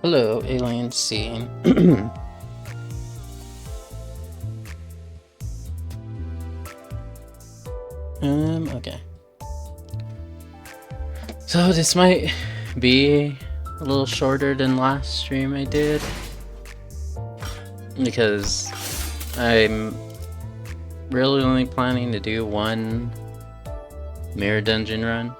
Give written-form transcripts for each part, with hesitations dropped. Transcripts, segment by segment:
Hello, alien scene. Okay. So this might be a little shorter than last stream I did, because I'm really only planning to do one mirror dungeon run.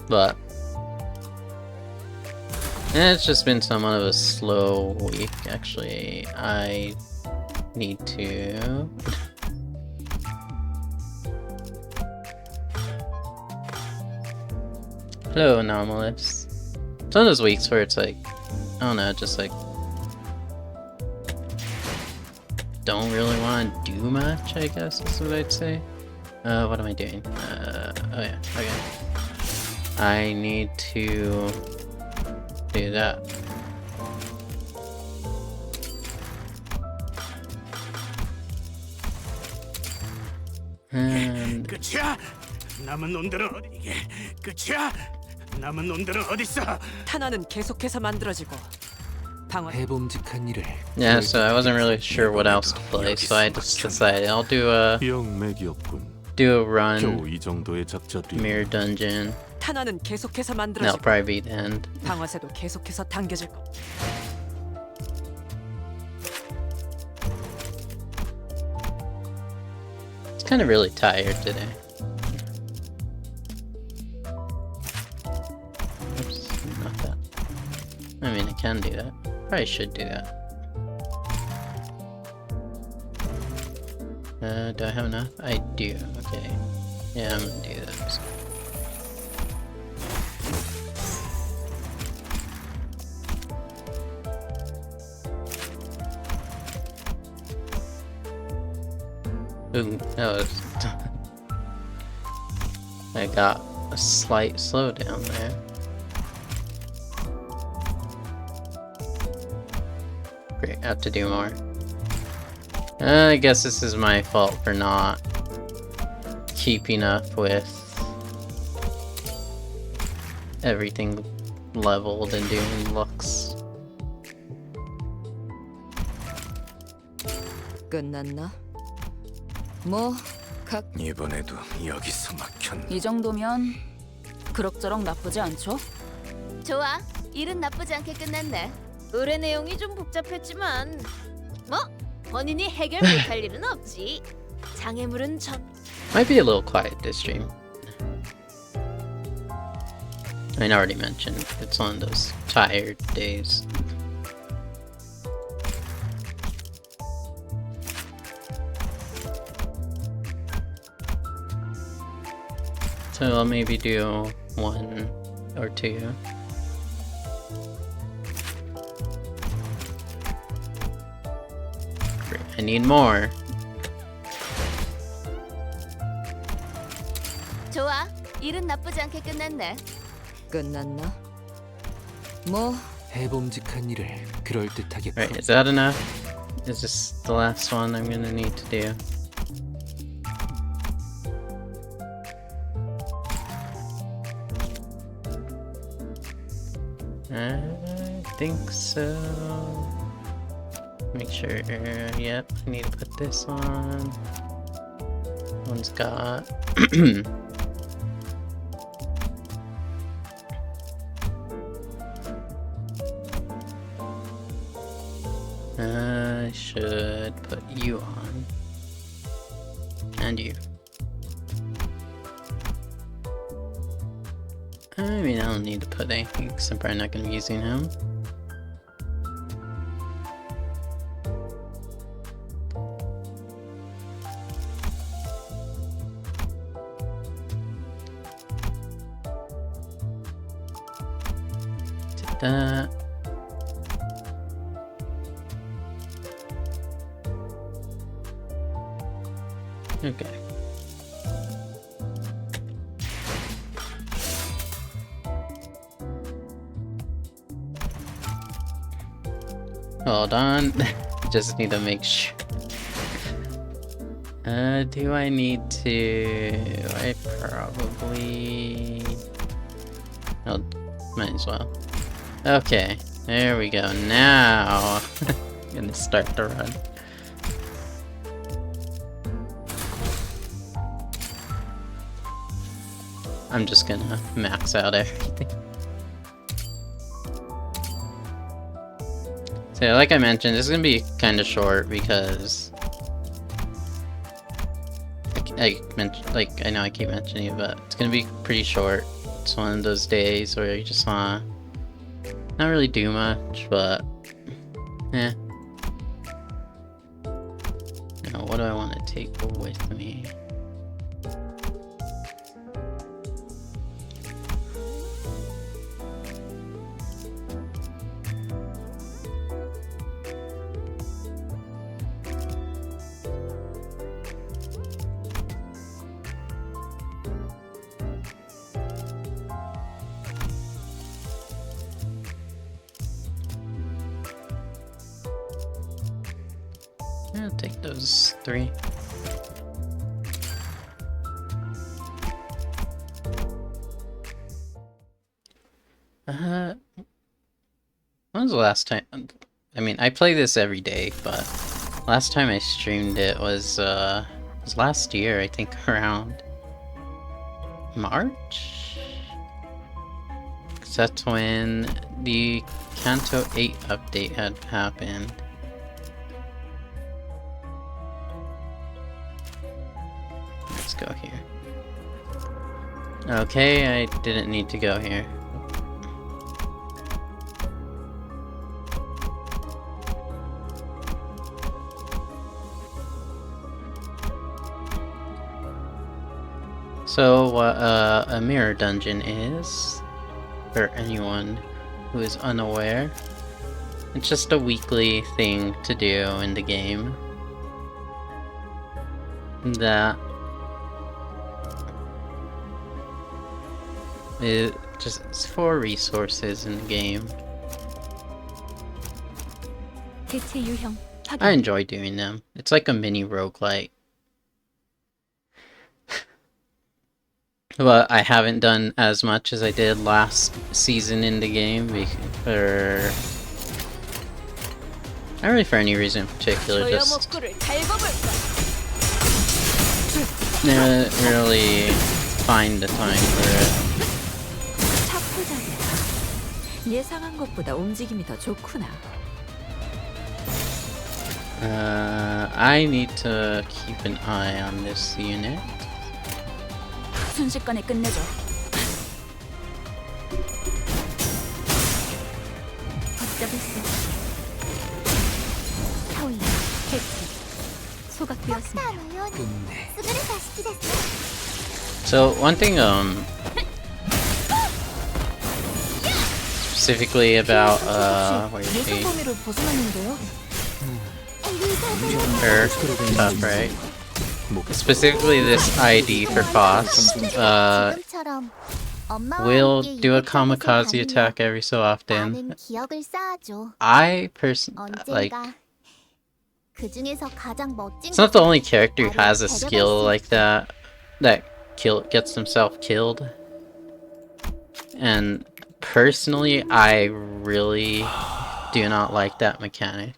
But it's just been somewhat of a slow week. Actually, I need to hello, anomalous. It's one of those weeks where it's like, I don't know, just like don't really want to do much, I guess is what I'd say. What am I doing? Oh yeah, okay. I need to do that. And 끝이야? 남은 놈들은 어디 이게? 끝이야? 남은 놈들은 어디 있어? 탄환은 계속해서 만들어지고 방어 해봄직한 일을 yeah, so I wasn't really sure what else to play, so I just decided I'll do a run 겨우 이 정도의 작자들이 mirror dungeon. 탄환은 계속해서 That'll 만들어지고 probably be the end. 방어쇠도 계속해서 당겨질 거. It's kind of really tired today. Oops, not that. I mean, I can do that. Probably should do that. Do I have enough? I do. Okay. Yeah, I'm gonna do that. Ooh, that was... I got a slight slowdown there. Great, I have to do more. I guess this is my fault for not keeping up with everything leveled and doing looks. 끝났나? 뭐, 이번에도 여기서 막혔네. 이 정도면 그럭저럭 나쁘지 않죠? 좋아, 일은 나쁘지 않게 끝났네. 의뢰 내용이 좀 복잡했지만 뭐 본인이 해결 못할 일은 없지. 장애물은 Might be a little quiet this stream. I mean, I already mentioned it's one of those tired days. So I'll maybe do one or two. Great, I need more. 좋아, 일은 나쁘지 않게 끝났네. 끝났나? 뭐, 해봄직한 일을 그럴듯하게 Right, is that enough? Is this the last one I'm gonna need to do? I think so. Make sure, yep, I need to put this on. One's got... I should put you on. And you. I mean, I don't need to put anything, because I'm probably not going to be using him. Did that. Okay. Hold on. Just need to make sure. Do I need to... I probably... Oh, might as well. Okay, there we go. Now, I'm gonna start the run. I'm just gonna max out everything. So, like I mentioned, this is gonna be kind of short because I mentioned, like, I know I keep mentioning it, but it's gonna be pretty short. It's one of those days where you just wanna not really do much, but eh. Now, what do I want to take with me? I'll take those 3. When was the last time? I mean, I play this every day, but last time I streamed it was last year, I think, around March? 'Cause that's when the Kanto 8 update had happened. Let's go here. Okay, I didn't need to go here. So, what a mirror dungeon is, for anyone who is unaware, it's just a weekly thing to do in the game that it's for resources in the game. I enjoy doing them. It's like a mini roguelite. But I haven't done as much as I did last season in the game, for not really for any reason in particular, just didn't really find the time for it. 예상한 것보다 움직임이 더 좋구나. I need to keep an eye on this unit. 순식간에 끝내줘. 복잡했어. 타올라, 해치, 소각되었습니다. 끝내. So one thing specifically about where is she? 범위를 벗어났는데요. Her stuff, right? Specifically this ID for Foss, will do a kamikaze attack every so often. I personally, like, it's not the only character who has a skill like that, gets himself killed. And personally, I really do not like that mechanic.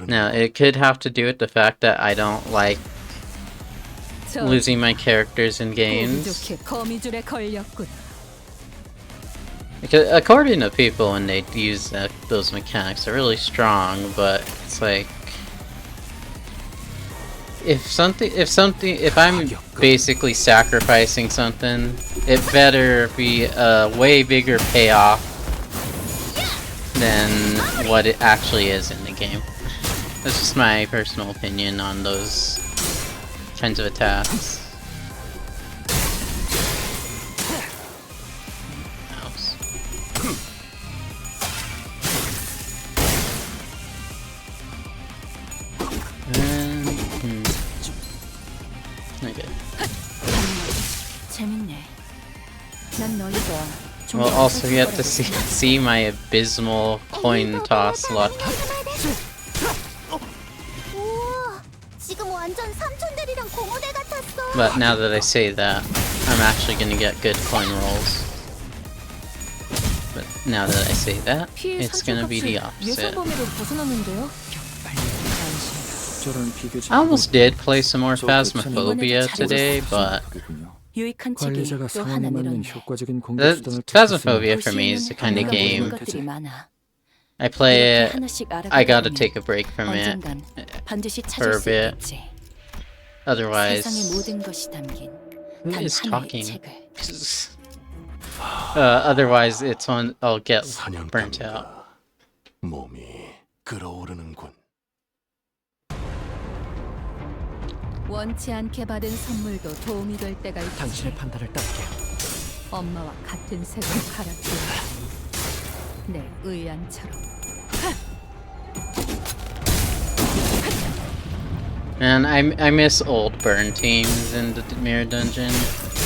Now, it could have to do with the fact that I don't like losing my characters in games. Because according to people, when they use those mechanics, they're really strong, but it's like, if I'm basically sacrificing something, it better be a way bigger payoff than what it actually is in the game. That's just my personal opinion on those kinds of attacks. Mouse. Okay. We'll also get to see my abysmal coin toss luck. 완전 삼촌들이랑 공호대 같았어. But now that I say that, I'm actually gonna get good coin rolls. But now that I say that, it's gonna be the opposite. I almost did play some more Phasmophobia today, but 유익한 책이 관리자가 또 하나 상황에 맞는 늘었네. 효과적인 공격 the 수단을 Phasmophobia for me is the 도시에는 kind of 내가 모르는 game 것들이 많아. I play 이렇게 it. 하나씩 알아가다 I gotta 보면 take a break from it. 언젠간 반드시 for a 찾을 수 bit. 있겠지. Otherwise, 세상의 모든 것이 담긴 who 단 is 하나의 talking? 책을. Otherwise, it's on. I'll get burnt out. 몸이 끓어오르는군. 원치 않게 받은 선물도 도움이 될 때가 있지. 당신의 판단을 따를게요. 엄마와 같은 색을 갈아끼어 내 의안처럼. And I miss old burn teams in the Mirror Dungeon.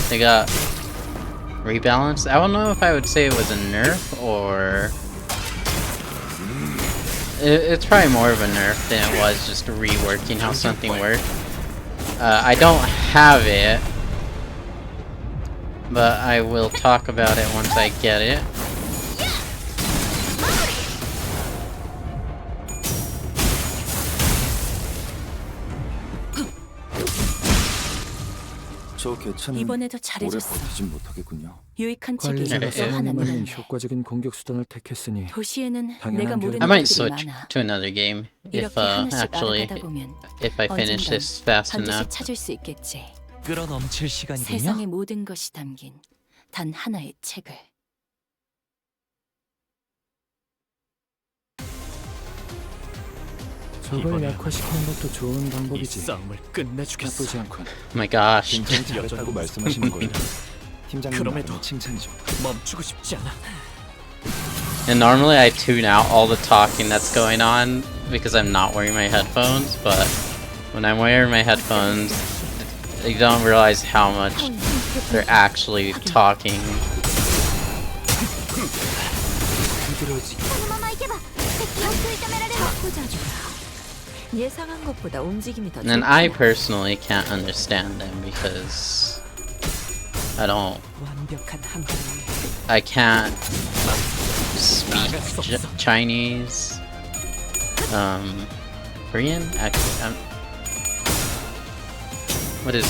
They got rebalanced. I don't know if I would say it was a nerf or it's probably more of a nerf than it was just reworking how something worked. I don't have it, but I will talk about it once I get it. 저 개체는 이번에도 오래 잘해줬어. 버티진 못하겠군요. 유익한 책이 관리자가 또 상황에 하나 맞는 늘었네. 효과적인 공격 수단을 택했으니 도시에는 당연한 내가 결과가 모르는 I might 것들이 switch 많아. to another game if 이렇게 하나씩 actually 알아가다 보면 if I finish 언젠간 this fast 반드시 enough. 찾을 수 있겠지. 끌어넘칠 시간이군요. 세상의 모든 것이 담긴 단 하나의 책을. 저걸 약화시키는 것도 좋은 이 방법이지. 싸움을 끝내주겠어. 나쁘지 않군. Oh my gosh. 굉장히 잘했다고 말씀하시는 거예요. 팀장님 그럼에도 말은 칭찬이죠. 멈추고 싶지 않아. And normally I tune out all the talking that's going on because I'm not wearing my headphones, but when I'm wearing my headphones, you don't realize how much they're actually talking. このまま行けば敵を食い止められる。 예상한 것보다 움직임이 더 And I 좋구나. personally can't understand them because I don't, 완벽한 항공을 I can't speak Chinese, Korean? Actually, what is?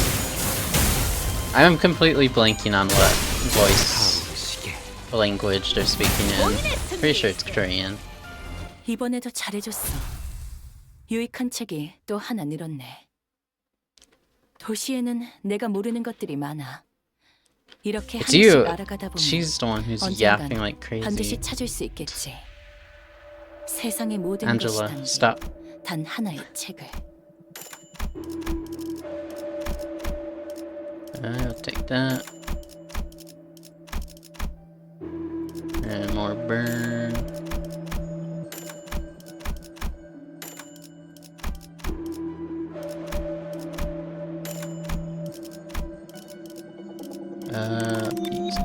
I'm completely blanking on what voice language they're speaking in. Pretty sure it's Korean. 이번에도 잘해줬어. 유익한 책이 또 하나 늘었네. 도시에는 내가 모르는 것들이 많아. 이렇게 It's you. 하나씩 알아가다 보면 She's the one who's 언젠간 yapping like 반드시 crazy. 찾을 수 있겠지. 세상의 모든 것이 Angela, 담긴 stop. 단 하나의 책을. I'll take that. And more burn.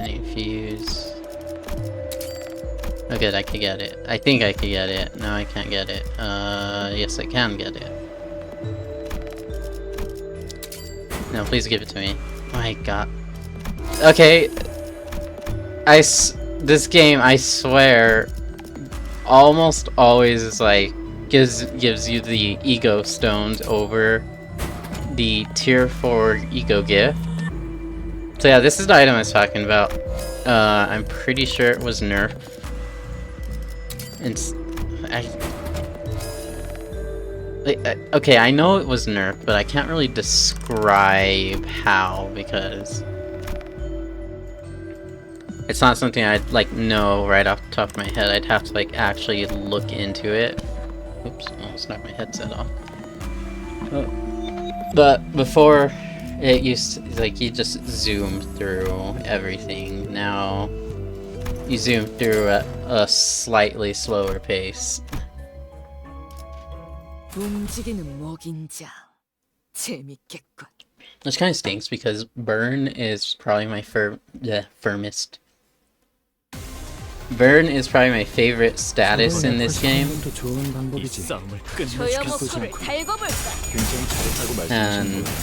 Any fuse. Oh good, I could get it. I think I could get it. No, I can't get it. Yes I can get it. No, please give it to me. My god. Okay. This game, I swear, almost always is like, gives you the ego stones over the tier 4 ego gift. So yeah, this is the item I was talking about. I'm pretty sure it was nerf. Okay, I know it was nerf, but I can't really describe how because it's not something I'd like know right off the top of my head. I'd have to like actually look into it. Oops, almost knocked my headset off. But before, it used to, like you just zoomed through everything. Now you zoom through at a slightly slower pace. 움직이는 목인자. 재밌겠군. Which kind of stinks because burn is probably my firmest Burn is probably my favorite status in this game. 도 좋은 이 방법이지. 싸움을 조여 끝내주겠어. 목표를 달궈볼까? 굉장히 잘했다고 말씀하시는 And 거예요.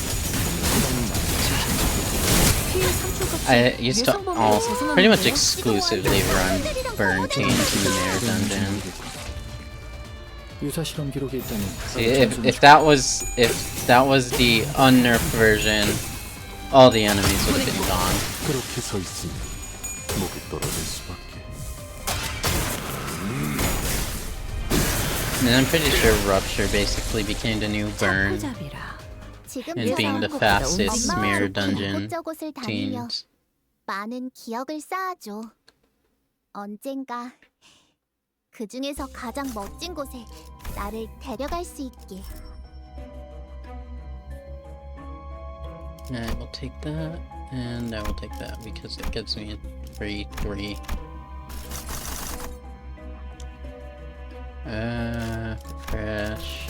피해 산출값이 I used to 예상 범위를 벗어나는 pretty much 데요? exclusively run burn teams in the Nair dungeon. 유사 실험 기록이 있다면 See, if that was the unnerfed version, all the enemies would have been gone. 그렇게 서 있으니 목이 떨어질 수밖에. And I'm pretty sure Rupture basically became the new burn 잡이라. 지금 and being the 예상한 것보다 fastest 엄마와 mirror 좋게 dungeon 곳곳을 다니며 teams. 많은 기억을 쌓아줘. 언젠가 그 중에서 가장 멋진 곳에 나를 데려갈 수 있게. I will take that, and I will take that because it gives me a free 3. Crash.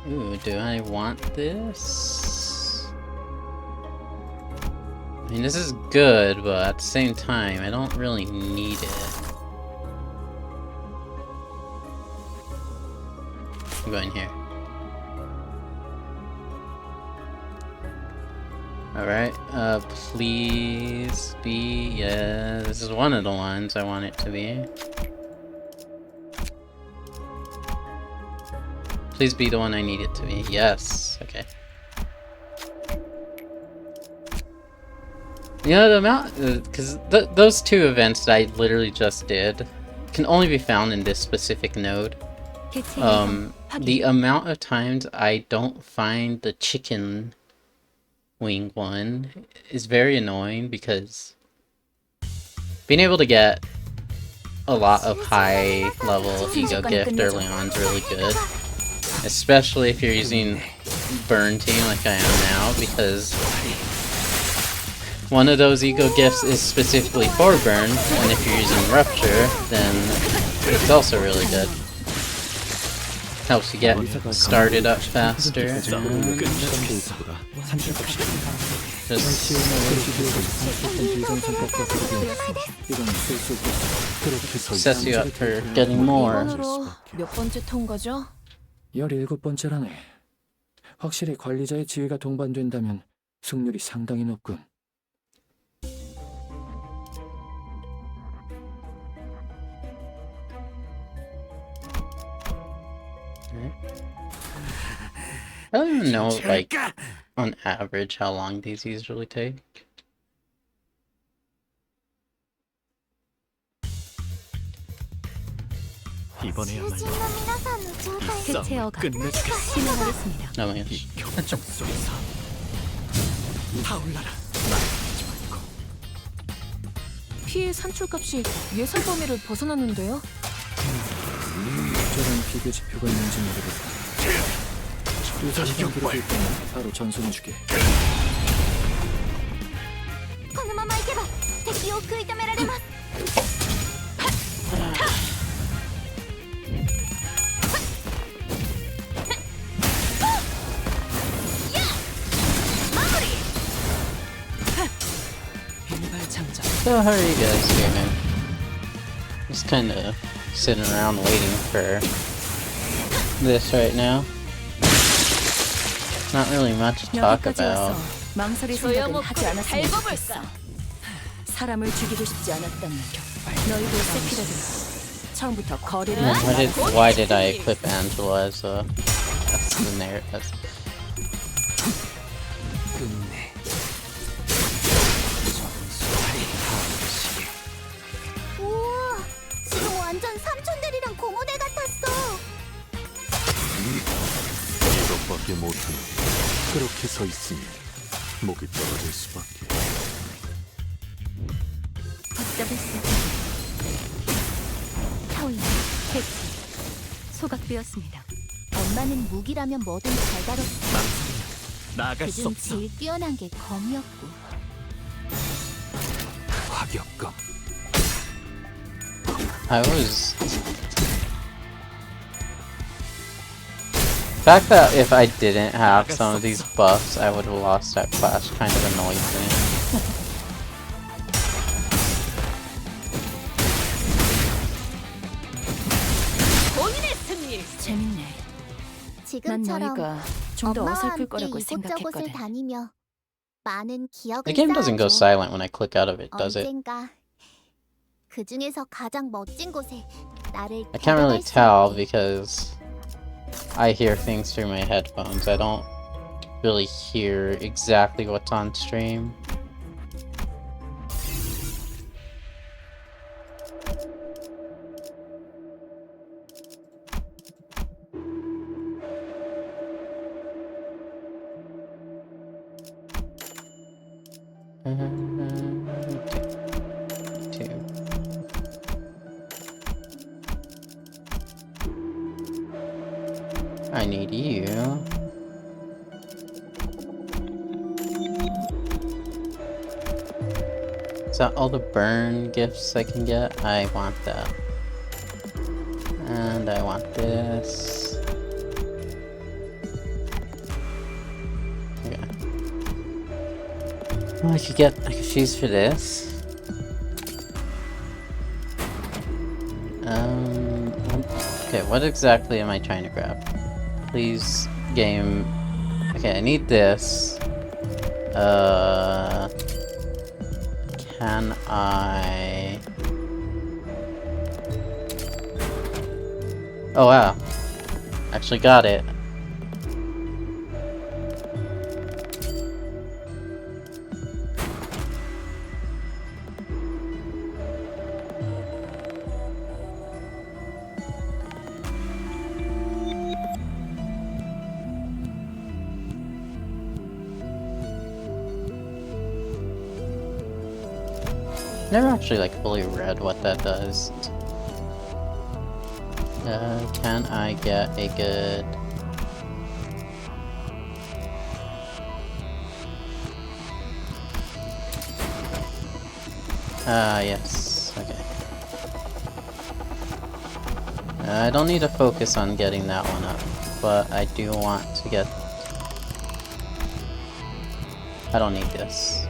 Ooh, do I want this? I mean, this is good, but at the same time, I don't really need it. I'm going here. Alright, please be, yeah, this is one of the ones I want it to be. Please be the one I need it to be. Yes, okay. You know, the amount, because those two events that I literally just did can only be found in this specific node. The amount of times I don't find the chicken wing one is very annoying because being able to get a lot of high level ego gift early on is really good, especially if you're using burn team like I am now, because one of those ego gifts is specifically for burn, and if you're using rupture then it's also really good. Helps you get started up faster. And just sets you up for getting more. 이번으로 몇 번째 통과죠? 17번째라네. 확실히 관리자의 지위가 동반된다면 승률이 상당히 높군. I don't even know, like, on average, how long these usually take. 이번에야말로 이 싸움을 해체어가 끝내주겠어. 진행하겠습니다. Oh my gosh. 격정 속에서 타올라라. 피해 산출값이 예상 범위를 벗어났는데요? 적절한 비교 지표가 있는지 모르겠다. 유사 실험 기록이 있다면 바로 전송해주게. このまま行けば敵を食い止められます。So how are you guys doing? Just kind of sitting around waiting for this right now. Not really much to talk 여기까지 와서 about. 망설일 조여 생각은 하지 목표를 않았으면 좋겠어. 달궈볼까? 사람을 죽이고 싶지 않았다면 너희도 세피라도 처음부터 거리를 Why did I equip Angela as a narrative? 우와, 지금 완전 삼촌들이랑 공호대 같았어. 이것밖에 못하니 그렇게 서 있으니 목이 떨어질 수밖에. 붙잡을 수 있게. 타올라, 캐치. 소각되었습니다. 엄마는 무기라면 뭐든 잘 다뤘어. 망설이면 나아갈 수 그중 없어. 제일 뛰어난 게 검이었고. 화격검. I was... The fact that if I didn't have some of these buffs, I would have lost that class kind of annoys me. 난 지금처럼 너희가 좀 더 엄마와 어설플 함께 거라고 이곳저곳을 생각했거든. 다니며 많은 The 기억을 game doesn't go 쌓아줘. silent when I click out of it, does it? 언젠가 그 중에서 가장 멋진 곳에 나를 I can't really 데려갈 수 tell 있게. because I hear things through my headphones. I don't really hear exactly what's on stream. Two. I need you. Is that all the burn gifts I can get? I want that. And I want this. Okay. Oh, I could choose for this. Okay, what exactly am I trying to grab? Please, game. Okay, I need this. Can I... Oh wow. Actually got it. Never actually like fully read what that does. Can I get a good... yes. Okay. I don't need to focus on getting that one up, but I do want to get... I don't need this.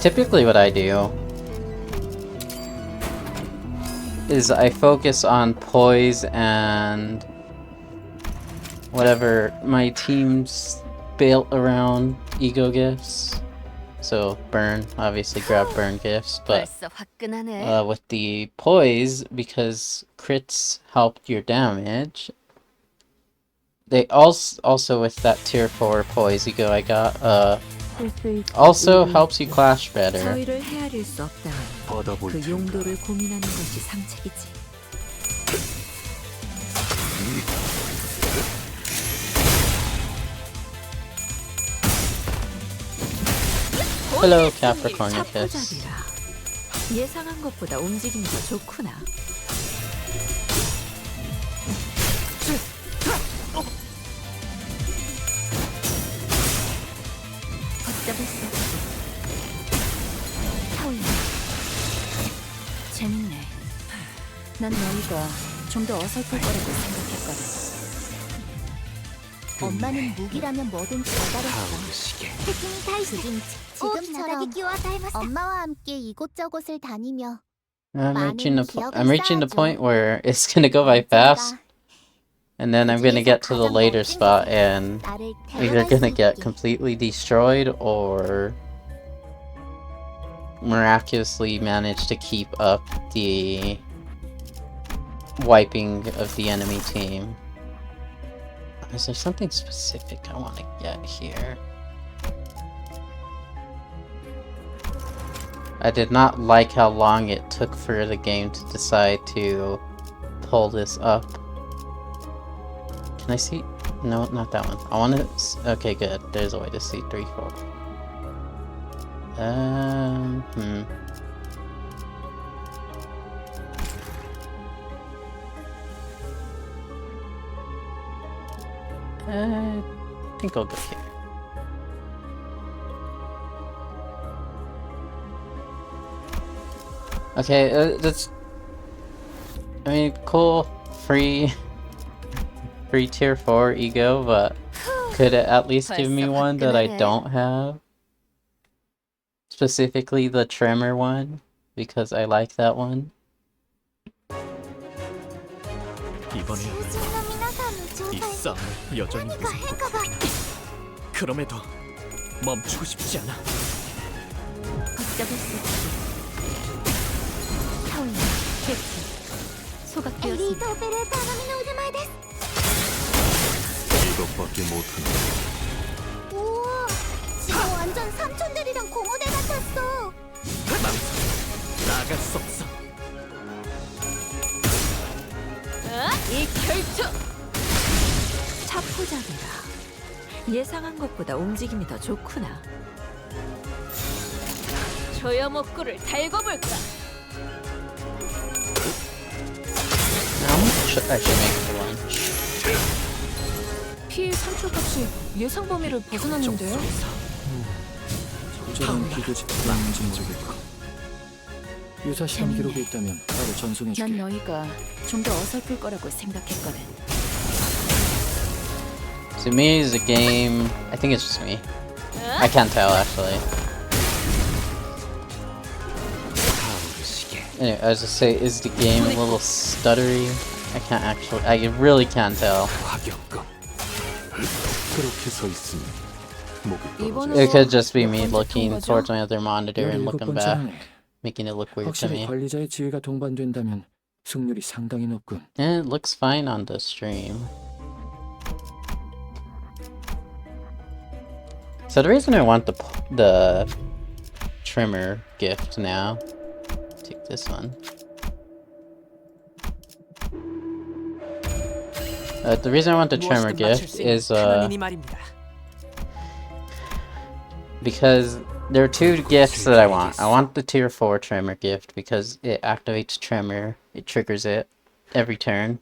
Typically what I do is I focus on poise and whatever my team's built around ego gifts. So burn, obviously grab burn gifts, but 벌써 화끈하네. with the poise, because crits helped your damage, they also with that tier 4 poise ego I got, also helps you clash better. 저희를 헤아릴 수 없다면 뻗어볼 그 텐가. 용도를 고민하는 것이 상책이지. Hello, Capricornicus. 첩보잡이라. 예상한 것보다 움직임이 더 좋구나. 붙잡을 수 없지. 타올라. 재밌네. 난 너희가 좀 더 어설플 거라고 생각했거든. 엄마는 무기라면 뭐든지 잘다뤘어. 시계. 지금처럼 엄마와 함께 이곳저곳을 다니며 I'm reaching the 기억을 I'm reaching the 쌓아줘. point where it's gonna go by fast, and then I'm gonna get to the later spot and 나를 either 데려갈 수 gonna get 있게. completely destroyed or miraculously manage to keep up the wiping of the enemy team. Is there something specific I want to get here? I did not like how long it took for the game to decide to pull this up. Can I see? No, not that one. I want to... Okay, good. There's a way to see 3, 4. I think I'll go here. Okay, that's... I mean, cool, free tier 4 ego, but could it at least give me one that I don't have? Specifically the Tremor one, because I like that one. 이번에야말로 囚人の皆さんの状 이 態に 싸움을 여전히 何か 무슨 変化が 그럼에도 멈추고 싶지 않아. 걱정했었지. 타오야, 캐치. エリー 소각되었습니다. トオペレーター並みの腕前です 이것밖에 못하는 おお지금 완전 삼촌들이랑 공호대 같았어 망설 나갈 수 없어. 이 결투! 차포잡이라. 예상한 것보다 움직임이 더 좋구나. 조여먹구를 달궈볼까? How much I should make for lunch? 피해 산출값이 예상 범위를 벗어났는데요. 적절한 비교 지표가 있는지 모르겠고 유사 실험 기록이 있다면 바로 전송해줄게. 난 너희가 좀 더 어설플 거라고 생각했거든. To me, is a game. I think it's just me. I can't tell actually. Anyway, I was just say, is the game a little stuttery? I can't actually. I really can't tell. 과격감. 그렇게 서 있으니 목이 떨어져. 이번으로 It could just be me 몇 번째 looking 통과죠? towards my other monitor and looking back, 17번째네. making it look weird to 확실히 me. 관리자의 지위가 동반된다면 승률이 상당히 높군. And it looks fine on the stream. So the reason I want the trimmer gift now, take this one. The reason I want the trimmer gift is because there are two gifts that I want. I want the tier 4 trimmer gift because it activates tremor, it triggers it every turn.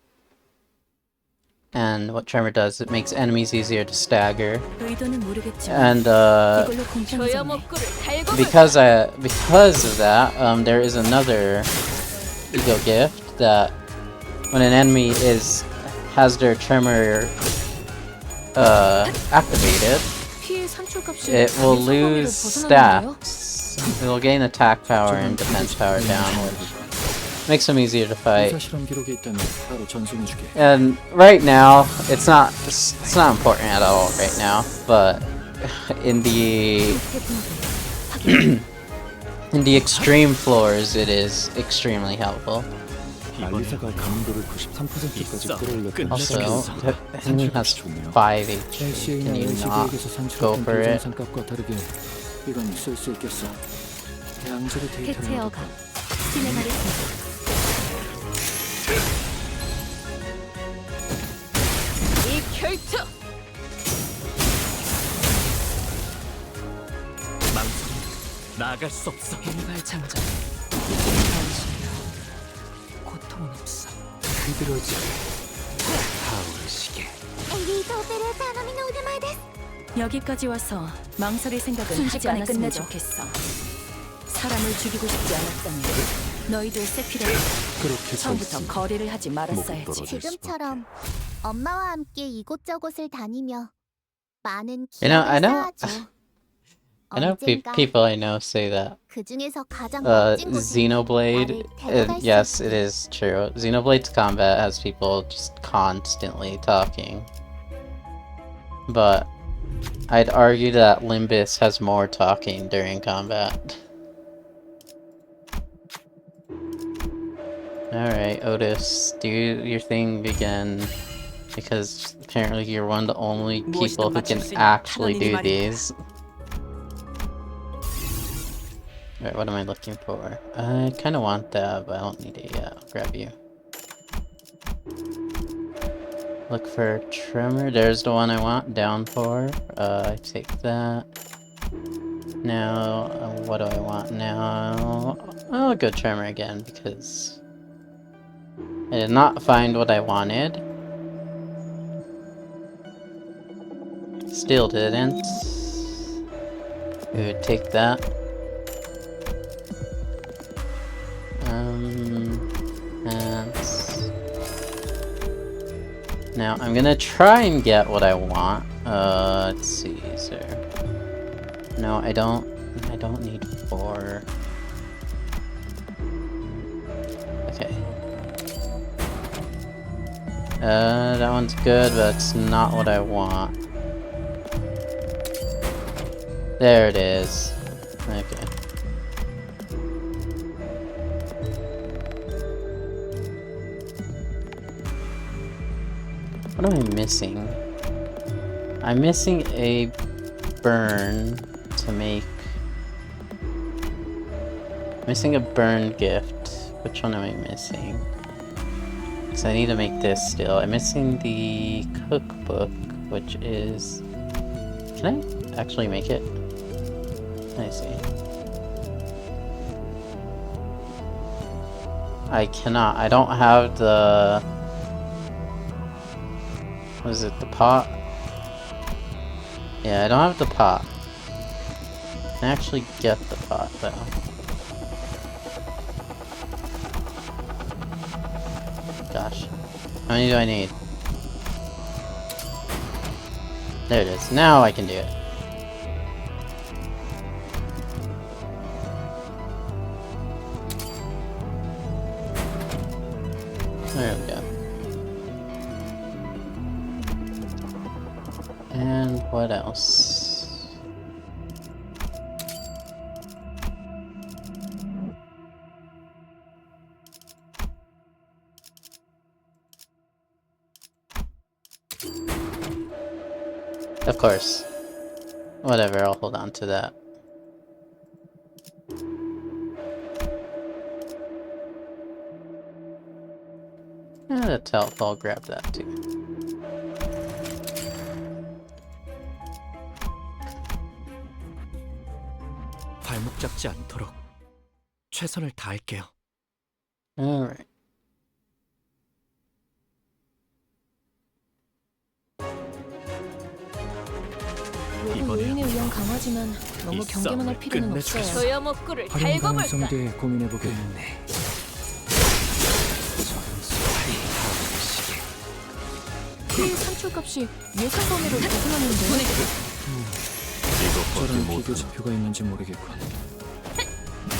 And what tremor does, it makes enemies easier to stagger. 의도는 모르겠지만 And 이걸로 공평해졌네. 조여먹구를 달궈볼까? because of that, there is another ego gift that when an enemy has their tremor activated, 피해 산출값이 it will 예상 범위를 lose 벗어났는데요. stats. It will gain attack power and defense power down, which makes them easier to fight. 유사 실험 기록이 있다면 바로 전송해줄게. And right now, it's not important at all right now, but in the in the extreme floors, it is extremely helpful. 관리사가 감도를 93%까지 끌어올렸던 Also, 시기였어. the enemy has 5 HP. LCA나 Can you not LCB에게서 go 산출했던 for it? 비정상값과 다르게 이건 쓸 수 있겠어. 양질의 데이터를 해체어가 얻었고 진행하겠습니다. 이 결투! 망설임 나갈 수 없어. 일발장전. 고통은 없어. 그들어지 타오르시게. エリートオペレーター並みの腕前です 여기까지 와서 망설일 생각은 하지 순식간에 않았으면 끝내죠. 좋겠어. 사람을 죽이고 싶지 않았다면 너희도 세피라 그렇게 서 처음부터 있으니 거래를 하지 목이 말았어야지. 떨어질 수밖에. 지금처럼 엄마와 함께 이곳저곳을 다니며 많은 You know, I 기억을 know- 쌓아줘 I know 언젠가 people I know say that 그 중에서 가장 멋진 곳에 Xenoblade, 나를 데려갈 수 yes, 있게. it is true. Xenoblade's combat has people just constantly talking. But I'd argue that Limbus has more talking during combat. Alright, Otis, do your thing again. Because apparently you're one of the only people who can actually do these. Alright, what am I looking for? I kinda want that, but I don't need it yet. I'll grab you. Look for trimmer. There's the one I want. Down 4. I take that. Now, what do I want now? I'll go trimmer again because I did not find what I wanted. Still didn't. We would take that. And now I'm gonna try and get what I want. Let's see, sir. No, I don't need 4. Okay. That one's good, but it's not what I want. There it is. Okay. What am I missing? I'm missing a burn to make. Missing a burn gift. Which one am I missing? Because I need to make this still. I'm missing the cookbook, which is... Can I actually make it? Let me see. I cannot. I don't have the... What is it? The pot? Yeah, I don't have the pot. I can actually get the pot, though. Gosh. How many do I need? There it is. Now I can do it. There we go. And what else? Of course. Whatever, I'll hold on to that. That's helpful, I'll grab that too. 발목 잡지 않도록 최선을 다할게요. Alright. 외부 요인에 의한 강화지만 너무 경계만 할 필요는 없어요. 소여목구를 활용 달궈볼까? 가능성에 대해 고민해보겠네. 피 산출값이 예상 범위를 벗어나는데 저런 비교 지표가 있는지 모르겠군.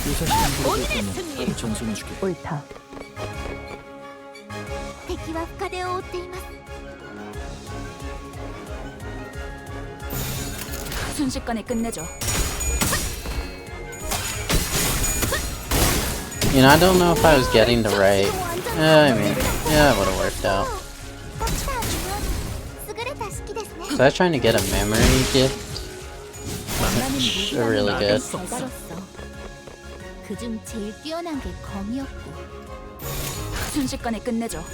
유사시간 부르기 때문에 전송해줄게. 옳다. 敵は深手を追っています。 순식간에 끝내죠. You know, I don't know if I was getting the right... I mean, yeah, it would have worked out. こちらは優れた式ですね。 So I was trying to get a memory gift, which are really good. 잘 다뤘어. 그중 제일 뛰어난 게 검이었고. 순식간에 끝내죠.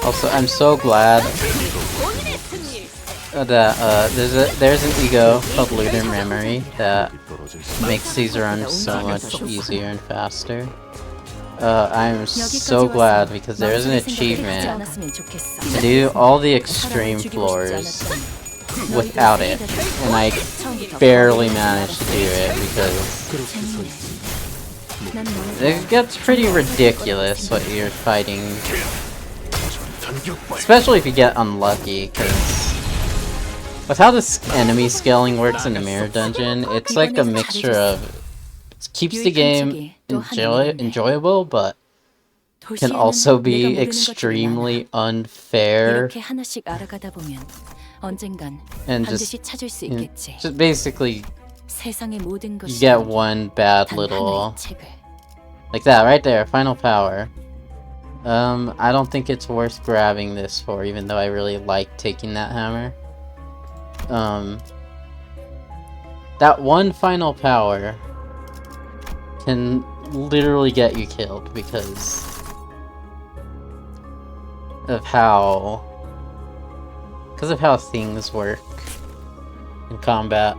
Also, I'm so glad that there's an ego called Lunar Memory that makes these runs so much easier and faster. I'm so glad because there's an achievement to do all the extreme floors without it, and I barely managed to do it because it gets pretty ridiculous what you're fighting, especially if you get unlucky, because with how this enemy scaling works in the mirror dungeon, it's like a mixture of it keeps the game enjoyable, but can also be extremely unfair 이렇게 하나씩 알아가다 보면 언젠간 and 반드시 찾을 수 있겠지. just basically 세상의 모든 you 것이 get one bad 단 little 하나의 책을. like that right there, final power. I don't think it's worth grabbing this for, even though I really like taking that hammer. That one final power can literally get you killed because of how things work in combat.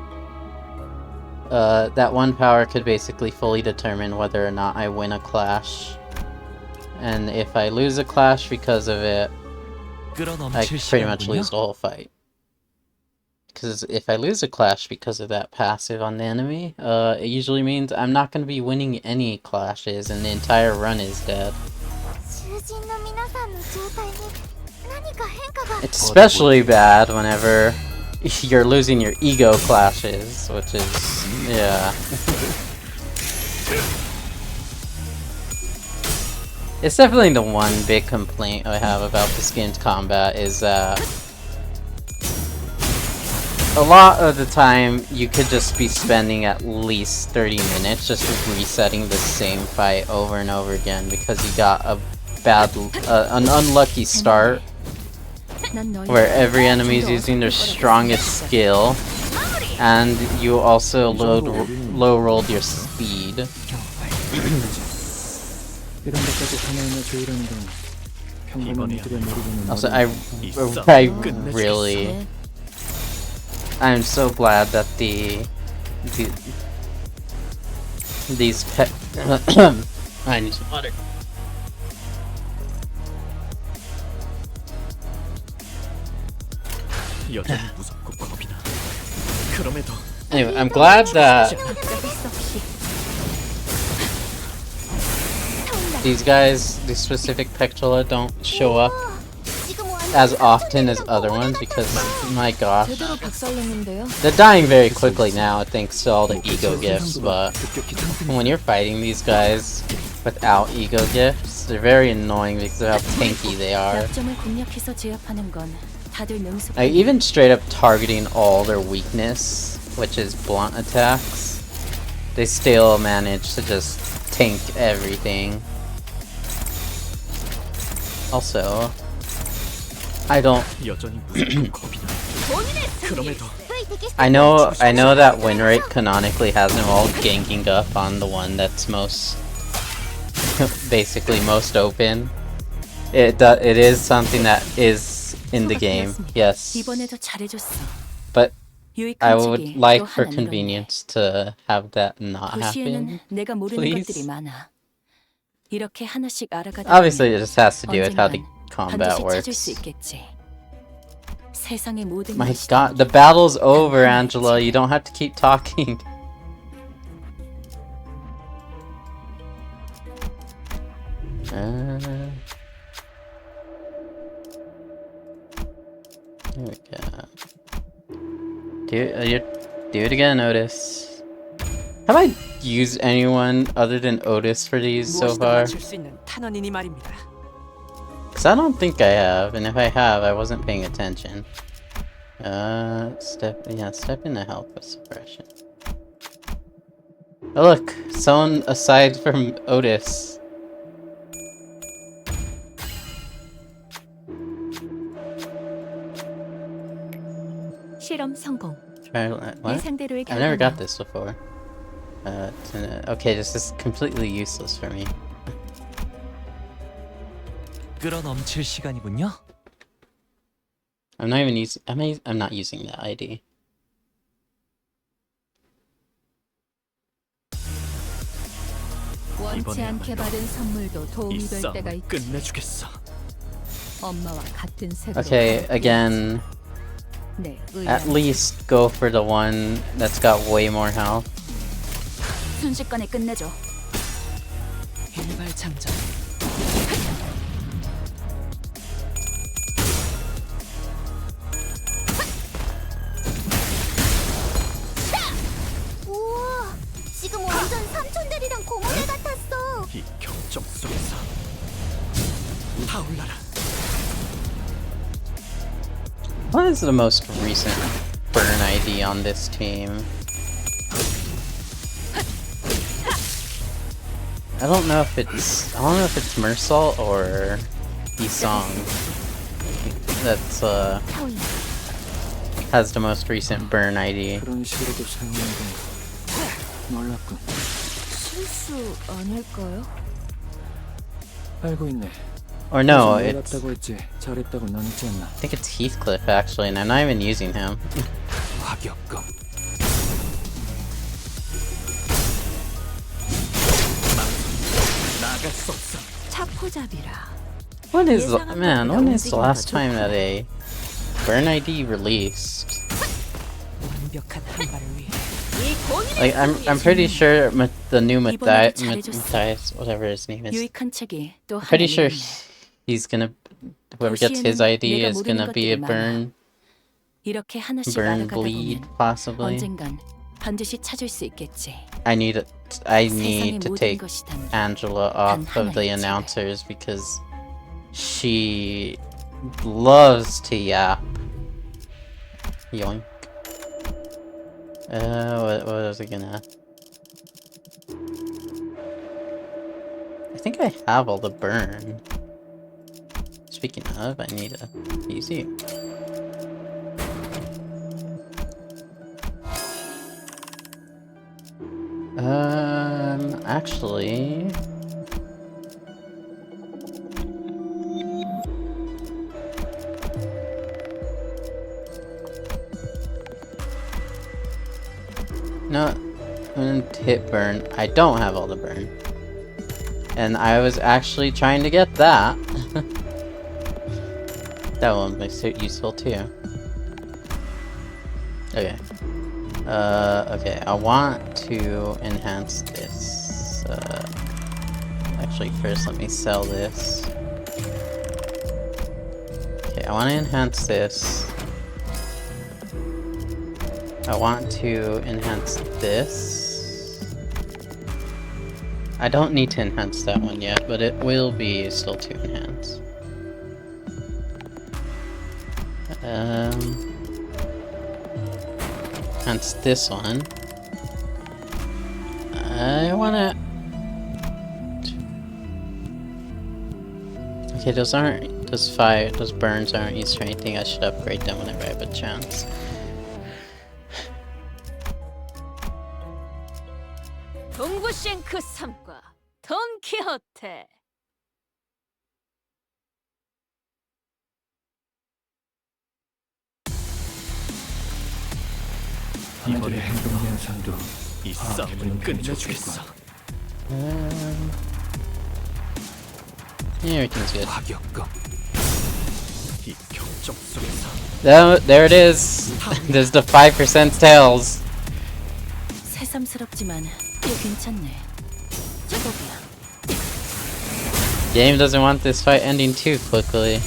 That one power could basically fully determine whether or not I win a clash. And if I lose a clash because of it, I pretty much lose the whole fight. Because if I lose a clash because of that passive on the enemy, it usually means I'm not going to be winning any clashes and the entire run is dead. It's especially bad whenever you're losing your ego clashes, which is... yeah. It's definitely the one big complaint I have about this game's combat is that a lot of the time you could just be spending at least 30 minutes just resetting the same fight over and over again because you got an unlucky start where every enemy is using their strongest skill and you also low rolled your speed. 이런 것까지 하나하나 조율하는 건 평범한 이들의 머리로는 Also, 어려운 I'm so glad that these pet. I need some water. 여전히 무섭고 겁이 나. 그럼에도 Anyway, I'm glad that these guys, these specific Pectola, don't show up as often as other ones because, my gosh, 제대로 박살냈는데요. they're dying very quickly now thanks to all the ego gifts, but when you're fighting these guys without ego gifts, they're very annoying because of how tanky they are. 약점을 공략해서 제압하는 건 다들 능숙. Like, even straight up targeting all their weakness, which is blunt attacks, they still manage to just tank everything. Also, I don't. 여전히 무섭고 겁이 나. 그럼에도 I know that win rate canonically has them all ganking up on the one that's most, basically most open. It is something that is in the game, yes. 이번에도 잘해줬어. But I 유익한 would 책이 like 또 for 하나 늘었네. convenience to have that not 도시에는 happen. 내가 모르는 please. 것들이 많아. 이렇게 하나씩 알아가다 Obviously, 보면 it just has to do with how the 언젠간 combat 반드시 찾을 works. 수 있겠지. 세상의 모든 My 것이 god, the battle's over, Angela. You don't have to keep talking. Here we go. Do it again, Otis. Have I used anyone other than Otis for these so far? Because I don't think I have, and if I have, I wasn't paying attention. Step in to help with suppression. Oh look, someone aside from Otis. 실험 성공. What? 내 상대로의 I've never got 결과는 this before. Okay, this is completely useless for me. 끌어넘칠 시간이군요. I'm not even using. I'm not using that ID. 원치 않게 받은 선물도 이 도움이 될 때가 싸움을 있지. 끝내주겠어. 엄마와 같은 색으로. Okay, again, 네, at least go for the one that's got way more health. 순식간에 끝내줘. 일발 장전. 우와, 지금 완전 삼촌들이랑 고모네 같았어. 이 경적 속에서 타올라라. What is the most recent burn ID on this team? I don't know if it's Mersal or Isong that's has the most recent burn ID. 그런 식으로도 사용하는 건가? 놀랍군. 실수 아닐까요? 알고 있네. Or no, 하지만 it's 놀랍다고 했지. 잘했다고는 안 했지 않나? I think it's Heathcliff actually, and I'm not even using him. 화격검. 나갈 수 없어. 차포잡이라. When is the last time that a burn ID released? 완벽한 한 발을 위해. Like I'm pretty sure the new 이번에도 잘해줬어. Matthias, whatever his name is. 유익한 책이 또 하나 Pretty sure 늘었네. he's gonna whoever gets his ID is gonna be a burn 이렇게 하나씩 burn 알아가다 bleed 보면 possibly. 언젠간 반드시 찾을 수 있겠지. I need to 세상의 take 모든 것이 담긴 Angela 단 off of the 하나의 집에. announcers because she loves to yap. Yoink. What was I gonna? I think I have all the burn. Speaking of, I need a PC. Actually... No, I'm gonna hit burn. I don't have all the burn. And I was actually trying to get that. That one would be useful too. Okay. Okay, I want to enhance this. Actually, first let me sell this. Okay, I want to enhance this. I want to enhance this. I don't need to enhance that one yet, but it will be still to enhance. Enhance this one. I wanna... Okay, those burns aren't used for anything. I should upgrade them whenever I have a chance. 동부쉔크 3과 돈키호테. 하나들의 행동 현상도 이 싸움을 끝내주겠어. Yeah, everything's good. 파격감. 이 격정 속에서 There it is! There's the 5% tails! 새삼스럽지만 꽤 괜찮네. 제법이야. Game doesn't want this fight ending too quickly.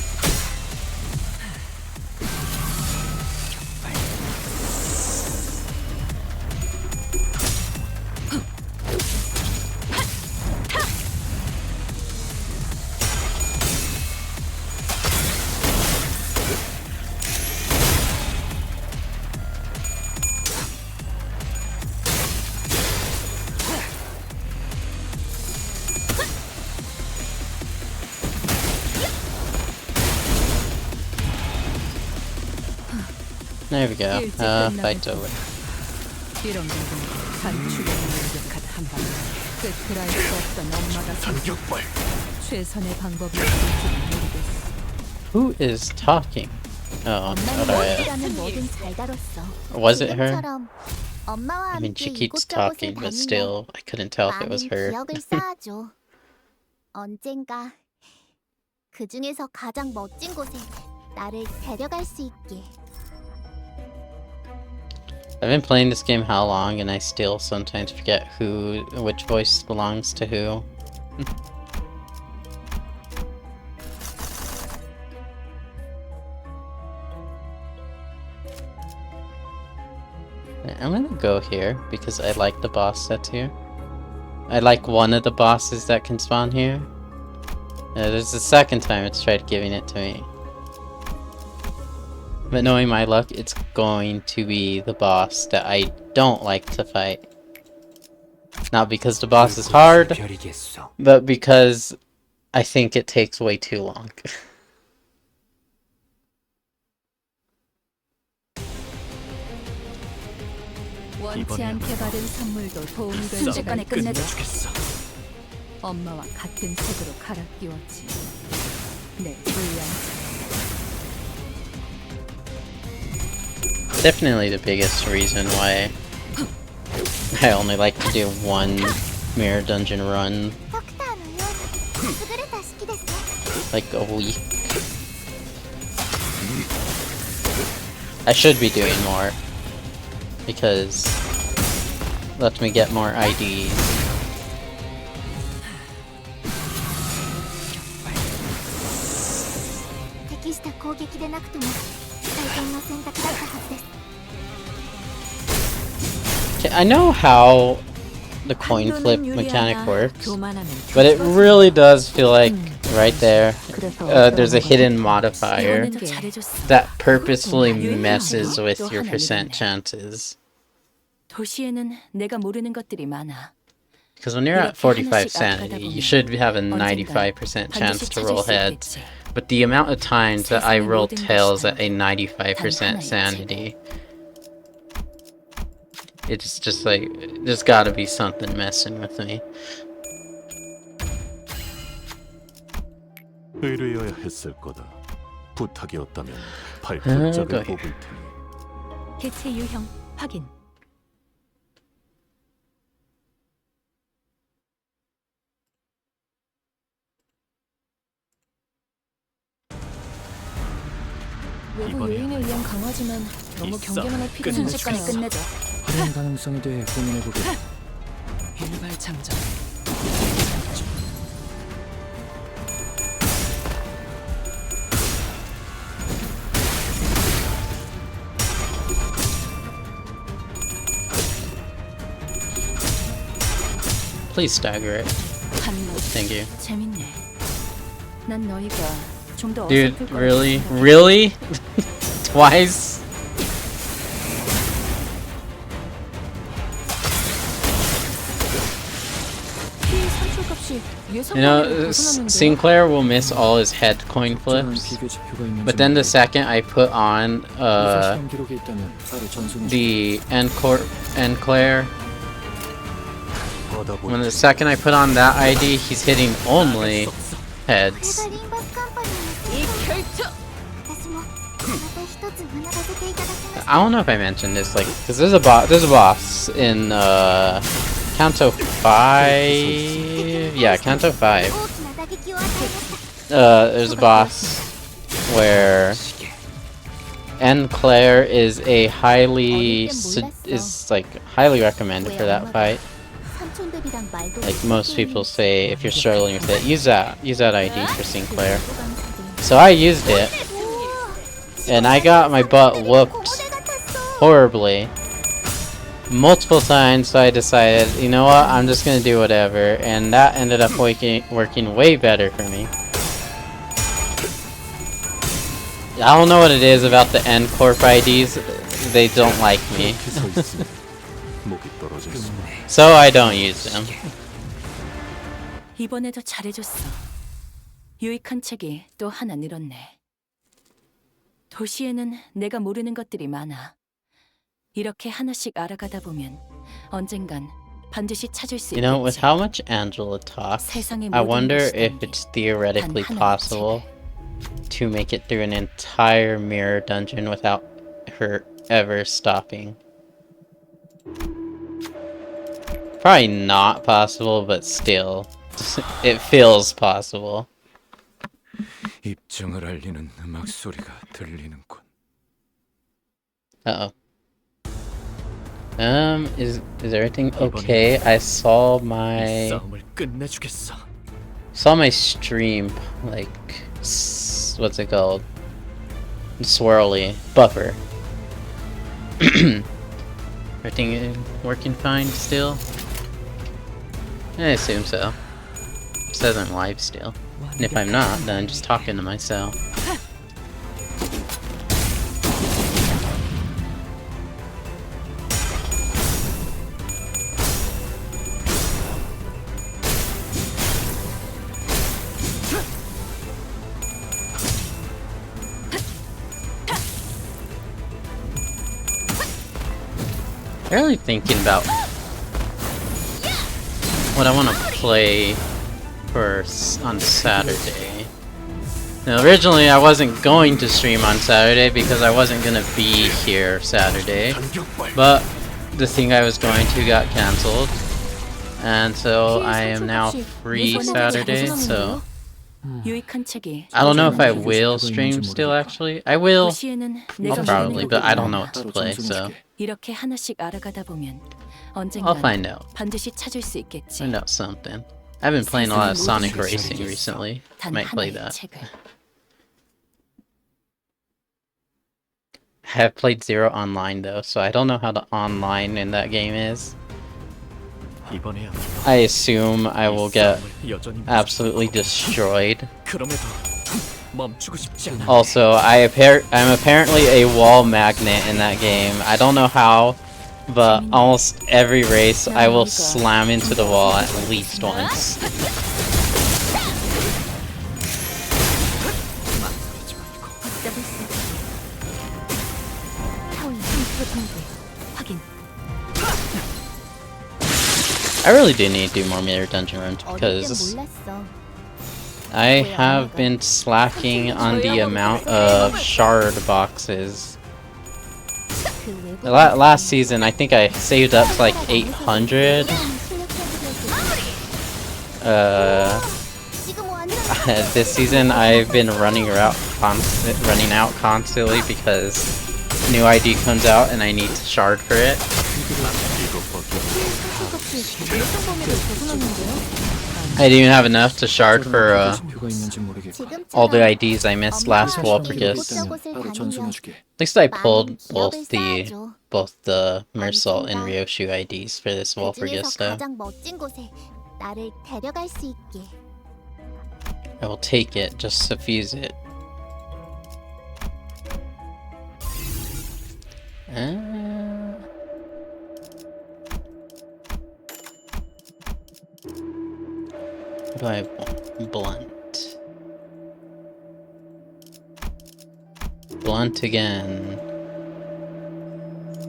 There we go. Fight's over. 이런 부분 단축에 완벽한 한 방. 끝을 알 수 없던 엄마가 전격발. 최선의 방법이었을지 모르겠어. Who is talking? Oh, 엄마는 alright. 무엇이라면 뭐든 잘 다뤘어. Was it her? 지금처럼 엄마와 I mean, 함께 she keeps 이곳저곳을 talking, but 다니며 still, I couldn't tell if it was 많은 her. 기억을 쌓아줘. 언젠가 그 중에서 가장 멋진 곳에 나를 데려갈 수 있게. I've been playing this game how long, and I still sometimes forget which voice belongs to who. I'm gonna go here because I like the boss that's here. I like one of the bosses that can spawn here. There's the second time it's tried giving it to me. But knowing my luck, it's going to be the boss that I don't like to fight. Not because the boss is hard, 별이겠어. but because I think it takes way too long. 원치 않게 받은 선물도 도움이 될 때가 순식간에 있지. 끝내줘. 끝내주겠어. 엄마와 같은 색으로 갈아 끼웠지. 내 불량. Definitely the biggest reason why I only like to do one mirror dungeon run ドクターのように優れた式ですね。 like a week. I should be doing more because it lets me get more IDs. 適した攻撃でなくとも最善の選択だったはずです。Okay, I know how the coin flip mechanic works, but it really does feel like right there, there's a hidden modifier that purposefully messes with your percent chances. 도시에는 내가 모르는 것들이 많아. Because when you're at 45 sanity, you should have a 95% chance to roll heads. But the amount of times that I roll tails at a 95% sanity, it's just like, there's gotta be something messing with me. 의뢰여야 했을 거다. 부탁이었다면 발톱짝을 뽑을 테니. 개체 유형 확인. 외부 요인에 의한 강화지만 너무 경계만 할 필요 없는 순식간에 끝내자. 활용 가능성에 대해 고민해보게. 일발장전. Please stagger it. Thank you. 재밌네. 난 너희가 좀 더 Dude, 어설플 거라고 really? 생각해. Really? Twice? 피 산출값이 You 예상외로 know, 벗어났는데요? Sinclair will miss all his head coin flips, 비교 지표가 있는지 but then the second I put on 사실한 기록이 있다면 바로 전송. the Enclair, when the second I put on that ID, he's hitting only heads. これがリンバスカンパニーの成果。私もまた一つ学ばせていただきました。 I don't know if I mentioned this, like, because there's a boss in Kanto 5. Yeah, Kanto 5. 大きな打撃を与えました。 There's a boss where Enclair is a highly highly recommended for that fight. 삼촌들이랑 말도 Like most people say, if you're struggling with it, use that ID for Sinclair. So I used it, and I got my butt whooped horribly multiple times. So I decided, you know what, I'm just gonna do whatever, and that ended up working way better for me. I don't know what it is about the N Corp IDs. They don't like me, 목이 떨어질 수. so I don't use them. 이번에도 잘해줬어. 유익한 책이 또 하나 늘었네. 도시에는 내가 모르는 것들이 많아. 이렇게 하나씩 알아가다 보면 언젠간 반드시 찾을 수 You know, with 있겠지. how much Angela talks, 세상의 I 모든 wonder 것이 if 담긴 it's theoretically 단 하나의 possible to make it through an entire mirror dungeon without her ever stopping. Probably not possible, but still, it feels possible. 입증을 알리는 음악 소리가 들리는군. Uh-oh. Is everything okay? I saw 이 my 싸움을 끝내주겠어. stream, like, what's it called? Swirly buffer. Everything working fine still? I assume so. It says I'm live still. And if I'm not, then I'm just talking to myself. Really thinking about what I want to play on Saturday. Now, originally I wasn't going to stream on Saturday because I wasn't going to be here Saturday, but the thing I was going to got cancelled, and so I am now free Saturday, so 유익한 책이 I don't know if I will stream still, actually. I will, 도시에는 I'll 내가 probably, 모르는 but I 것들이 don't know 많아. what to play, so 이렇게 하나씩 알아가다 보면 I'll 언젠간 find out. 반드시 찾을 수 있겠지. Find out something. I've been playing a lot of Sonic Racing recently. 단 Might play 하나의 that. 책을. have played Zero online though, so I don't know how the online in that game is. 이번에야 I assume I will get 여전히 absolutely destroyed. 그럼에도 멈추고 싶지 않아. Also, I'm apparently a wall magnet in that game. I don't know how, but almost every race I will slam into the wall at least once. 붙잡을 수 있게. 타워의 상수로 통제. 확인. I really do need to do more mirror dungeon runs 어릴 땐 because 몰랐어. I have been slacking on the amount of shard boxes. 그 외부 Last season, I think I saved up to like 800. 지금 완전 This season, I've been running out constantly because new ID comes out and I need to shard for it. I didn't even have enough to shard for 목표가 있는지 모르겠고. all the IDs I missed last Walpurgis. 바로 전송해주게. At least I pulled both the Mersault and Ryoshu IDs for this Walpurgis 그중에서 though. 가장 멋진 곳에 나를 데려갈 수 있게. I will take it just to fuse it. What do I want? Blunt. Blunt again.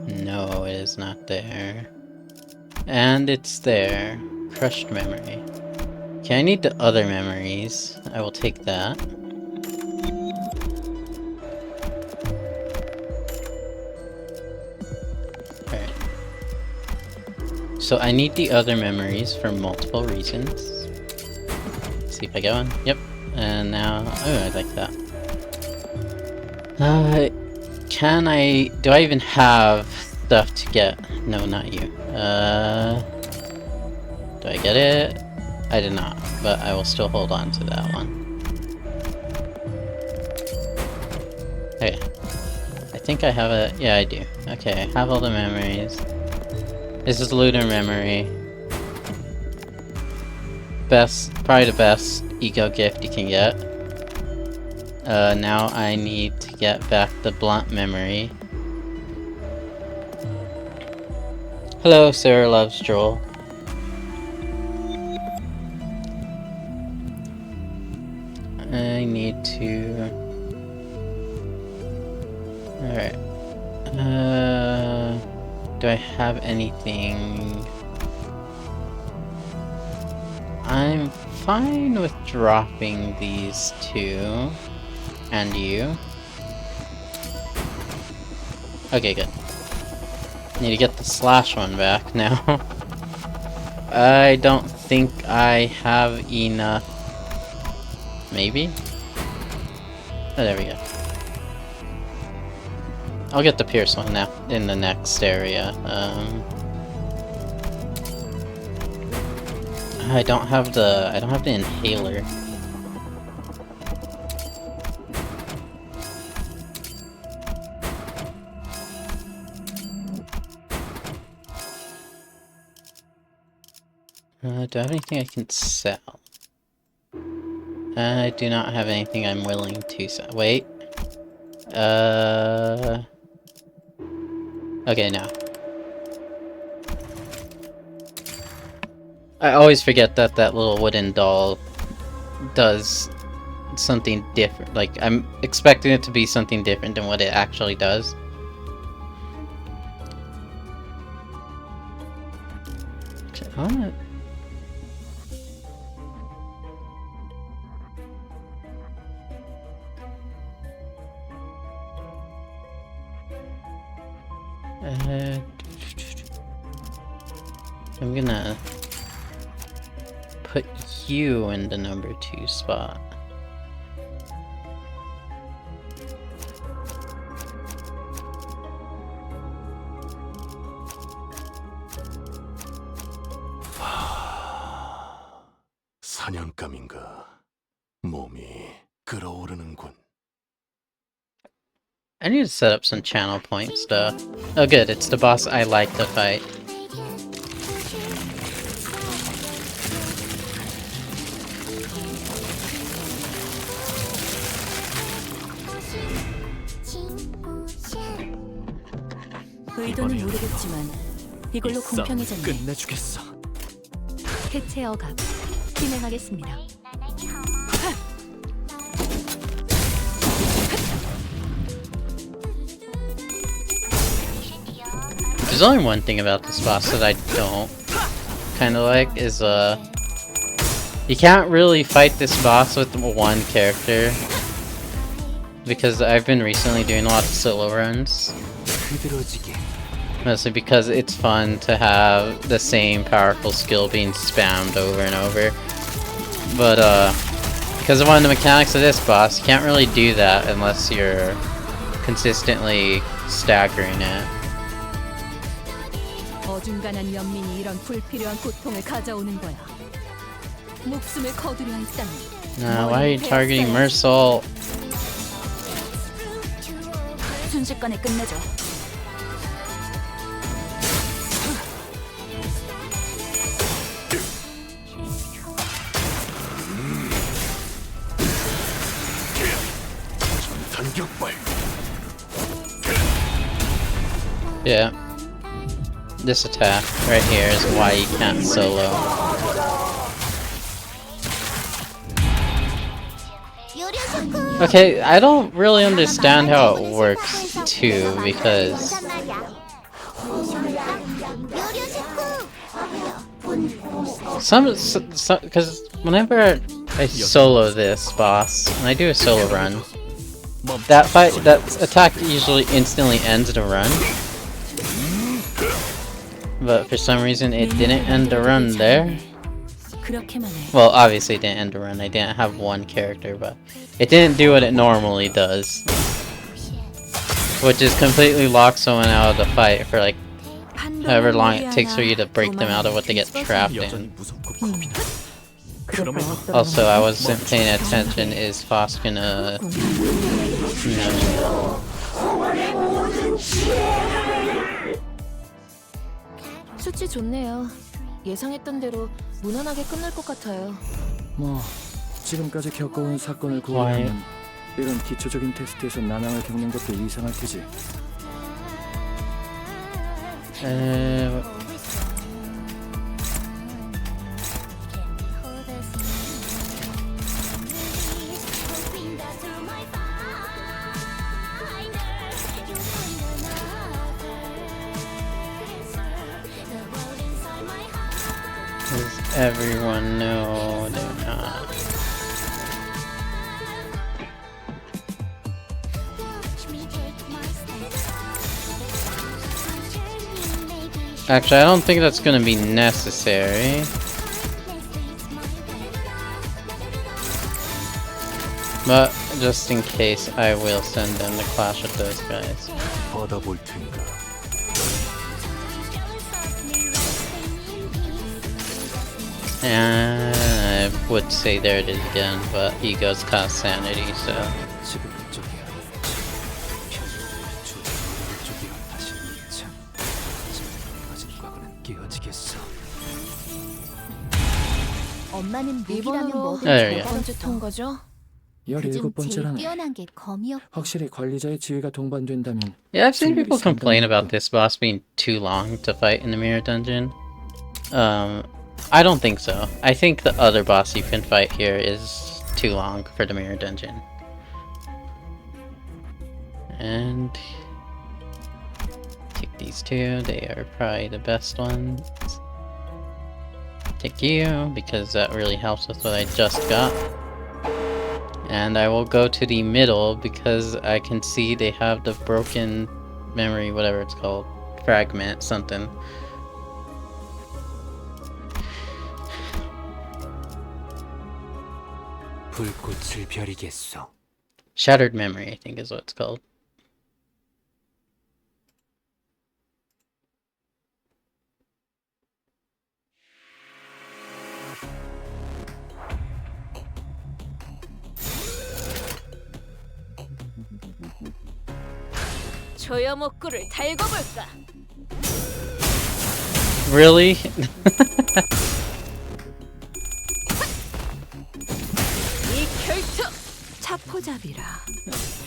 No, it is not there. And it's there. Crushed memory. Okay, I need the other memories. I will take that. Alright. So I need the other memories for multiple reasons. See if I get one. Yep. And now... Oh, I like that. Can I... Do I even have stuff to get? No, not you. Do I get it? I did not, but I will still hold on to that one. Okay. I think I have it. Yeah, I do. Okay, I have all the memories. This is Lunar Memory. Probably the best ego gift you can get. Now I need to get back the Blunt Memory. Hello, Sarah Loves Joel. I need to... Alright. Do I have anything? I'm fine with dropping these two. And you. Okay, good. Need to get the slash one back now. I don't think I have enough. Maybe? Oh, there we go. I'll get the Pierce one now in the next area. I don't have the inhaler. Do I have anything I can sell? I do not have anything I'm willing to sell. Wait. Okay, now. I always forget that that little wooden doll does something different. Like, I'm expecting it to be something different than what it actually does. Okay, I wanna... I'm gonna put you in the number 2 spot. 사냥감인가? 몸이 끓어오르는군. I need to set up some channel point stuff. Oh good, it's the boss I like to fight. 의도는 모르겠지만 이걸로 이 싸움 공평해졌네. 끝내주겠어. 해체어가 진행하겠습니다. There's only one thing about this boss that I don't kind of like is you can't really fight this boss with one character because I've been recently doing a lot of solo runs. Mostly because it's fun to have the same powerful skill being spammed over and over. But because of one of the mechanics of this boss, you can't really do that unless you're consistently staggering it. 어중간한 연민이 이런 불필요한 고통을 가져오는 거야. 목숨을 거두려 했다니. Why are you targeting Mersal? 순식간에 끝내줘. 전격발. Yeah. This attack right here is why you can't solo. Okay, I don't really understand how it works too, because because whenever I solo this boss, when I do a solo run, that attack usually instantly ends the run. But for some reason it didn't end the run there. Well, obviously it didn't end the run. I didn't have one character, but it didn't do what it normally does. Which is completely lock someone out of the fight for like however long it takes for you to break them out of what they get trapped in. Also, I wasn't paying attention. Is Foss gonna... No. 수치 좋네요. 예상했던 대로 무난하게 끝날 것 같아요. 뭐 지금까지 겪어온 사건을 고려하면 이런 기초적인 테스트에서 난항을 겪는 것도 이상할 테지. Does everyone know they're not? Actually, I don't think that's gonna be necessary. But just in case, I will send them to clash with those guys. 받아볼 텐가. And I would say there it is again, but egos cost sanity, so... There you go. 17번째라네. 확실히 관리자의 지위가 동반된다면. Yeah, I've seen people complain about this boss being too long to fight in the mirror dungeon. I don't think so. I think the other boss you can fight here is too long for the mirror dungeon. And take these two, they are probably the best ones. Take you, because that really helps with what I just got. And I will go to the middle because I can see they have the broken memory, whatever it's called, fragment, something. 불꽃을 벼리겠소. Shattered memory, I think is what it's called. 조여목구를 달고 볼까? Really? 이 결투 차포잡이라.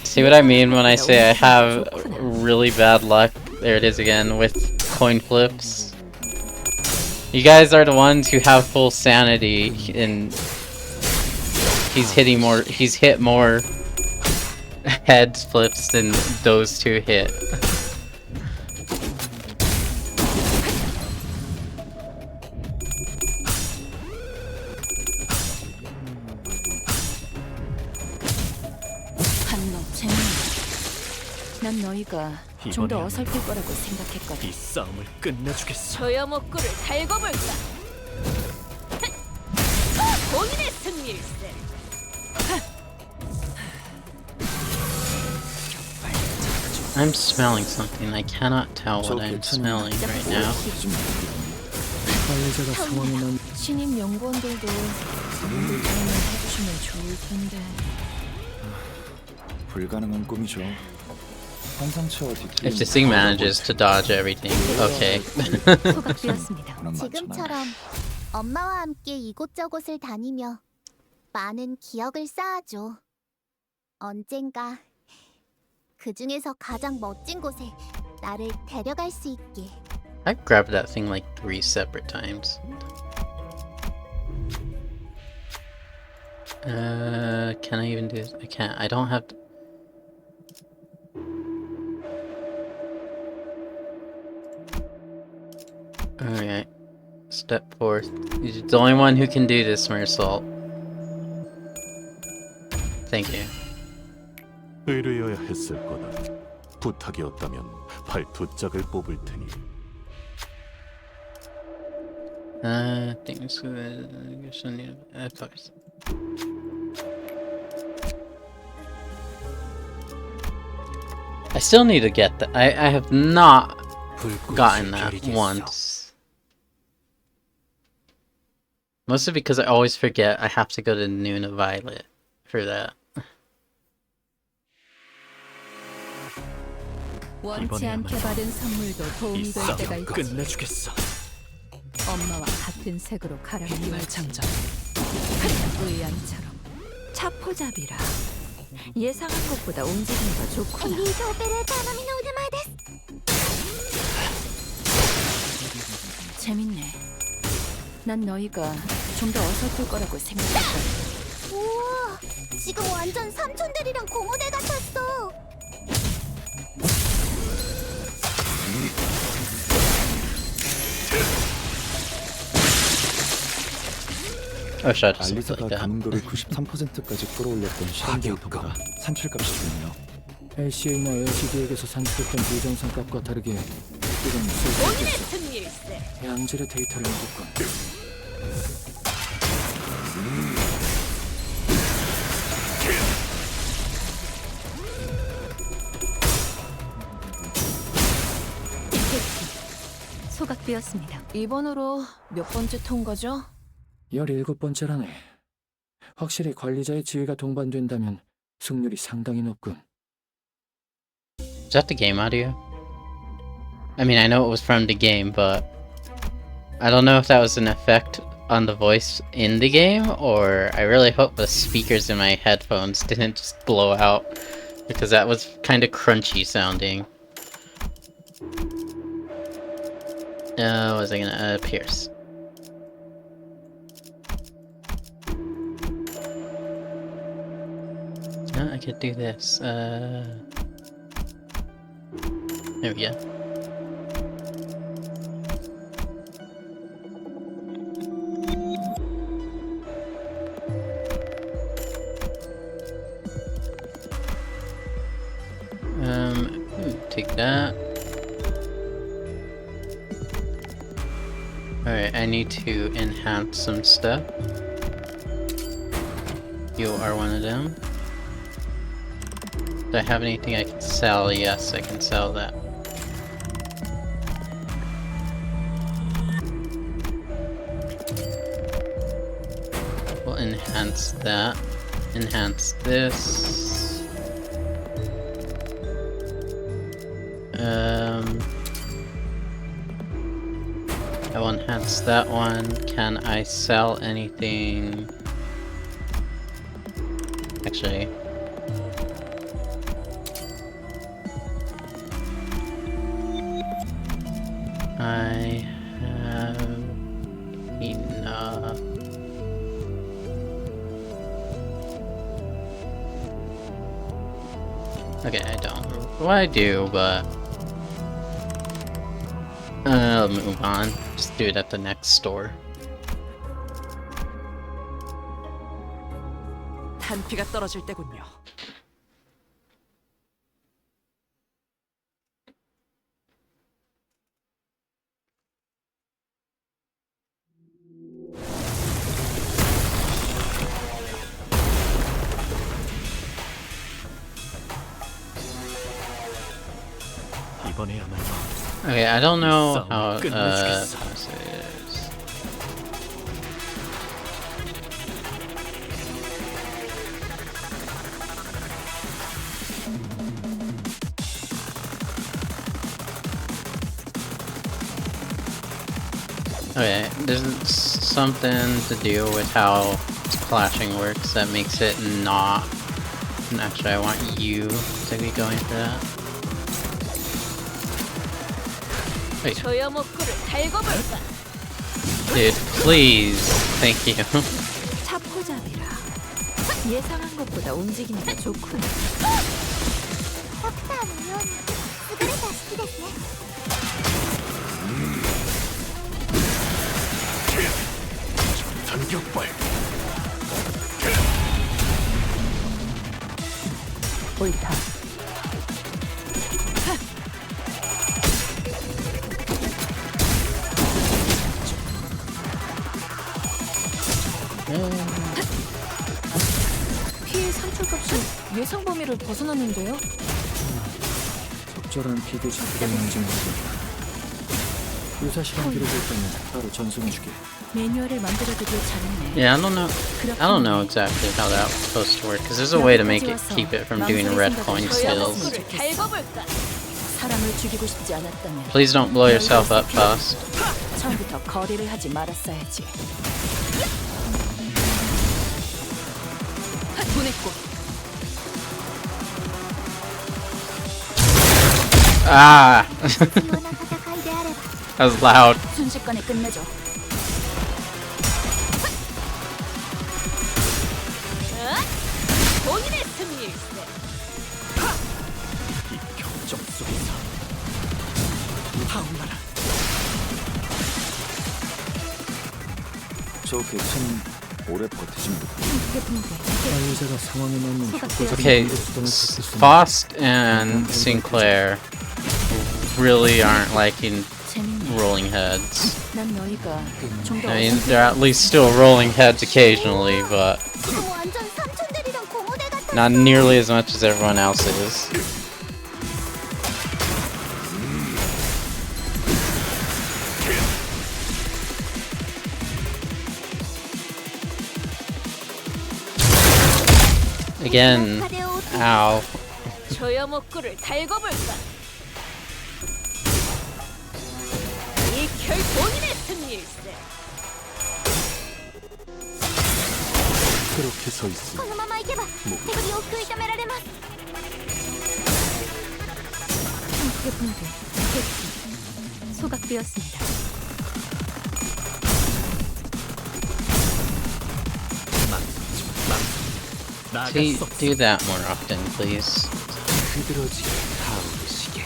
See what I mean when I say I have really bad luck? There it is again with coin flips. You guys are the ones who have full sanity and he's hit more head flips than those two hit. 한놈 재밌네. 난 너희가 좀 더 이번에야말로 어설플 거라고 생각했거든. 이 싸움을 끝내주겠어. 조여목구를 달고 볼까? 본인의 승리일세. I'm smelling something. I cannot tell what I'm smelling right now. 관리자가 상황이 난 신입 연구원들도 자문들처럼 해주시면 좋을 텐데. 불가능한 꿈이죠. 환상체와 If the thing manages to dodge everything, okay. 소각되었습니다. 지금처럼 엄마와 함께 이곳저곳을 다니며 많은 기억을 쌓아줘. 언젠가 그 중에서 가장 멋진 곳에 나를 데려갈 수 있게. I've grabbed that thing like 3 separate times. Can I even do this? I can't. I don't have. Alright. Step forth. You're the only one who can do this, Mersault. Thank you. 의뢰여야 했을 거다. 부탁이었다면 발 두 짝을 뽑을 테니. Things of course. I still need to get that. I have not gotten that once. Mostly because I always forget I have to go to Nuna Violet for that. 원치 않게 받은 선물도 이 도움이 될 때가 싸움을 있지. 끝내주겠어. 엄마와 같은 색으로 갈아입는 장전. 의안처럼. 차포잡이라. 예상한 것보다 움직임이 더 좋구나. 재밌네. 난 너희가 좀 더 어설플 거라고 생각했거든. 우와, 지금 완전 삼촌들이랑 공원에 같았어. Oh, shit, something 알리사가 like that. 가능도를 93%까지 끌어올렸던 실험 데이터보다 산출값이 좋네요. LCA나 LCD에게서 산출했던 비정상 값과 다르게 이건 본인의 쓸수 승리일세. 양질의 데이터를 얻었군. 소각되었습니다. 이번으로 몇 번째 통과죠? 17번째라네. 확실히 관리자의 지위가 동반된다면 승률이 상당히 높군. Is that the game audio? I mean, I know it was from the game, but I don't know if that was an effect on the voice in the game, or I really hope the speakers in my headphones didn't just blow out, because that was kind of crunchy sounding. What was I gonna, Pierce. I could do this, there we go. Take that. Alright, I need to enhance some stuff. You are one of them. Do I have anything I can sell? Yes, I can sell that. We'll enhance that. Enhance this. That one has that one. Can I sell anything? Actually. I have enough. Okay, I don't. Well, I do, but I'll move on. Just do it at the next store. 탄피가 떨어질 때군요. 이번에야말로 Okay, I don't know how 끝내주겠어. fast it is. Okay, there's something to do with how clashing works that makes it not. And actually, I want you to be going for that. Wait, 조여 목구를 달궈볼까? dude, please. Thank you. 차포잡이라. 예상한 것보다 움직임이 더 좋구나. ドクターのように優れた式ですね。 전격발. 옳다. 피해 산출값이 예상 범위를 벗어났는데요? 적절한 비교 자료가 있는지 모르겠다. 유사 실험 기록이 있다면 바로 전송해주게. 매뉴얼을 만들어두길 잘했네. Yeah, I don't know exactly how that was supposed to work, because there's a way to make it keep it from doing red coin 조여 steals. 목구를 달궈볼까? 사람을 죽이고 싶지 않았다면 Please don't blow yourself up fast. 처음부터 거리를 하지 말았어야지. 보냈고. Ah! 必要な戦いであれば That was loud. 순식간에 끝내줘. 본인의 승리일세. 이 격정 속에서 타올라라. 저 개체는 오래 버티지 못해. 사유자가 상황에 맞는 효과적인 Okay, 수동을 택했으니 Faust and Sinclair really aren't liking 재밌네. rolling heads. 난 너희가 좀더 I mean, they're at least still rolling heads occasionally, but 지금 완전 삼촌들이랑 고모대 같아. not nearly as much as everyone else is. Again, ow. 조여 목구를 달궈볼까? 이 결 본인의 승리일세. 그렇게 서 있으니 このまま行けば手首を食い止められます。 상태분들 캐치 소각되었습니다. See, do that more often, please. 휘두러지 타오르시게.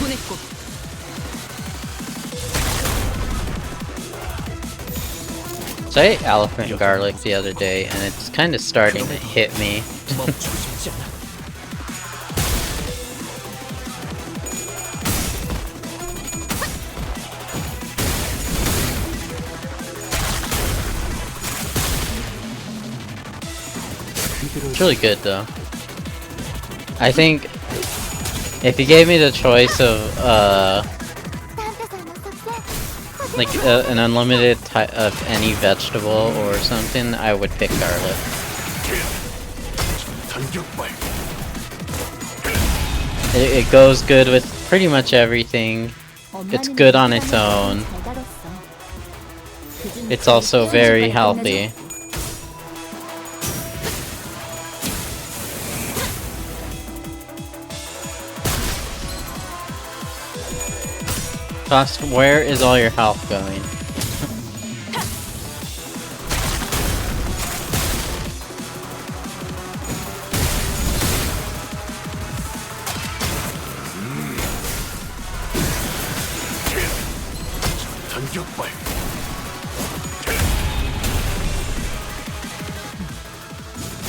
보냈고. So I ate elephant garlic the other day, and it's kind of starting to hit me. 멈추고 싶지 않아. It's really good, though. I think if you gave me the choice of, サンタさんの作戦 like, an unlimited type of any vegetable or something, I would pick garlic. It goes good with pretty much everything. It's good on its own. It's also very healthy. Cost, where is all your health going?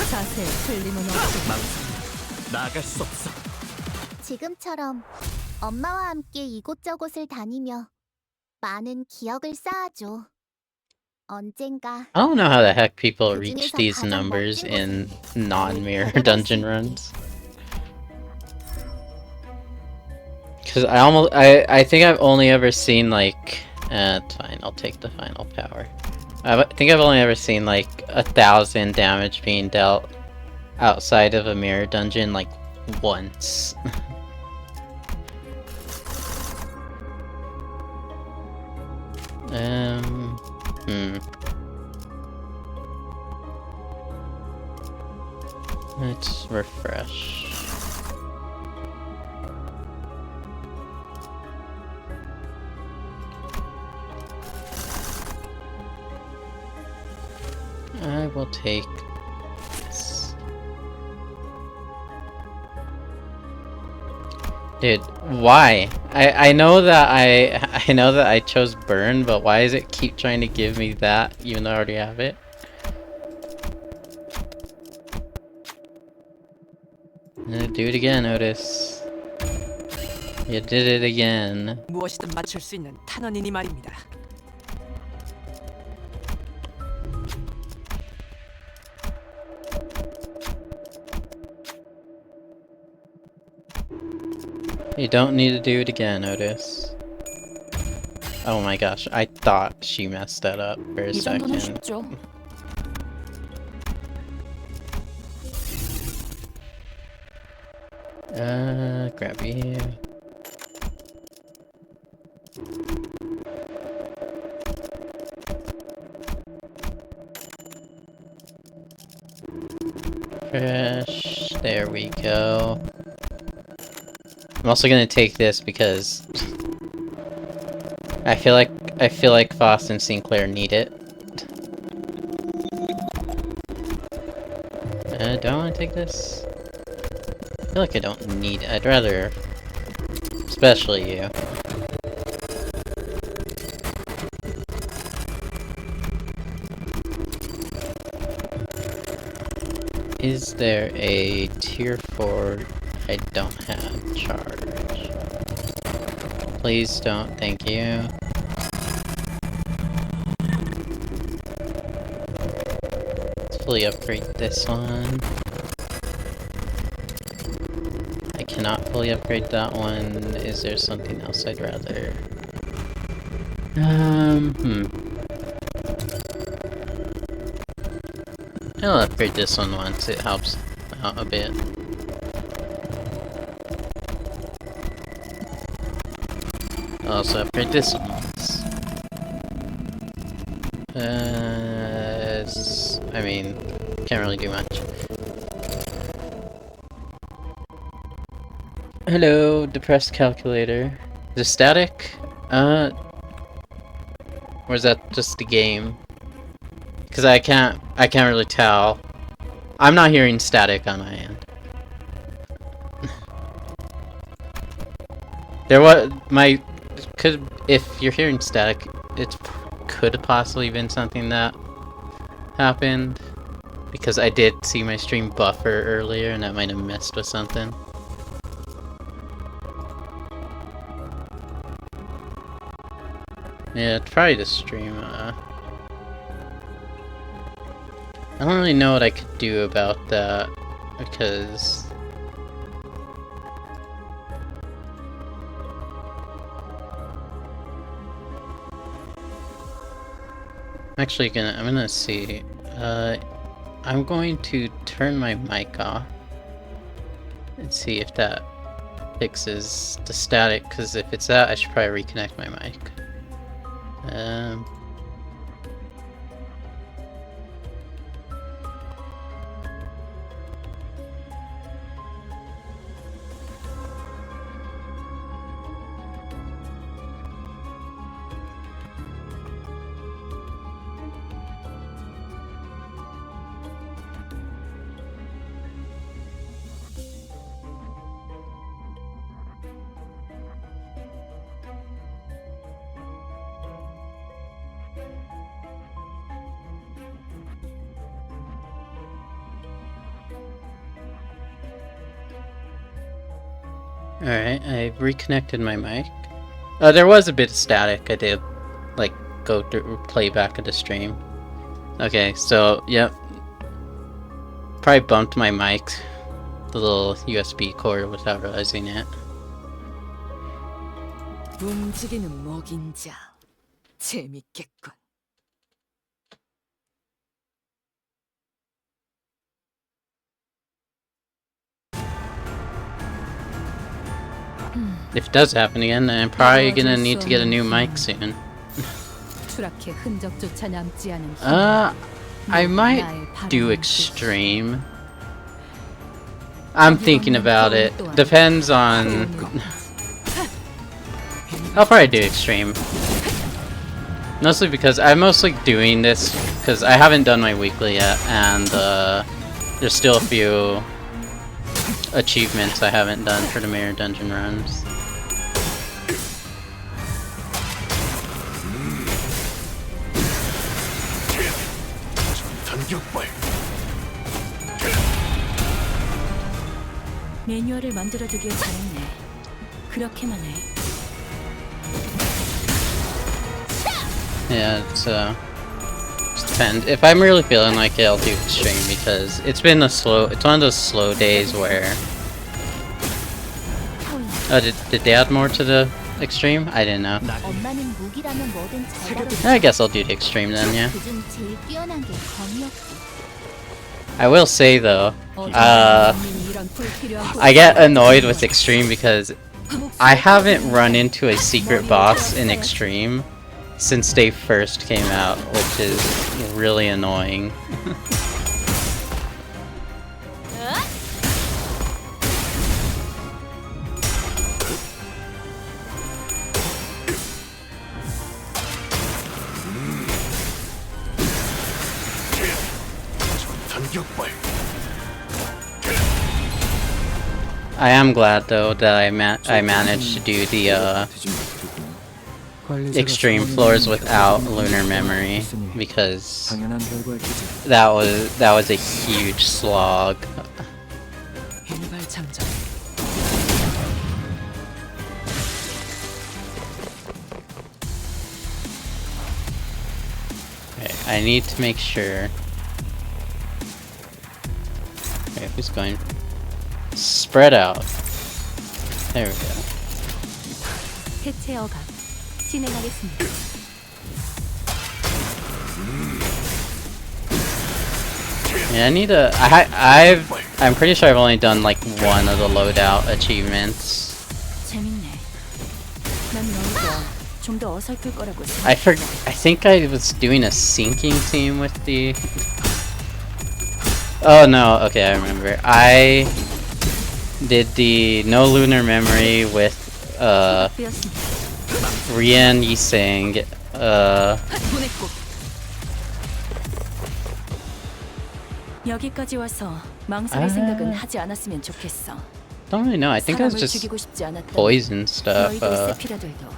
자세에 틀림은 없고 나갈 수 없어. 지금처럼 엄마와 함께 이곳저곳을 다니며 많은 기억을 쌓아줘. 언젠가 I don't know how the heck people reach these numbers in non-mirror dungeon runs. Because I think I've only ever seen like, fine, I'll take the final power. I think I've only ever seen like 1,000 damage being dealt outside of a mirror dungeon like once. Let's refresh. I will take this. Dude, why? I know that I know that I chose burn, but why does it keep trying to give me that even though I already have it? Do it again, Otis. You did it again. 무엇이든 맞출 수 있는 탄원이니 말입니다. You don't need to do it again, Otis. Oh my gosh, I thought she messed that up for a 이 정도는 second. 쉽죠. Grab you. Fresh. There we go. I'm also gonna take this because I feel like Foss and Sinclair need it. Do I want to take this? I feel like I don't need it. I'd rather, especially you. Is there a tier 4 I don't have charge? Please don't, thank you. Let's fully upgrade this one. I cannot fully upgrade that one. Is there something else I'd rather? I'll upgrade this one once, it helps out a bit. I'll also upgrade this one once. I mean, can't really do much. Hello, depressed calculator. Is it static? Or is that just the game? Because I can't really tell. I'm not hearing static on my end. If you're hearing static, it could have possibly been something that happened. Because I did see my stream buffer earlier and that might have messed with something. Yeah, it's probably the stream. I don't really know what I could do about that, because I'm gonna see. I'm going to turn my mic off and see if that fixes the static, because if it's that, I should probably reconnect my mic. Alright, I've reconnected my mic. There was a bit of static. I did, like, go through playback of the stream. Okay, so, yep. Probably bumped my mic, the little USB cord, without realizing it. 움직이는 먹인 자. 재밌겠군. If it does happen again, then I'm probably gonna need to get a new mic soon. 추락의 흔적조차 남지 않은 I might do extreme. I'm thinking about it. Depends on... I'll probably do extreme. Mostly because I'm mostly doing this because I haven't done my weekly yet, and there's still a few achievements I haven't done for the Mirror Dungeon runs. 매뉴얼을 만들어두길 잘했네. 그렇게만 해. Yeah, it's just depends. If I'm really feeling like it, I'll do extreme because it's been a slow. It's one of those slow days where. Oh, did they add more to the extreme? I didn't know. 엄마는 무기라면 뭐든 잘 다뤄. I guess I'll do the extreme then. Yeah. 그중 제일 뛰어난 게 검이었지. I will say though, I get annoyed with extreme because I haven't run into a secret boss in extreme since they first came out, which is really annoying. I am glad though that I managed to do the extreme floors without lunar memory, because that was a huge slog. Okay, I need to make sure. Okay, who's going? Spread out. There we go. 해체 어감 진행하겠습니다. Yeah, I need to. I'm pretty sure I've only done like one of the loadout achievements. 재밌네. 난 너희가 좀 더 어설플 거라고 생각. I think I was doing a sinking team with the. Oh no! Okay, I remember. I did the no lunar memory with Rian Yiseng. 여기까지 와서 망설일 생각은 하지 않았으면 좋겠어. Don't really know. I think I was 사람을 just 죽이고 싶지 않았던 poison stuff. 너희들 세피라들도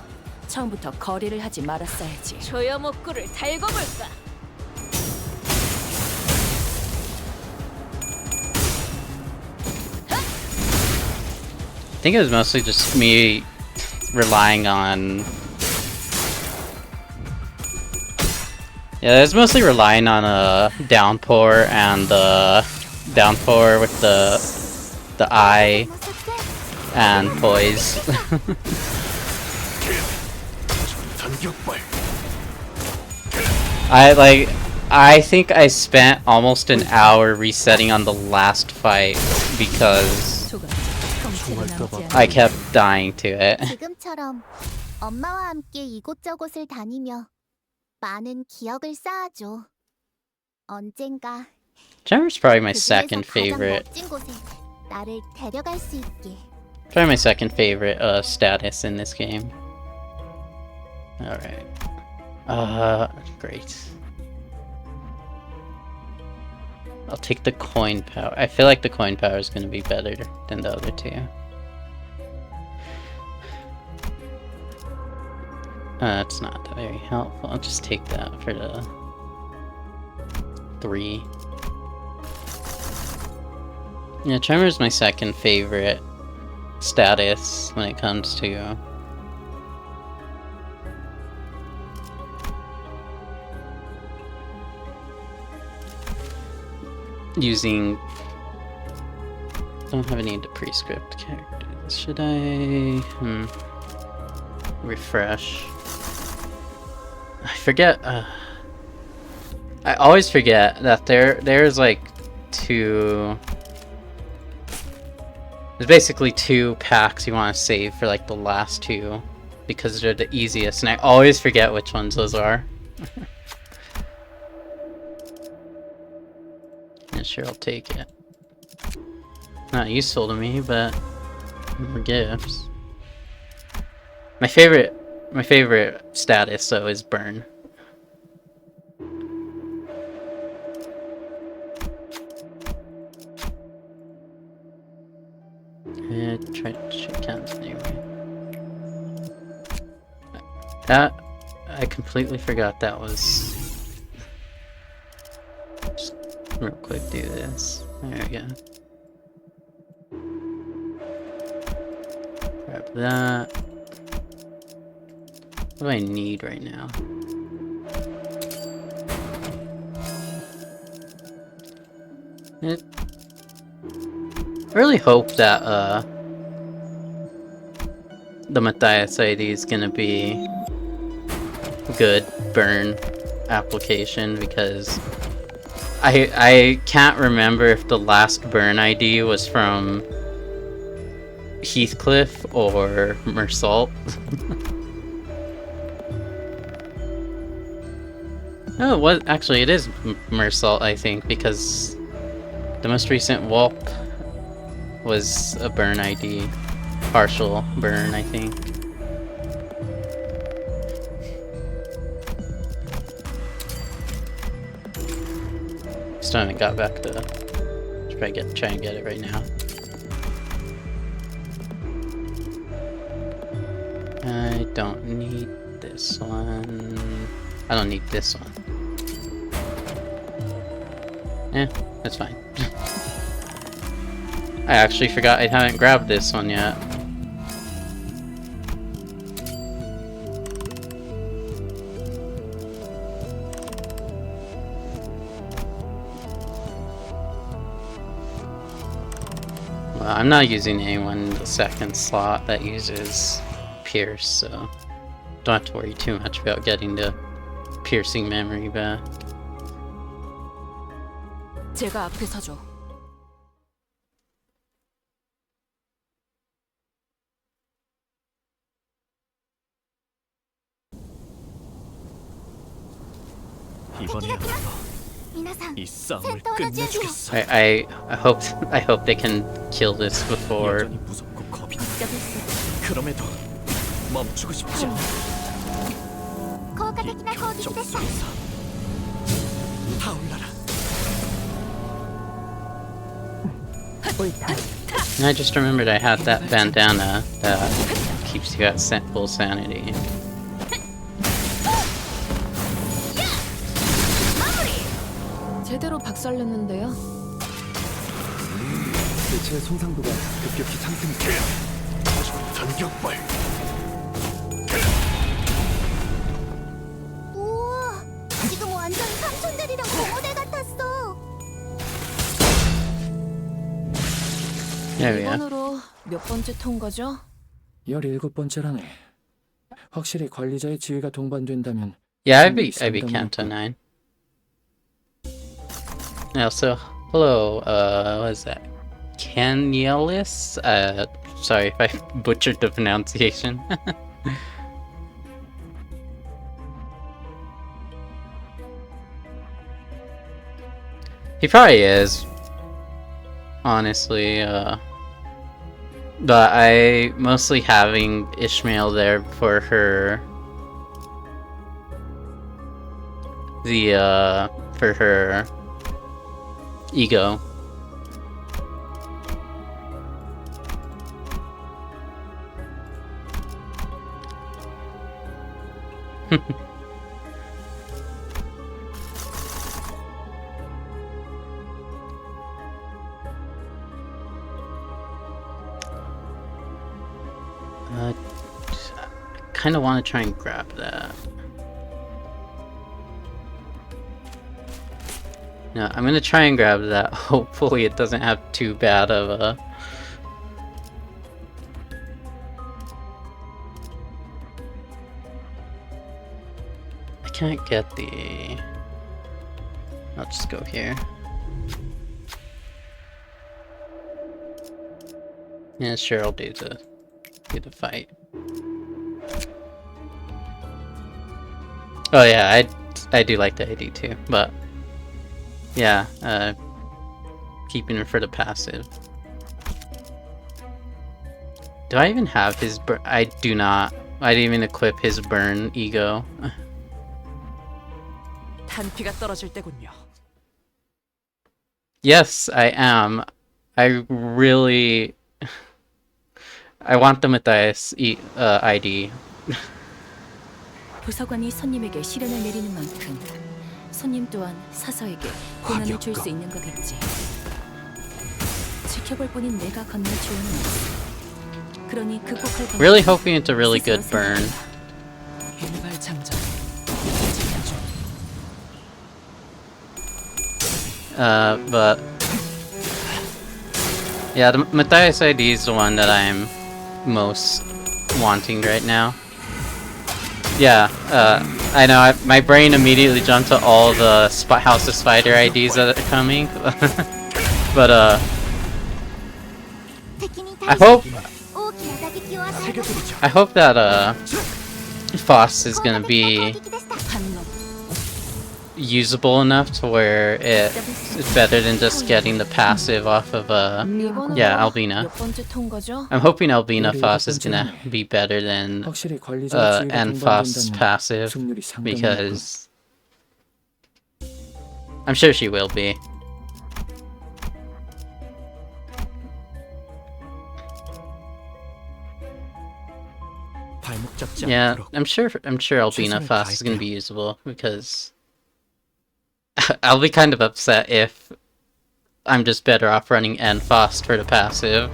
처음부터 거리를 하지 말았어야지. 조여목구를 달고 볼까? I think it was mostly just me relying on. Yeah, it was mostly relying on a downpour and downpour with the eye and poise. I think I spent almost an hour resetting on the last fight because 남지 않은 I kept dying to it. 지금처럼 엄마와 함께 이곳저곳을 다니며 많은 기억을 쌓아줘. 언젠가 Tremor's probably my 그 중에서 second 가장 favorite. 멋진 곳에 나를 데려갈 수 있게. Probably my second favorite status in this game. Alright. Great. I'll take the coin power. I feel like the coin power is going to be better than the other two. It's not very helpful. I'll just take that for the 3. Yeah, Tremor is my second favorite status when it comes to using. Don't have any of the prescript characters. Should I refresh? I forget. I always forget that there's like 2. There's basically 2 packs you want to save for like the last 2 because they're the easiest, and I always forget which ones those are. Yeah, sure, I'll take it. Not useful to me, but more gifts. My favorite status though is burn. Try to check counts anyway. That I completely forgot that was. Just real quick do this. There we go. Grab that. What do I need right now? I really hope that the Matthias ID is gonna be good burn application, because I can't remember if the last burn ID was from Heathcliff or Mersault. Oh, what? Actually, it is Mersault, I think, because the most recent Wulp was a burn ID. Partial burn, I think. Still haven't got back to. Should probably try and get it right now. I don't need this one. I don't need this one. That's fine. I actually forgot I haven't grabbed this one yet. Well, I'm not using anyone in the second slot that uses Pierce, so don't have to worry too much about getting the piercing memory back. 제가 앞에 서죠. 이번이야말로 皆さん 이 싸움을 戦闘の準備を 끝내주겠어. I hope they can kill this before. 여전히 무섭고 겁이 나. 그럼에도 멈추고 싶지 않아. 効果的な攻撃でした 적수에서 타올라라. And I just remembered I had that bandana that keeps you at full sanity. 제대로 박살냈는데요. 대체 손상도가 급격히 상승했어요. 전격발. 우와, 지금 완전 삼촌들이랑 공모대 같았어. There we go. 이번으로 몇 번째 통과죠? 17번째라네. 확실히 관리자의 지위가 동반된다면 Yeah, I beat Kanto 9. And also, hello, what is that? Canielis? Sorry if I butchered the pronunciation. He probably is, honestly, but I mostly having Ishmael there for her, for her ego. I kind of want to try and grab that. No, I'm gonna try and grab that. Hopefully it doesn't have too bad of a... I can't get the... I'll just go here. Yeah, sure, I'll do the fight. Oh yeah, I do like the ID too, but yeah, keeping it for the passive. Do I even have his burn? I do not. I didn't even equip his burn ego. 탄피가 떨어질 때군요. Yes, I am. I really... I want the Matthias ID. 부서관이 손님에게 시련을 내리는 만큼 손님 또한 사서에게 고난을 줄 수 있는 거겠지. 지켜볼 뿐인 내가 건넬 조언은 없어. 그러니 극복할 방법은 Really hoping it's a really good 스스로 burn. 생각해봐. 일발 장전. But yeah, the Matthias ID is the one that I'm most wanting right now. Yeah, I know. My brain immediately jumped to all the House of Spider IDs that are coming, but I hope that Foss is gonna be usable enough to where it's better than just getting the passive off of yeah, Albina. I'm hoping Albina Foss is gonna be better than and Foss passive, because I'm sure she will be. Yeah, I'm sure Albina Foss is gonna be usable, because I'll be kind of upset if I'm just better off running N Fost for the passive.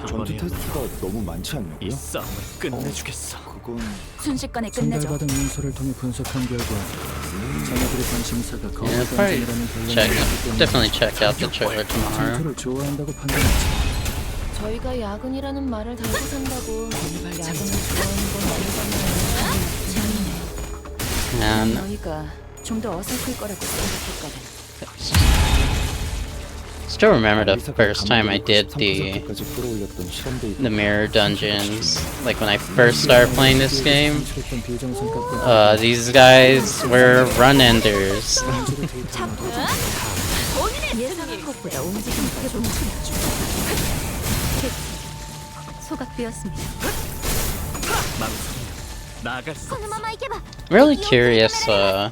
전투 테스트가 너무 많지 않냐고요? 이 싸움을 끝내주겠어. 그건 순식간에 끝내죠. 전달받은 문서를 통해 분석한 결과 자녀들의 관심사가 거의 Yeah, probably 전쟁이라는 definitely check out the trailer tomorrow. 전투를 좋아한다고 판단했지. 저희가 야근이라는 말을 달고 산다고 야근을 좋아하는 건 아니잖아요. And 너희가 좀 더 어설플 거라고 생각했거든. still remember the first time I did the mirror dungeons, like when I first started playing this game. These guys were run enders. 예상한 것보다 움직임이 더 좋구나. 소각되었습니다. 나갈 수 없어. I'm really curious, well,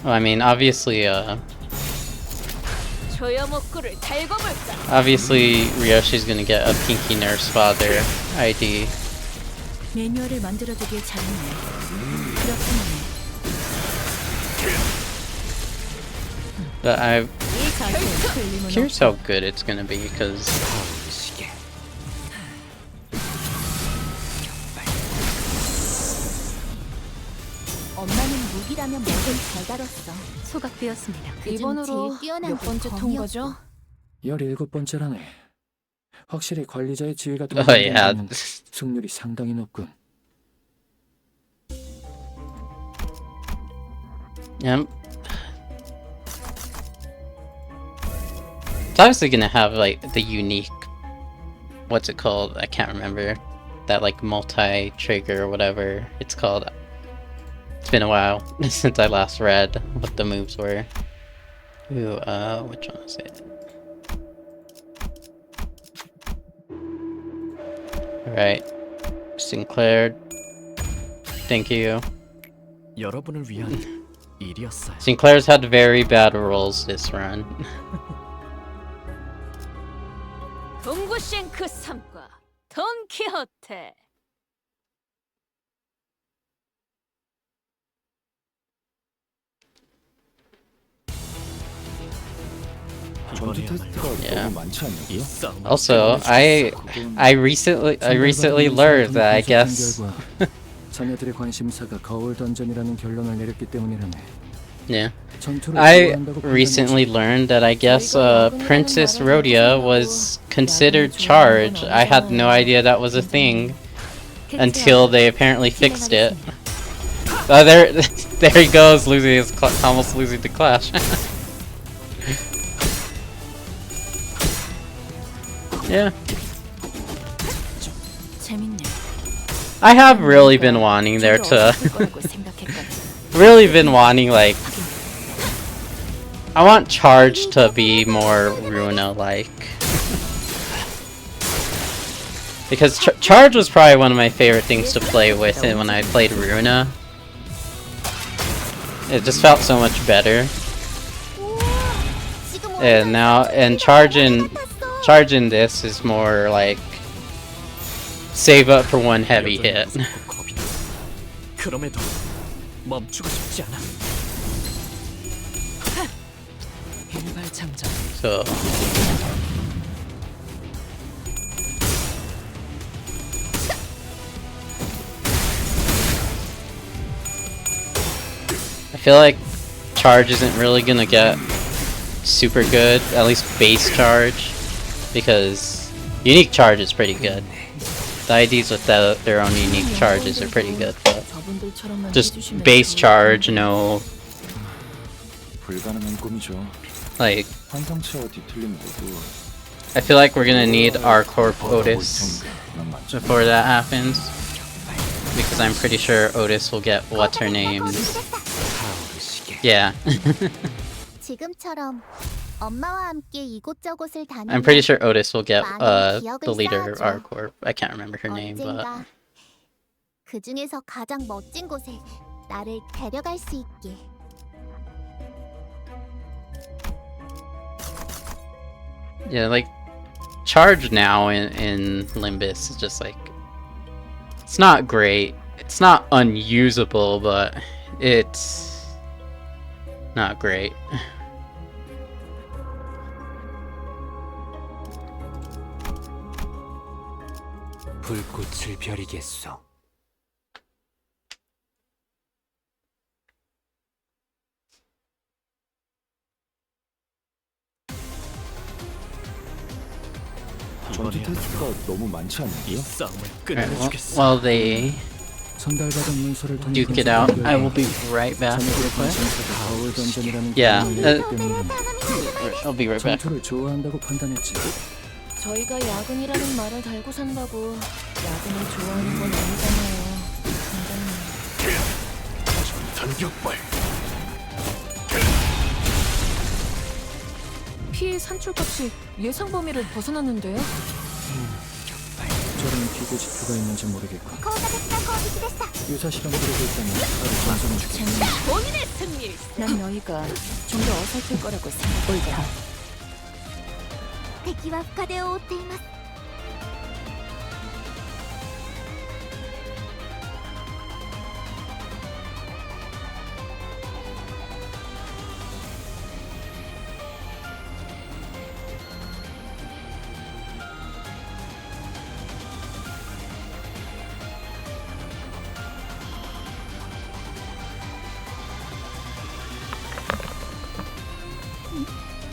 I mean, obviously, obviously Ryoshi's gonna get a Pinky Nurse Father ID. 매뉴얼을 만들어두길 잘했네. 그렇구나. But I'm curious how good it's gonna be, because 엄마는 무기라면 뭐든 잘 다뤘어. 소각되었습니다. 그중 이번으로 제일 뛰어난 몇 번째 건 통과죠? 17번째라네. 확실히 관리자의 지위가 oh yeah, 동반되면 승률이 상당히 높군. yeah. It's obviously gonna have like the unique, what's it called? I can't remember. That like multi-trigger or whatever it's called. It's been a while since I last read what the moves were. Ooh, which one is it? Alright. Sinclair. Thank you. 여러분을 위한 일이었어요. Sinclair's had very bad rolls this run. 동구쉔크 3과 돈키호테. 전투 테스트가 Yeah. 너무 많지 않냐고요? Also, I recently learned that I guess 자녀들의 관심사가 거울 던전이라는 결론을 내렸기 때문이라네. yeah. 전투를 I 좋아한다고 recently learned that I guess Princess Rhodia was considered charge. I had no idea that was a thing until they apparently fixed it. Oh, there he goes, losing his almost losing the clash. Yeah. 재밌네. I have really been wanting there to really been wanting like I want charge to be more Runa like because charge was probably one of my favorite things to play with it when I played Runa. It just felt so much better. And now charge in this is more like save up for one heavy hit. 그럼에도 멈추고 싶지 않아. 일발장전. So I feel like charge isn't really gonna get super good, at least base charge, because unique charge is pretty good. The IDs with their own unique charges are pretty good, but just base charge, no 불가능한 꿈이죠. like 환상체와 뒤틀림 모두 I feel like we're gonna need our Corp Otis before that happens, because I'm pretty sure Otis will get what's her name. Yeah. 지금처럼 엄마와 함께 이곳저곳을 다니며 I'm pretty sure Otis will get 많은 the 기억을 leader of 쌓아줘. our corp. I can't remember her name, but 언젠가 그 중에서 가장 멋진 곳에 나를 데려갈 수 있게. yeah, like charge now in Limbus is just like it's not great. It's not unusable, but it's not great. 불꽃을 벼리겠소. 전투 테스트가 너무 많지 않나요? 싸움을 Alright, while they 전달받은 문서를 통해 duke it out, I will be right back. 자녀들의 관심사가 거울 던전이라는 Yeah, 결론을 내렸기 때문이라네. I'll be right back. 전투를 좋아한다고 판단했지. 저희가 야근이라는 말을 달고 산다고 야근을 좋아하는 건 아니잖아요. 선장님. 단격발. 피해 산출값이 예상 범위를 벗어났는데요? 저런 기고 지표가 있는지 모르겠고 高座的な攻撃でした。 유사 실험 기록이 있다면 바로 전송해 줄게. 재밌네. 본인의 승리. 난 너희가 좀 더 어설플 거라고 생각했다. 敵は深手を負っています。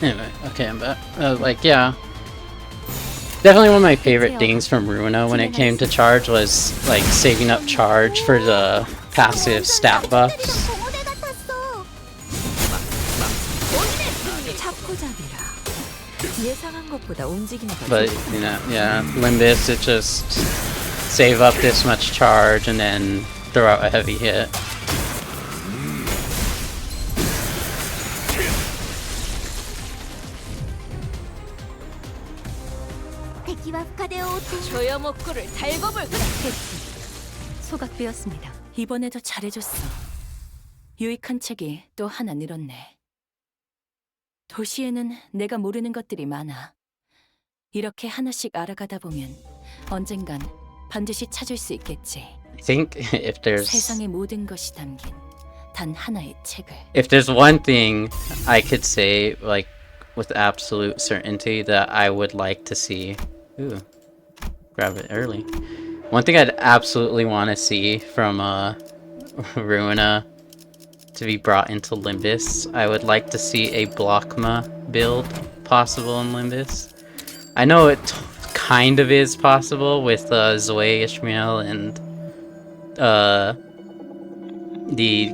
Anyway, okay, I'm back. Like, yeah. Definitely one of my favorite things from Runa when it came to charge was, like, saving up charge for the passive stat buffs. 友手が達走。 잡고 잡이라. 예상한 것보다 움직임이 더 But, 좋구나. you know, yeah, Limbus, it just save up this much charge and then throw out a heavy hit. 조여목구를 달궈볼까? 소각되었습니다. 이번에도 잘해줬어. 유익한 책이 또 하나 늘었네. 도시에는 내가 모르는 것들이 많아. 이렇게 하나씩 알아가다 보면 언젠간 반드시 찾을 수 있겠지. I think if there's 세상의 모든 것이 담긴 단 하나의 책을. if there's one thing I could say like with absolute certainty that I would like to see, ooh, grab it early. One thing I'd absolutely want to see from Ruina to be brought into Limbus, I would like to see a Blockma build possible in Limbus. I know it kind of is possible with Zoe Ishmael and the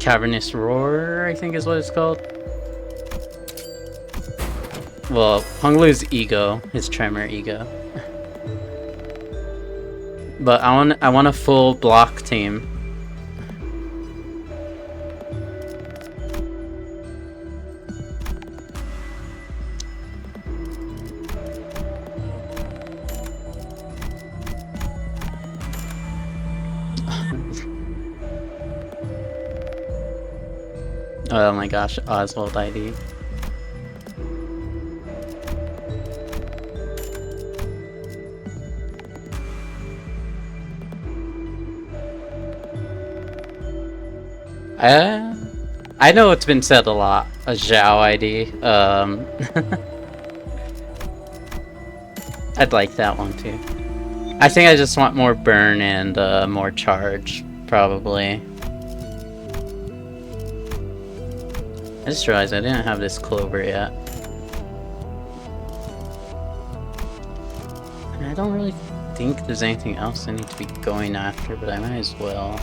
Cavernous Roar, I think is what it's called. Well, Honglu's ego, his tremor ego. But I want a full block team. Oh my gosh, Oswald ID. I know it's been said a lot, a Zhao ID. I'd like that one too. I think I just want more burn and more charge, probably. I just realized I didn't have this clover yet. And I don't really think there's anything else I need to be going after, but I might as well.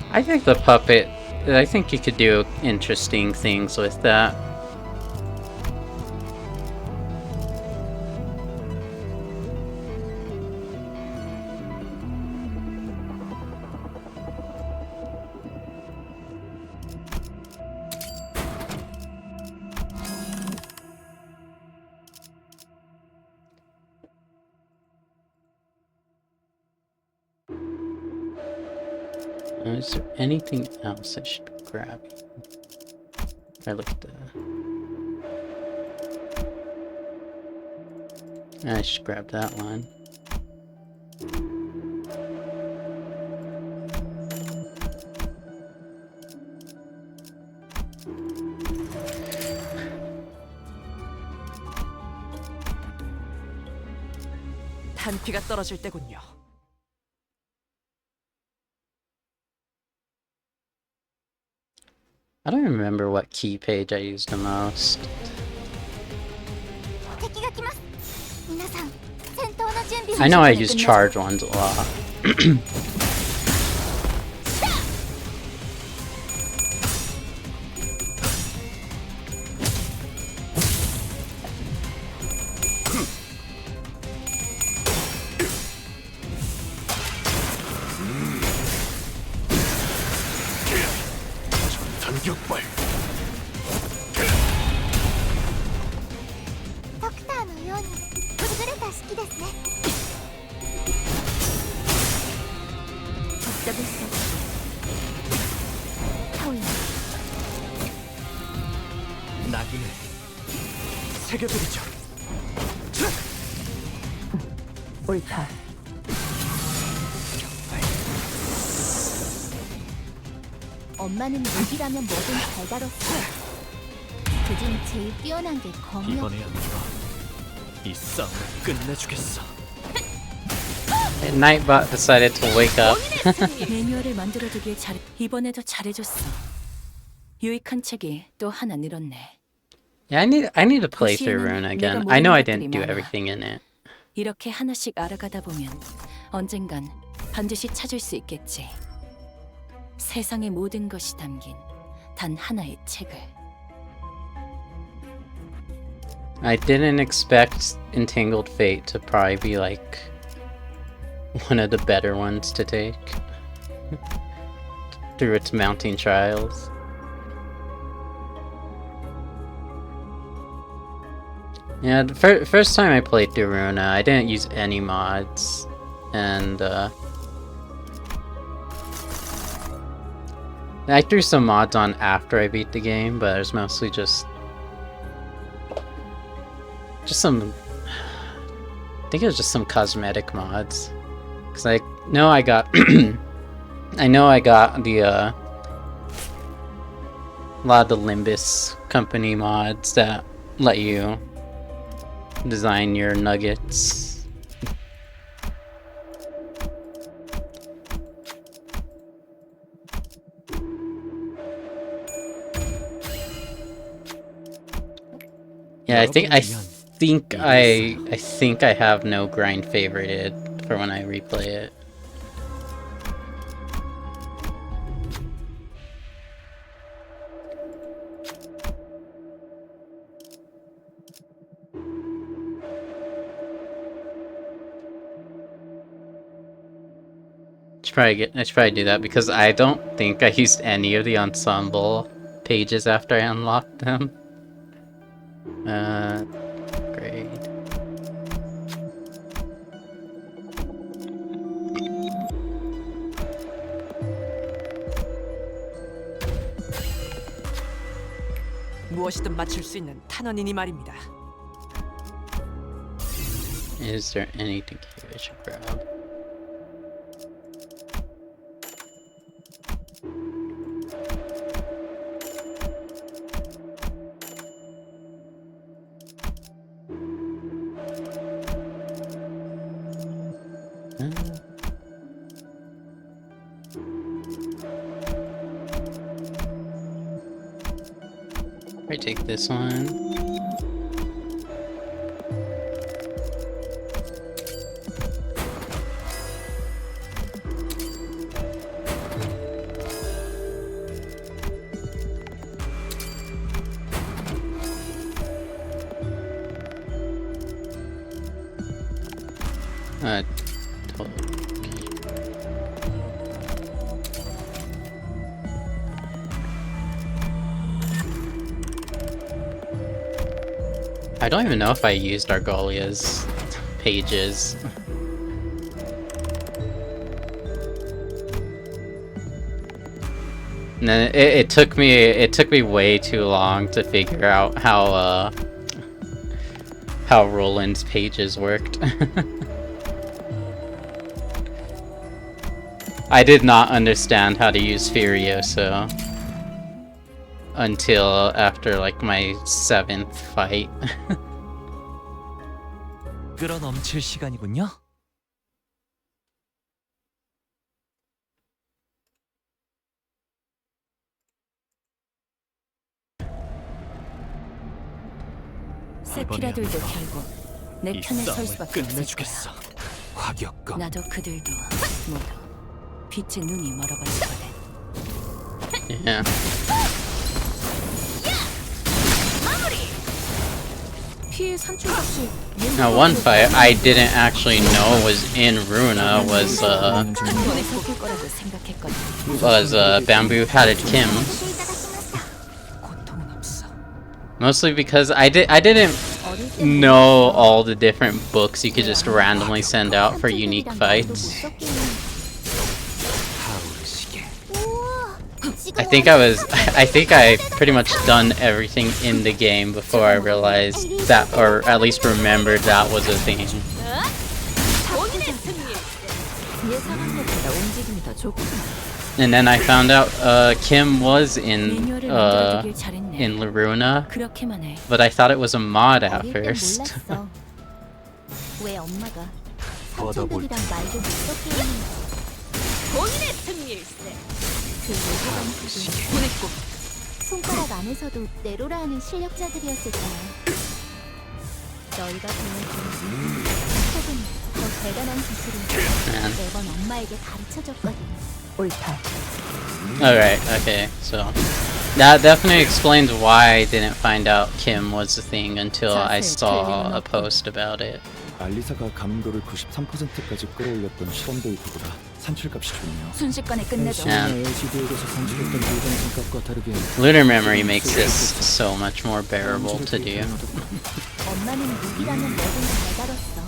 I think the puppet, I think you could do interesting things with that. Is there anything else I should be grabbing? I look at the... I should grab that one. 단피가 떨어질 때군요. I don't remember what key page I used the most. I know I use charge ones a lot. 전격발. ドクターのように優れた式ですね。おっとですタオル 낙인을 새겨드리죠. 옳다. 엄마는 무기라면 뭐든 잘 다뤘어. 그중 제일 뛰어난 게 검이야. 이번에야말로 이 싸움을 끝내주겠어. Nightbot decided to wake up. 매뉴얼을 만들어두길 잘해. 이번에도 잘해줬어. 유익한 책이 또 하나 늘었네. Yeah, I need to play through 도시에는 Runa 내가 again. 모르는 I know I 것들이 didn't do 많아. everything in it. 이렇게 하나씩 알아가다 보면 언젠간 반드시 찾을 수 있겠지. 세상의 모든 것이 담긴 단 하나의 책을. I didn't expect Entangled Fate to probably be like one of the better ones to take through its mounting trials. Yeah, the first time I played through Runa, I didn't use any mods, and I threw some mods on after I beat the game, but it was mostly just some, I think it was just some cosmetic mods. Cause I know I got, I know I got the, a lot of the Limbus Company mods that let you design your nuggets. Yeah, I think I have no grind favorited for when I replay it. I should probably do that because I don't think I used any of the ensemble pages after I unlocked them. Great. 무엇이든 맞출 수 있는 탄원이니 말입니다. Is there anything here I should grab? I take this one. I don't even know if I used Argolia's pages. And then it took me way too long to figure out how Roland's pages worked. I did not understand how to use Furioso until after like my 7th fight. 끌어넘칠 시간이군요. 세피라들도 결국 내 편에 설 수밖에 없을 거야. 화격검. 나도 그들도 모두 빛의 눈이 멀어버리거든. Yeah. Now one fight I didn't actually know was in Runa was Bamboo Hatted Kim. Mostly because I didn't know all the different books you could just randomly send out for unique fights. I think I pretty much done everything in the game before I realized that, or at least remembered that was a thing. And then I found out Kim was in Loruna, but I thought it was a mod at first. 손가락 안에서도 내로라 하는 실력자들이었을까요? 너희가 배운 혹은 더 대단한 기술을 매번 엄마에게 가르쳐줬거든. 옳다. Alright, okay, so that definitely explains why I didn't find out Kim was the thing until I saw a post about it. 알리사가 가능도를 93%까지 끌어올렸던 실험 데이터보다 산출값이 좋네요. 순식간에 끝내죠. LCD에게서 산출했던 불정상값과 다르게 Lunar memory makes this so much more bearable to do. 엄마는 무기라면 뭐든 잘 다뤘어.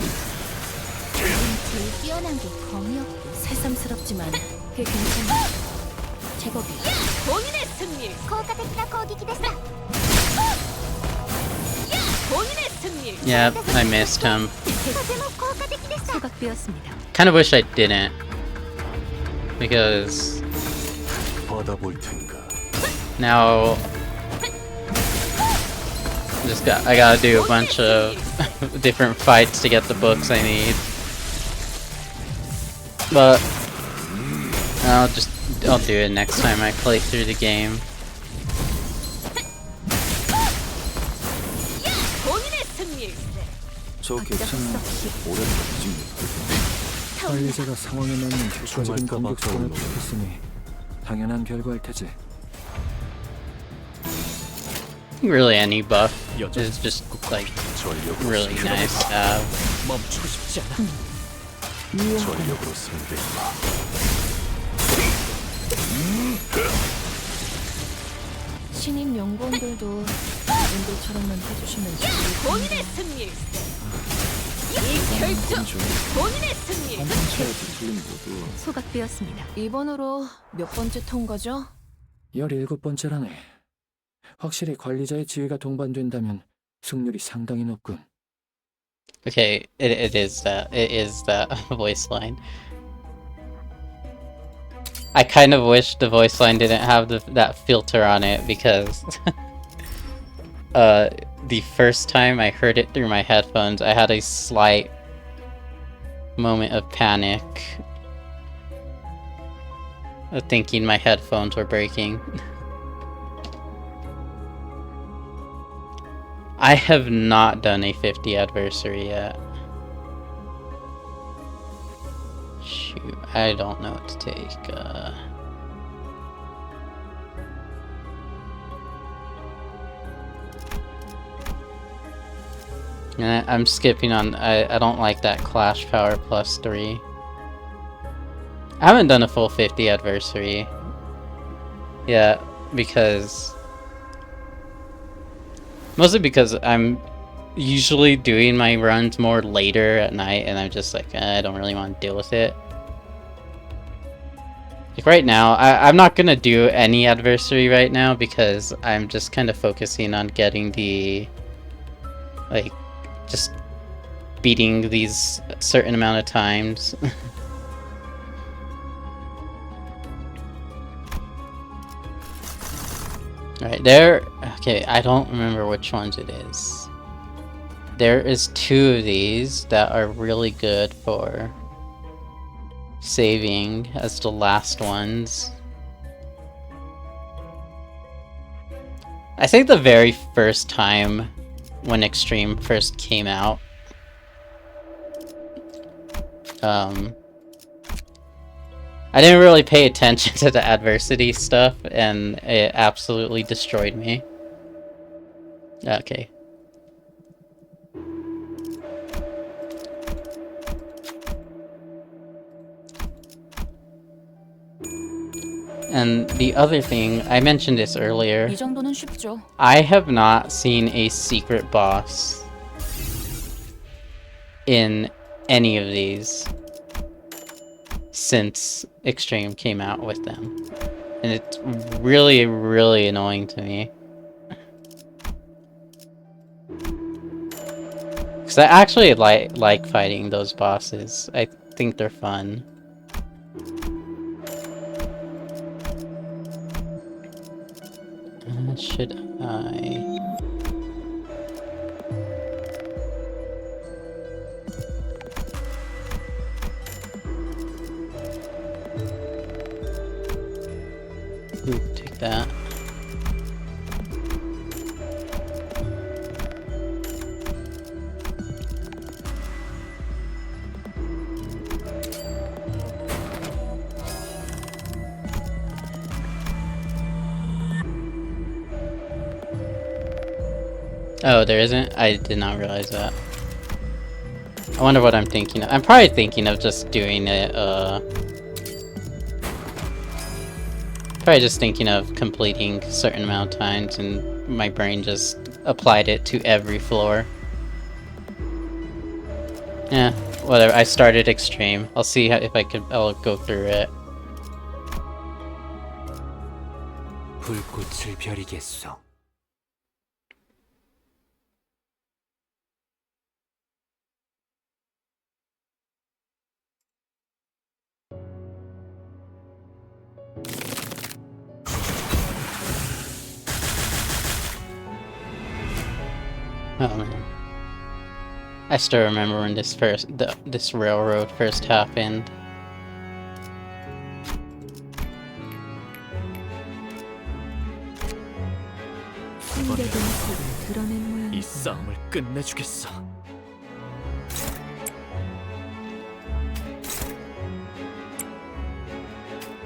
우린 제일 뛰어난 게 검이었고. 새삼스럽지만 꽤 괜찮아. 제법이야. 본인의 승리. 効果的な攻撃でした。 본인의 승리. Yep, I missed him. とても効果的でした。 소각되었습니다. Kind of wish I didn't. Because 받아볼 텐가. now I gotta do a bunch of different fights to get the books I need. But I'll do it next time I play through the game. 본인의 승리. 저 객차는 오랜만에 지금 알리사가 상황에 맞는 효과적인 공격 수단을 부족했으니 당연한 결과일 테지. Really, any buff is just like really nice to have. 멈추고 싶지 않아. 전력으로 상대해봐. 신입 연구원들도 분들처럼만 해주시면 좋을 본인의 승리. 이 결정. 본인의 승리. 소각되었습니다. 이번으로 몇 번째 통과죠? 17번째라네. 확실히 관리자의 지위가 동반된다면 승률이 상당히 높군. Okay, it is that voice line. I kind of wish the voice line didn't have that filter on it because the first time I heard it through my headphones, I had a slight moment of panic of thinking my headphones were breaking. I have not done a 50 anniversary yet. Shoot, I don't know what to take. And I'm skipping on. I don't like that Clash Power +3. I haven't done a full 50 anniversary yet because. Mostly because I'm usually doing my runs more later at night and I'm just like, I don't really want to deal with it. Like right now, I'm not gonna do any adversary right now because I'm just kind of focusing on getting the, like, just beating these certain amount of times. Alright, there... Okay, I don't remember which ones it is. There is 2 of these that are really good for saving as the last ones. I think the very first time when Extreme first came out, I didn't really pay attention to the adversity stuff, and it absolutely destroyed me. Okay. And the other thing, I mentioned this earlier, 이 정도는 쉽죠. I have not seen a secret boss in any of these since Extreme came out with them. And it's really, really annoying to me. Because I actually like fighting those bosses. I think they're fun. Should I... Ooh, take that. Oh, there isn't? I did not realize that. I wonder what I'm thinking of. I'm probably thinking of just doing it, probably just thinking of completing a certain amount of times and my brain just applied it to every floor. Yeah, whatever. I started extreme. I'll see if I'll go through it. 불꽃을 벼리겠소. Oh man. I still remember when this railroad first happened. 이 싸움을 끝내주겠어.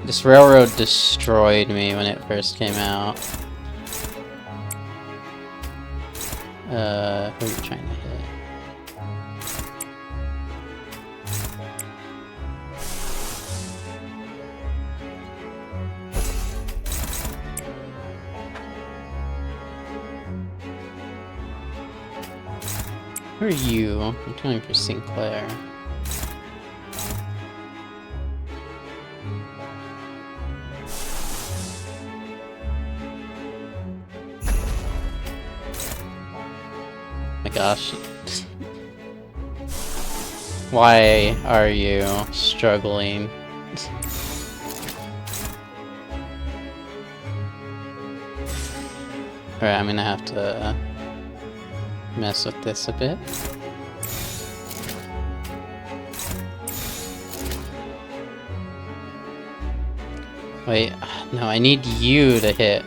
This railroad destroyed me when it first came out. Who are you trying to hit? Who are you? I'm coming for Sinclair. My gosh. Why are you struggling? Alright, I'm gonna have to mess with this a bit. Wait, no, I need you to hit.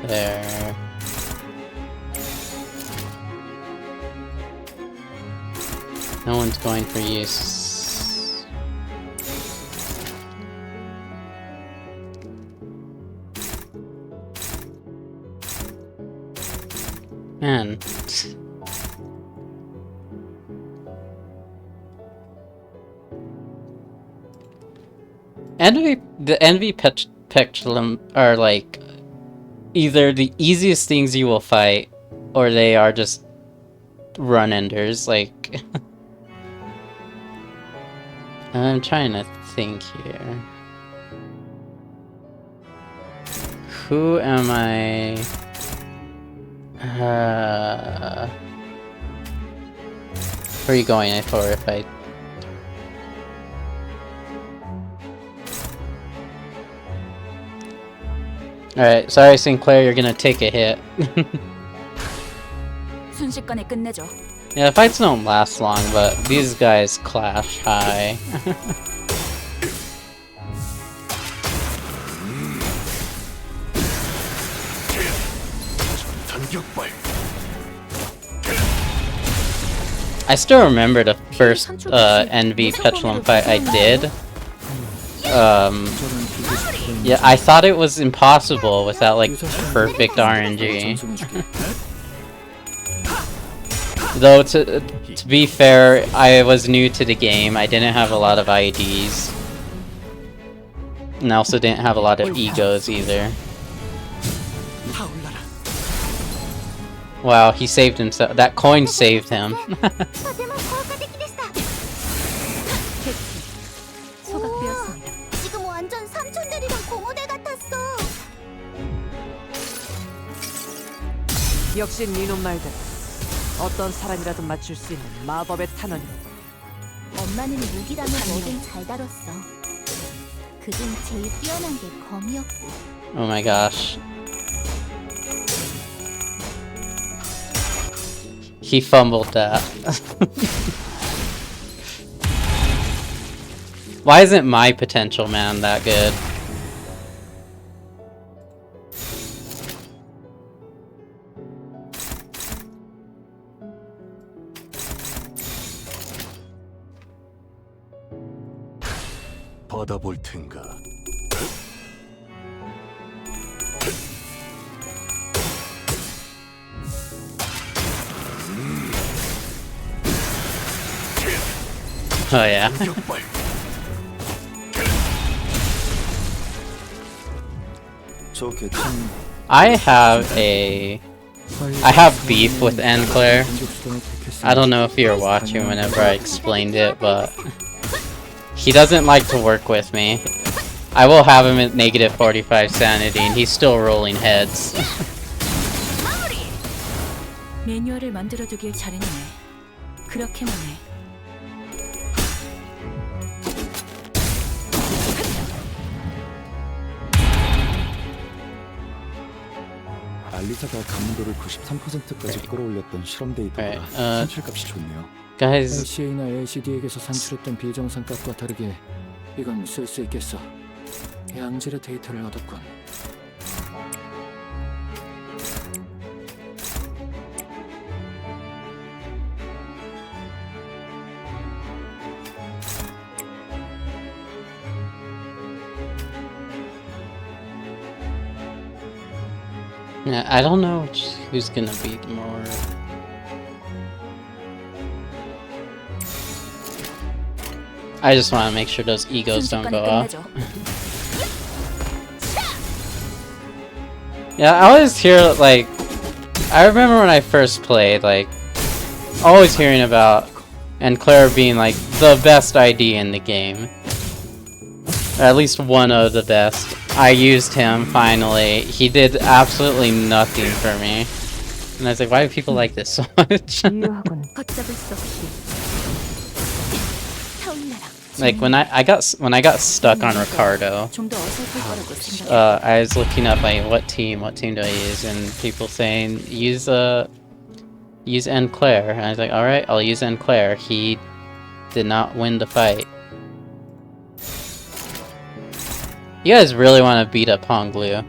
There. No one's going for use. Man. The envy peculum are like either the easiest things you will fight, or they are just run enders. Like, I'm trying to think here. Who am I? Where are you going for if I... Alright, sorry Sinclair, you're gonna take a hit. 순식간에 끝내죠. Yeah, fights don't last long, but these guys clash high. I still remember the first Envy Peculum fight I did. Yeah, I thought it was impossible without like perfect RNG. Though to be fair, I was new to the game. I didn't have a lot of IDs. And I also didn't have a lot of egos either. Wow, he saved himself. That coin saved him. 지금 완전 삼촌들이랑 공허대 같았어. 역시 니놈 말대로 어떤 사람이라도 맞출 수 있는 마법의 탄원이고. 엄마는 무기라면 뭐든 잘 다뤘어. 그중 제일 뛰어난 게 검이었고. Oh my gosh. He fumbled that. Why isn't my potential man that good? 받아볼 텐가. Oh yeah. 저 개참 I have beef with Claire. I don't know if you were watching whenever I explained it, but he doesn't like to work with me. I will have him at negative 45 sanity, and he's still rolling heads. 매뉴얼을 만들어두길 잘했네. 그렇게만 해. 알리사가 감도를 93%까지 끌어올렸던 실험 데이터보다 산출값이 좋네요. Guys, LCA나 LCD에게서 산출했던 비정상 값과 다르게 이건 쓸 수 있겠어. 양질의 데이터를 얻었군. yeah, I don't know who's gonna be more. I just want to make sure those egos don't go off. Yeah, I always hear, like, I remember when I first played, like, always hearing about Claire being, like, the best ID in the game. Or at least one of the best. I used him, finally. He did absolutely nothing for me. And I was like, why do people like this so much? Like, when I got stuck on Ricardo, I was looking up, like, what team do I use, and people saying use Claire, and I was like, all right, I'll use Claire. He did not win the fight. You guys really want to beat up Honglu.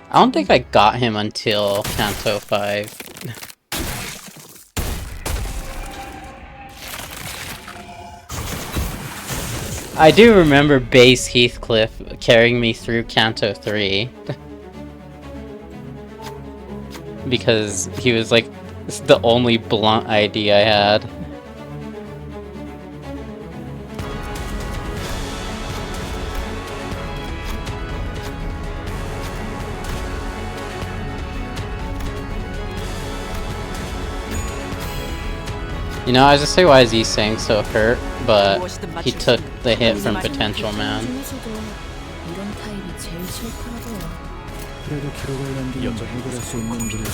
I don't think I got him until Kanto 5. I do remember Base Heathcliff carrying me through Kanto 3. Because he was like the only blunt ID I had. You know, I was just say why is Isang so hurt, but he took the hit from Potential Man. 그래도 기록을 남기는 해결할 수 있는 일이지.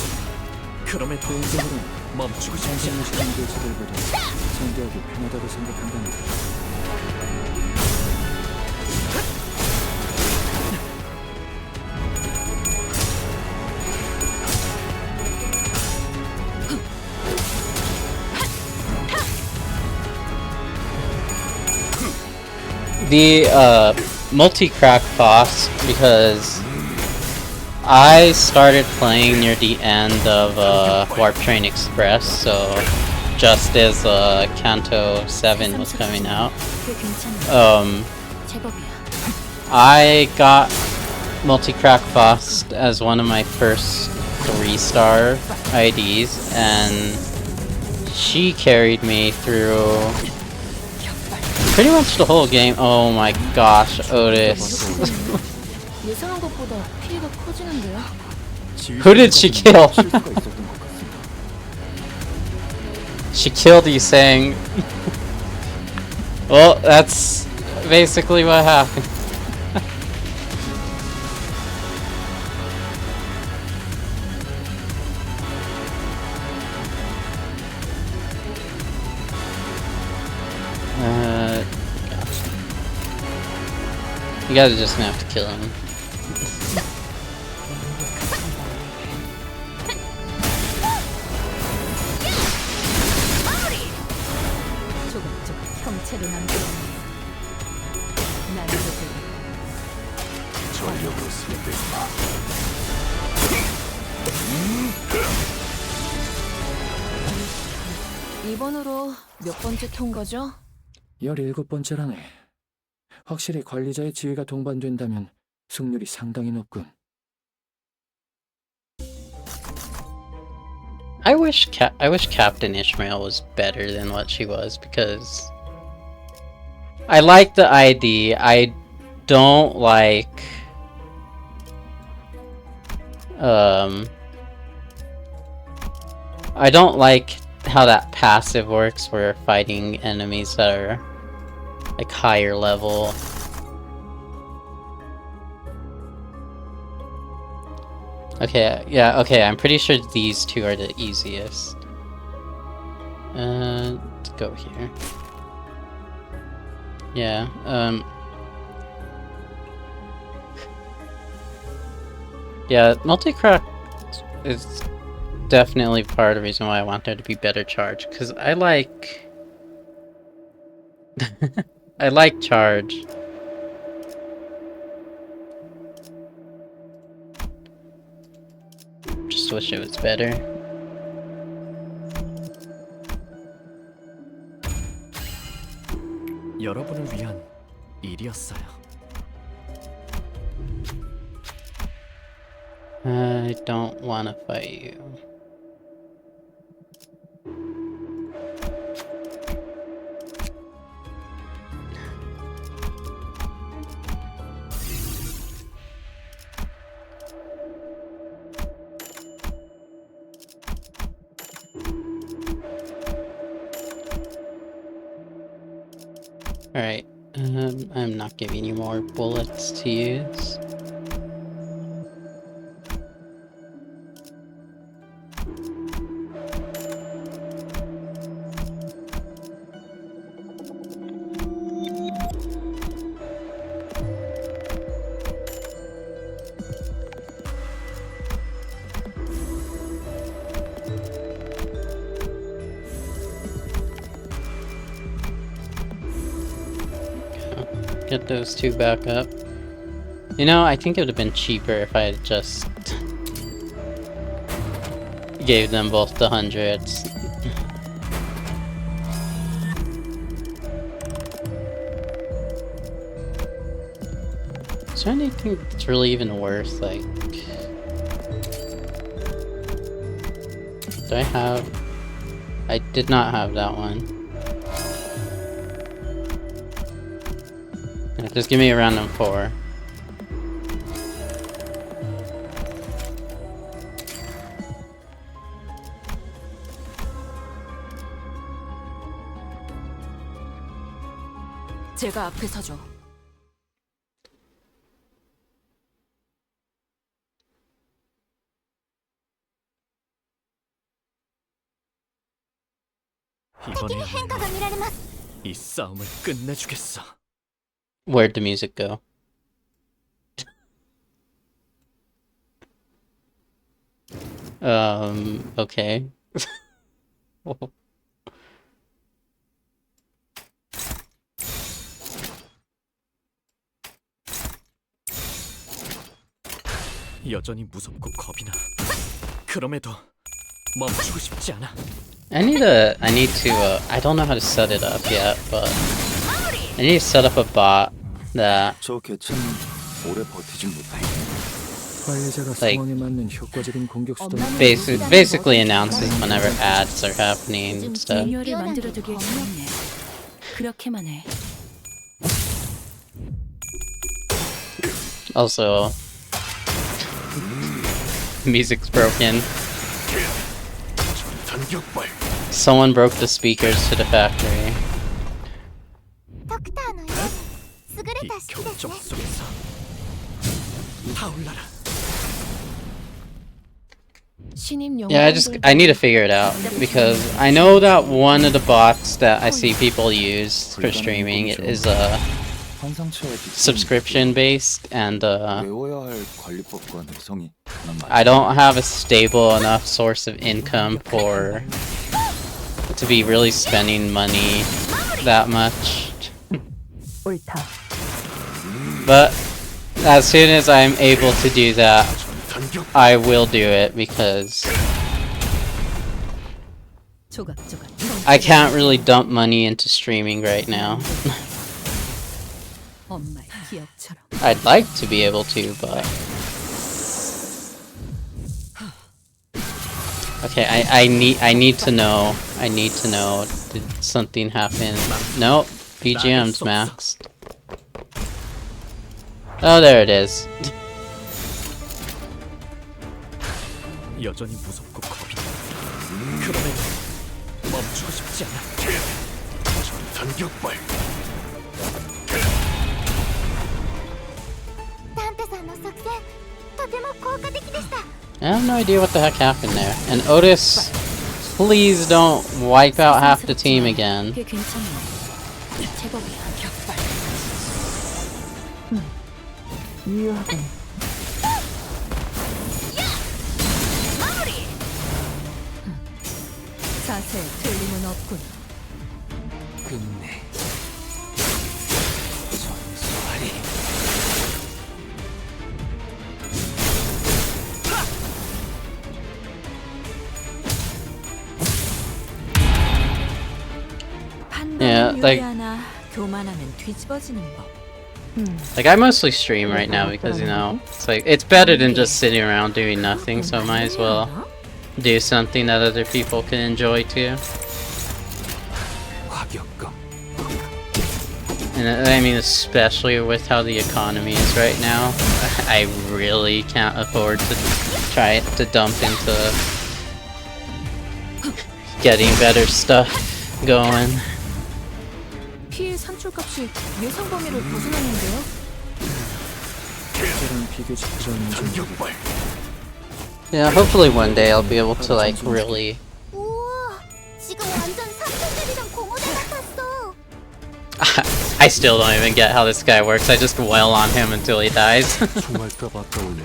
그럼에 개인적으로 멈추고 싶지 않은 교수들보다 상대하기 편하다고 생각한다니까. The multi-crack boss, because I started playing near the end of Warp Train Express, so just as Kanto 7 was coming out. I got multi-crack boss as one of my first 3-star IDs, and she carried me through pretty much the whole game. Oh my gosh, Otis. Who did she kill? She killed Isang. Well, that's basically what happened. You guys are just gonna have to kill him. 이번으로 몇 번째 통과죠? 17번째라네. 확실히 관리자의 지위가 동반된다면 승률이 상당히 높군. I wish Captain Ishmael was better than what she was, because I like the ID. I don't like I don't like how that passive works where you're fighting enemies that are like higher level. Okay, yeah, okay, I'm pretty sure these two are the easiest. Let's go here. Yeah, yeah, multi-crack is definitely part of the reason why I want there to be better charge, because I like... I like charge. Just wish it was better. 여러분을 위한 일이었어요. I don't want to fight you. Alright, I'm not giving you more bullets to use. Get those two back up. You know, I think it would have been cheaper if I had just gave them both the hundreds. Is there anything that's really even worth, like... Do I have... I did not have that one. Just give me a random 4. 제가 앞에 서죠. 이번에야말로 이 싸움을 끝내주겠어. Where'd the music go? Okay. 여전히 무섭고 겁이 나. 그럼에도 멈추고 싶지 않아. I need to, I don't know how to set it up yet, but I need to set up a bot that, 저 개체는 오래 버티진 못해. 관리자가 like, 상황에 맞는 효과적인 공격 수단을 basically announces whenever ads are happening and stuff. 미녀를 만들어두길 원했네. 그렇게만 해. Also, music's broken. Someone broke the speakers to the factory. ドクターの家で優れ이 た式です 경적 ね。 속에서 타올라라. 신임 영웅. Yeah, I need to figure it out, because I know that one of the bots that I see people use for streaming is subscription based, and 외워야 할 관리법과 내성이 I don't have a stable enough source of income to be really spending money that much. 옳다. But as soon as I'm able to do that, I will do it because 조각조각. I can't really dump money into streaming right now. 엄마의 기억처럼. I'd like to be able to, but okay, I need to know. I need to know. Did something happen? Nope. BGM's maxed. Oh, there it is. 여전히 무섭고 겁이 나. 그럼에도 멈추고 싶지 않아. 전탄격발. タンテさんの作戦とても効果的でした。 I have no idea what the heck happened there. And Otis, please don't wipe out half the team again. 꽤 괜찮네. 제법이야. 격발. 유효하군. 자세에 틀림은 없군. 끝내. 전소하리. Yeah, 판단은 like- 유리하나 교만하면 뒤집어지는 법. Like, I mostly stream right now because, you know, it's like, it's better than just sitting around doing nothing, so I might as well do something that other people can enjoy too. 화격검. And I mean, especially with how the economy is right now, I really can't afford to try to dump into getting better stuff going. 피해 산출값이 예상 범위를 벗어났는데요. 특별한 비교적 전중. Yeah, hopefully one day I'll be able to, like, really... 우와, 지금 완전 삼촌들이랑 공허대 같았어. I still don't even get how this guy works. I just wail on him until he dies. 총알값 아까울래.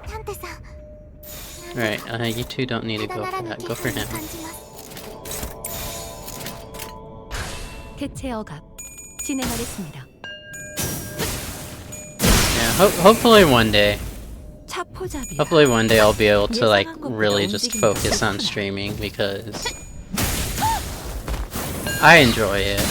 タンテさん。 Right, you two don't need to go for that. Go for him. 해체 억압 진행하겠습니다. Yeah, hopefully one day. 차포잡이야. Hopefully one day I'll be able to, like, really just focus on streaming because I enjoy it.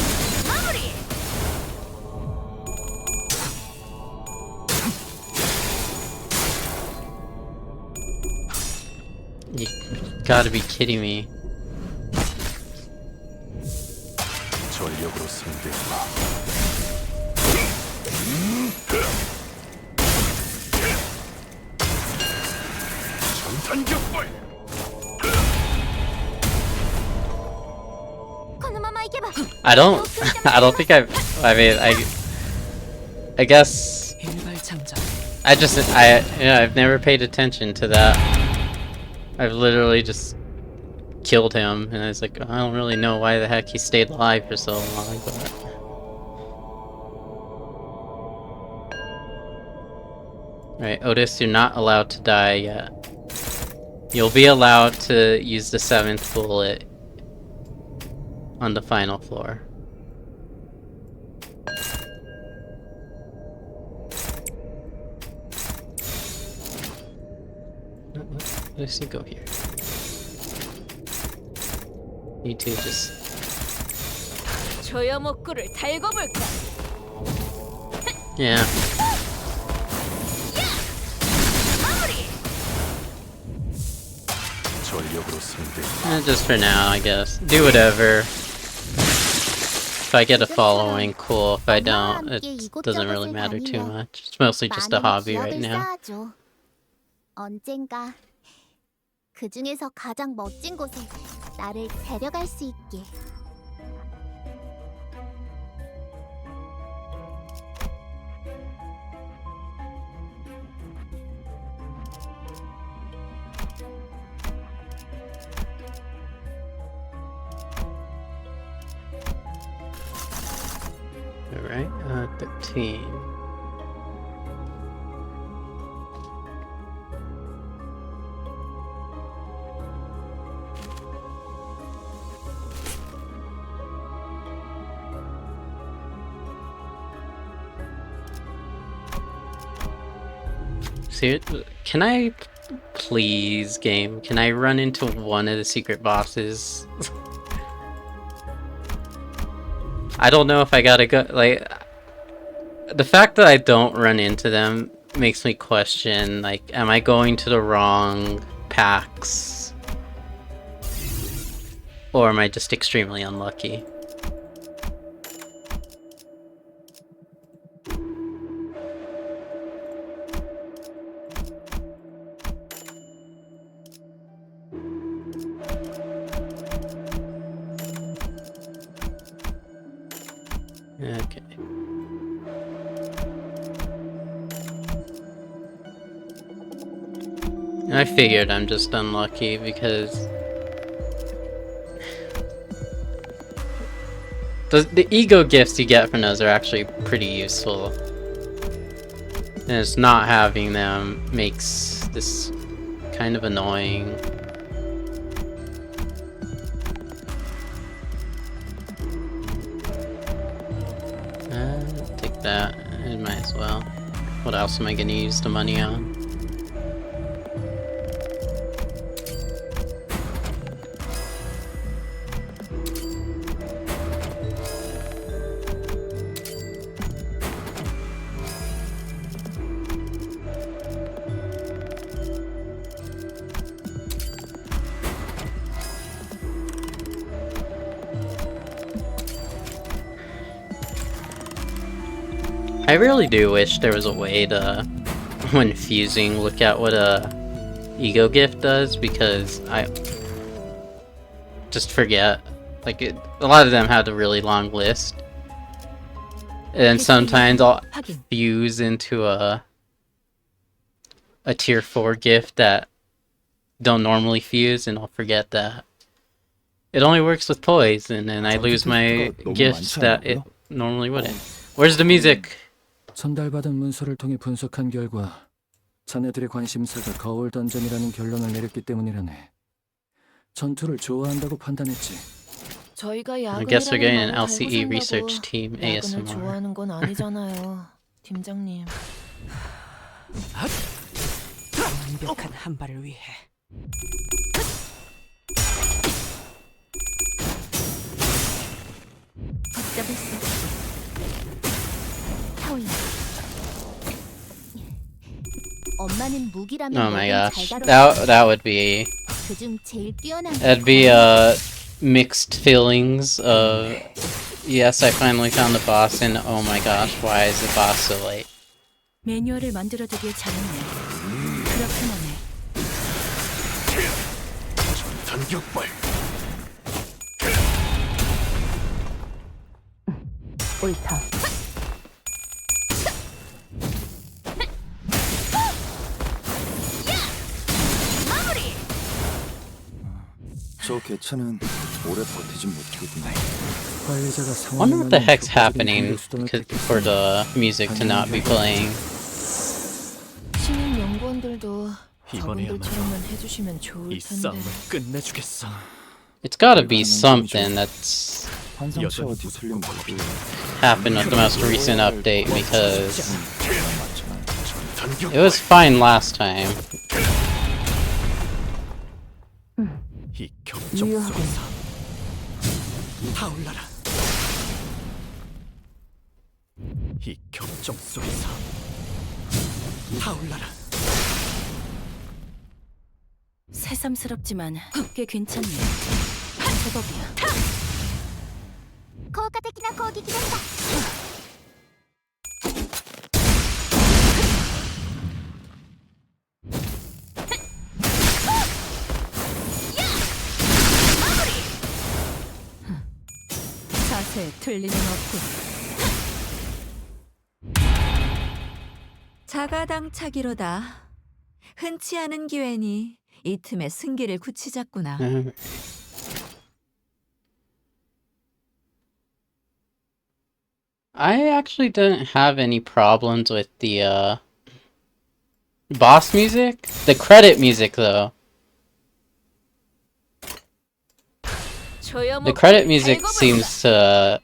You gotta be kidding me. 전력으로 상대해봐. 전탄격발. このまま行けば。 I don't think I mean, I guess 일발장전. I've never paid attention to that. I've literally just killed him, and I was like, I don't really know why the heck he stayed alive for so long, but... Right, Otis, you're not allowed to die yet. You'll be allowed to use the 7th bullet on the final floor. Let's go here. You two just... 조여목구를 달고 볼까? Yeah. 전력으로 상대해봐. Just for now, I guess. Do whatever. If I get a following, cool. If I don't, it doesn't really matter too much. It's mostly just a hobby right now. 쌓아줘. 언젠가 그 중에서 가장 멋진 곳에 나를 데려갈 수 있게. Alright, 13. Can I please, game? Can I run into one of the secret bosses? I don't know if I gotta go. Like, the fact that I don't run into them makes me question, like, am I going to the wrong packs? Or am I just extremely unlucky? Okay. I figured I'm just unlucky because the ego gifts you get from those are actually pretty useful. And it's not having them makes this kind of annoying. Take that. I might as well. What else am I gonna use the money on? I really do wish there was a way to, when fusing, look at what a ego gift does, because I just forget. Like, a lot of them have a really long list. And sometimes I'll fuse into a tier 4 gift that don't normally fuse, and I'll forget that it only works with poison, and I lose my gifts that it normally wouldn't. Where's the music? 전달받은 문서를 통해 분석한 결과 자네들의 관심사가 거울 던전이라는 결론을 내렸기 때문이라네. 전투를 좋아한다고 판단했지. 저희가 I guess we're getting an 야근이라는 LCE 말을 research team 야근을 ASMR. 좋아하는 건 아니잖아요, 팀장님. 완벽한 한 발을 위해. 붙잡을 수 없어. 타올라. 엄마는 무기라면 Oh my 뭐든 gosh, 잘 다뤄. that would be 그중 제일 뛰어난 that'd be mixed feelings of yes, I finally found the boss, and oh my gosh, why is the boss so late? 매뉴얼을 만들어두길 잘했네. 그렇게만 해. 단격발. 옳다. 저 개차는 오래 버티진 못하겠구나. I wonder what the heck's happening for the music to not be playing. 신인 연구원들도 이번에야말로 저분들처럼만 해주시면 좋을 이 텐데. 싸움을 끝내주겠어. It's gotta be something that's 환상체와 뒤틀린 것도 happened with the most recent update, because it was fine last time. 이 격정 속에서 타올라라. 이 격정 속에서 타올라라. 새삼스럽지만 꽤 괜찮네. 제법이야. 効果的な攻撃だった。 자세에 틀림은 없군. 자가당착이로다. 흔치 않은 기회니 이 틈에 승기를 굳히자꾸나. I actually didn't have any problems with the boss music. The credit music, though. The credit music seems to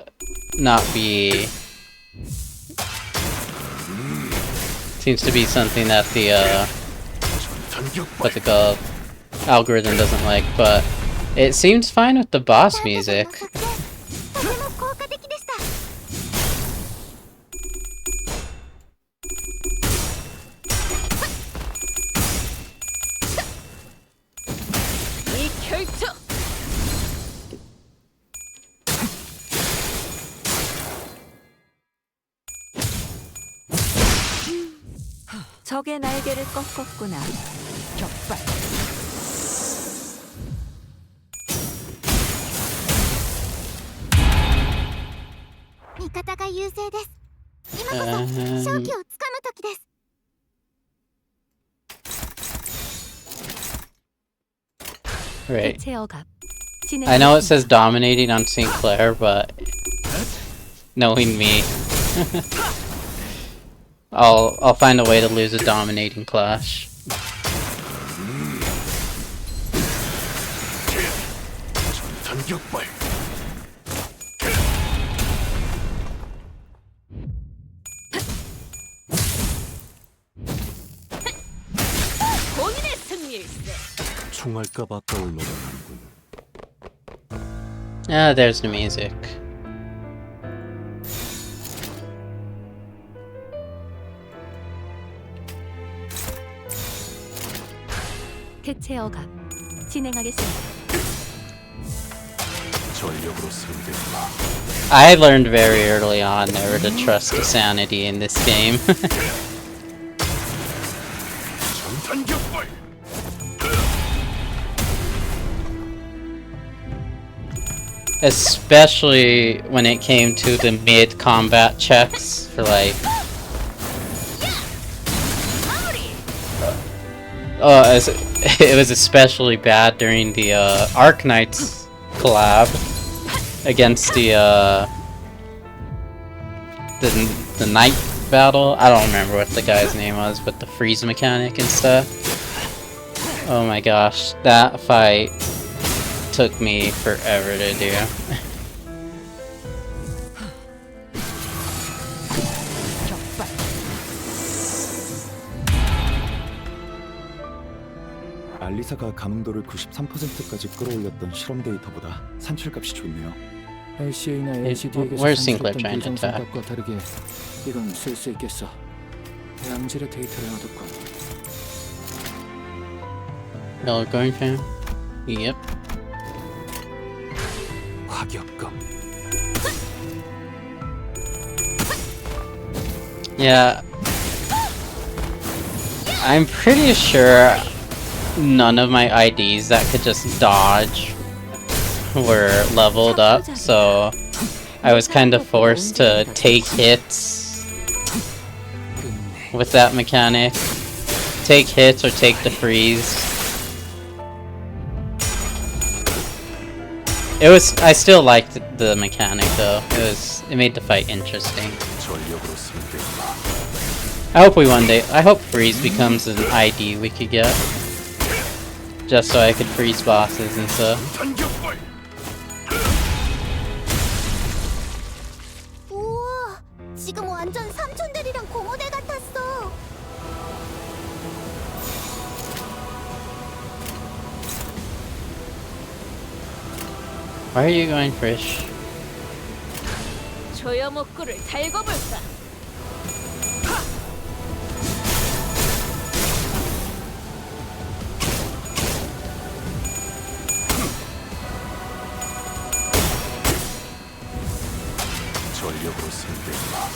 not be Seems to be something that the what the algorithm doesn't like, but it seems fine with the boss music. とても効果的でした。 이 결투. 적의 날개를 꺾었구나. 격발. 味方が優勢です。今こそ勝機をつかむ時です。 Right. 대체 억압. I know it says dominating on St. Clair, but knowing me, I'll find a way to lose a dominating clash. 전격발. 본인의 승리일세. 총알까봐 떠올라가는군. Ah, there's the music. 대체 억압. 진행하겠습니다. 전력으로 상대해봐. I learned very early on never to trust sanity in this game. 전탄격발. Especially when it came to the mid-combat checks for like... it was especially bad during the Arc Knights collab against the Knight battle. I don't remember what the guy's name was, but the freeze mechanic and stuff. Oh my gosh, that fight took me forever to do. 알리사가 가능도를 93%까지 끌어올렸던 실험 데이터보다 산출값이 좋네요. LCA나 LCD에게서 Where's Sinclair 산출했던 trying to attack? 비정상값과 다르게 이건 쓸 수 있겠어. 양질의 데이터를 얻었군. Yellow going fan? Yep. 화격검. Yeah. I'm pretty sure none of my IDs that could just dodge were leveled up, so I was kind of forced to take hits with that mechanic. Take hits or take the freeze. I still liked the mechanic though. It made the fight interesting. 전력으로 상대해봐. I hope freeze becomes an ID we could get. Just so I could freeze bosses and stuff. 전탄격발. 우와, 지금 완전 삼촌들이랑 공허대 같았어. Why are you going fish? 조여목구를 달궈볼까? 전력으로 상대해봐.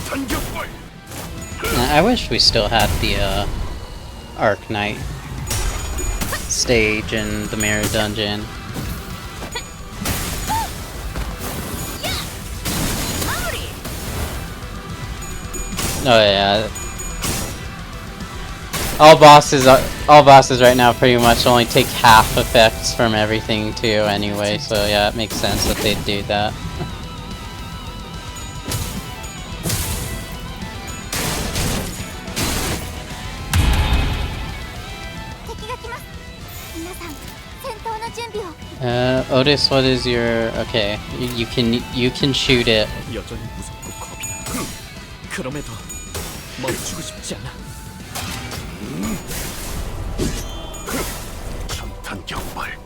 전탄격발. I wish we still had the Arc Knight stage in the Mirror Dungeon. Oh yeah. All bosses right now pretty much only take half effects from everything too anyway, so yeah, it makes sense that they'd do that. Otis, what is your... Okay, you can shoot it. 여전히 무섭고 겁이 나. 그럼에도 멈추고 싶지 않아. 전탄 격발.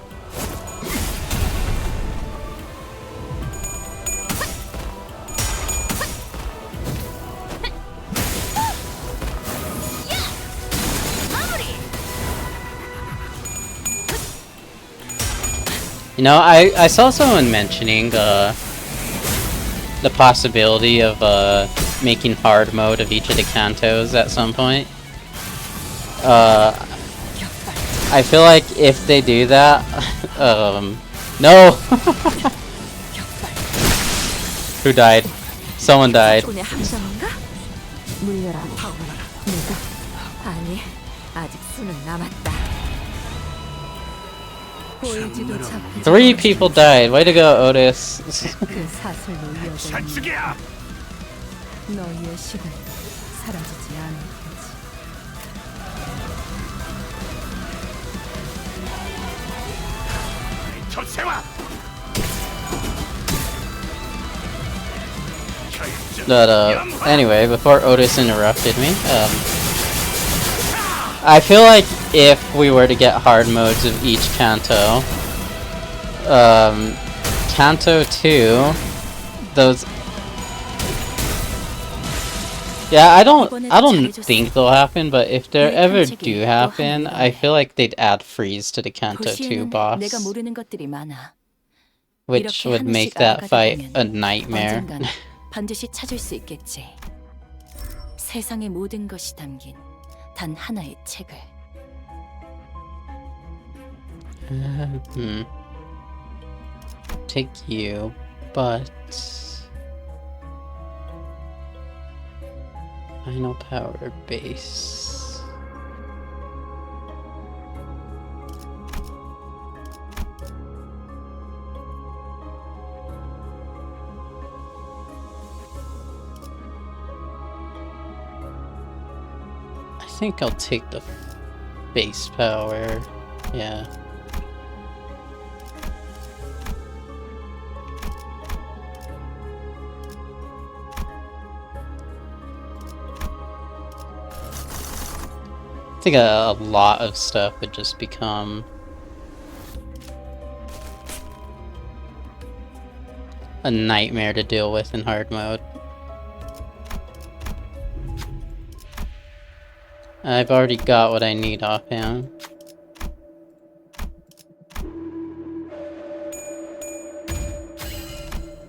You know, I saw someone mentioning the possibility of making hard mode of each of the cantos at some point. I feel like if they do that, no. Who died? Someone died. 손의 함정인가? 물려라. 내가? 아니, 아직 수는 남았다. 보이지도 잡히지 3 people died. Way to go, Otis. 그 사슬로 이어져 있는 잔죽이야. 너희의 식은 사라지지 않을 테지. 조세와. But anyway, before Otis interrupted me, I feel like if we were to get hard modes of each canto, Canto 2, those... Yeah, I don't think they'll happen, but if they ever do happen, I feel like they'd add freeze to the Canto 2 boss, 내가 모르는 것들이 많아. which would make that fight a nightmare. 언젠간 반드시 찾을 수 있겠지. 세상의 모든 것이 담긴 단 하나의 책을. Take you, but final power base. I think I'll take the base power. Yeah. I think a lot of stuff would just become a nightmare to deal with in hard mode. I've already got what I need off him.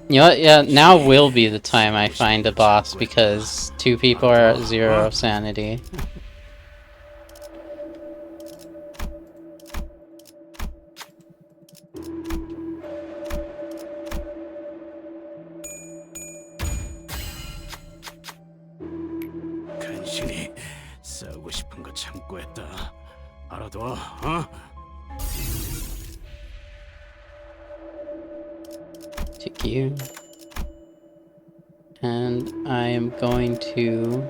You know what? Yeah, now will be the time I find a boss because 2 people are at 0 sanity. 간신히 싸우고 싶은 거 참고 했다. 알아둬, 어? Take you. And I am going to...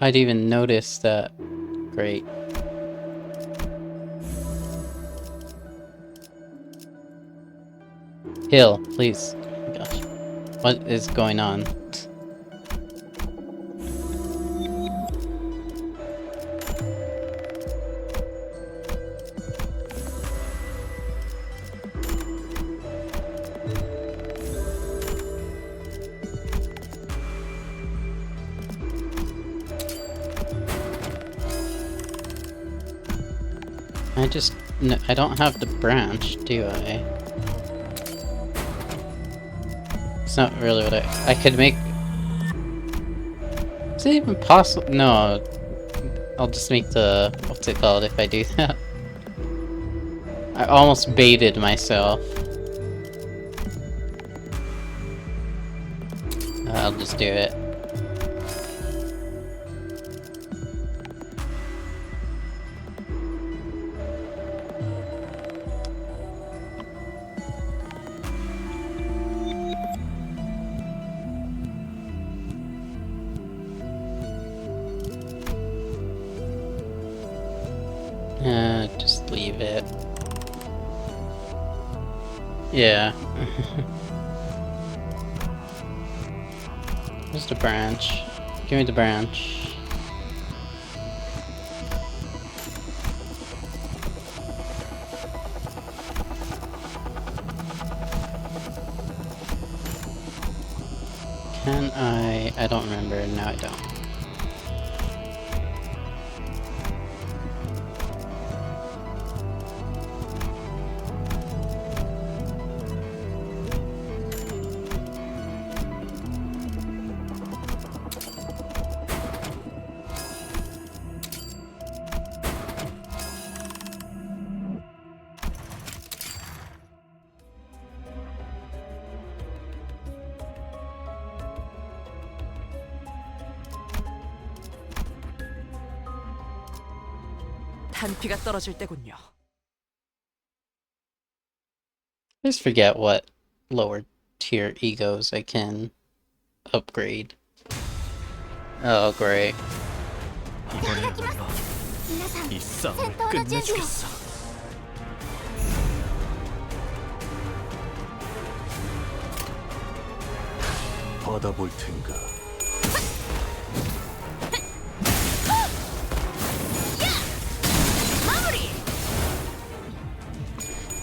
I'd even notice that. Great. Hill, please. Oh my gosh. What is going on? I don't have the branch, do I? It's not really what I could make... Is it even possible? No. I'll just make the... What's it called if I do that? I almost baited myself. I'll just do it. Just leave bit. Yeah. Where's the branch? Give me the branch. Can I don't remember. No, I don't. 단피가 떨어질 때군요. I just forget what lower tier egos I can upgrade. Oh, great. 이번엔 물론 이 싸움을 끝내주겠어. 받아볼 텐가.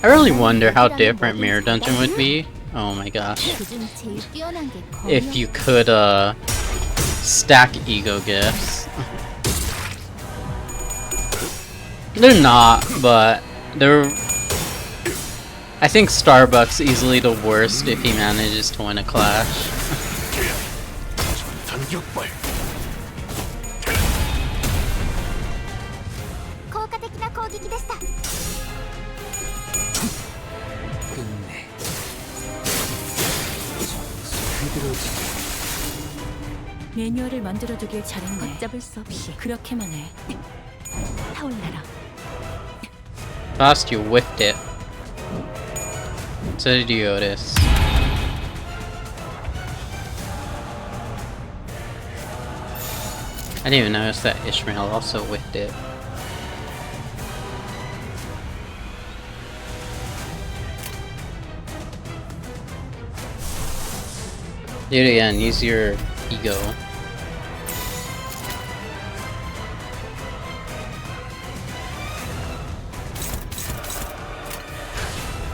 I really wonder how different Mirror Dungeon would be. Oh my gosh. 그중 제일 뛰어난 게 If you could, stack ego gifts. They're not, but they're... I think Starbuck's easily the worst if he manages to win a clash. 전탄격발. 効果的な攻撃でした。 매뉴얼을 만들어두길 잘했네. 걷잡을 수 없이 그렇게만 해. 타올라라. Fast, you whiffed it. So did you, Otis. I didn't even notice that Ishmael also whiffed it. Do it again, use your ego.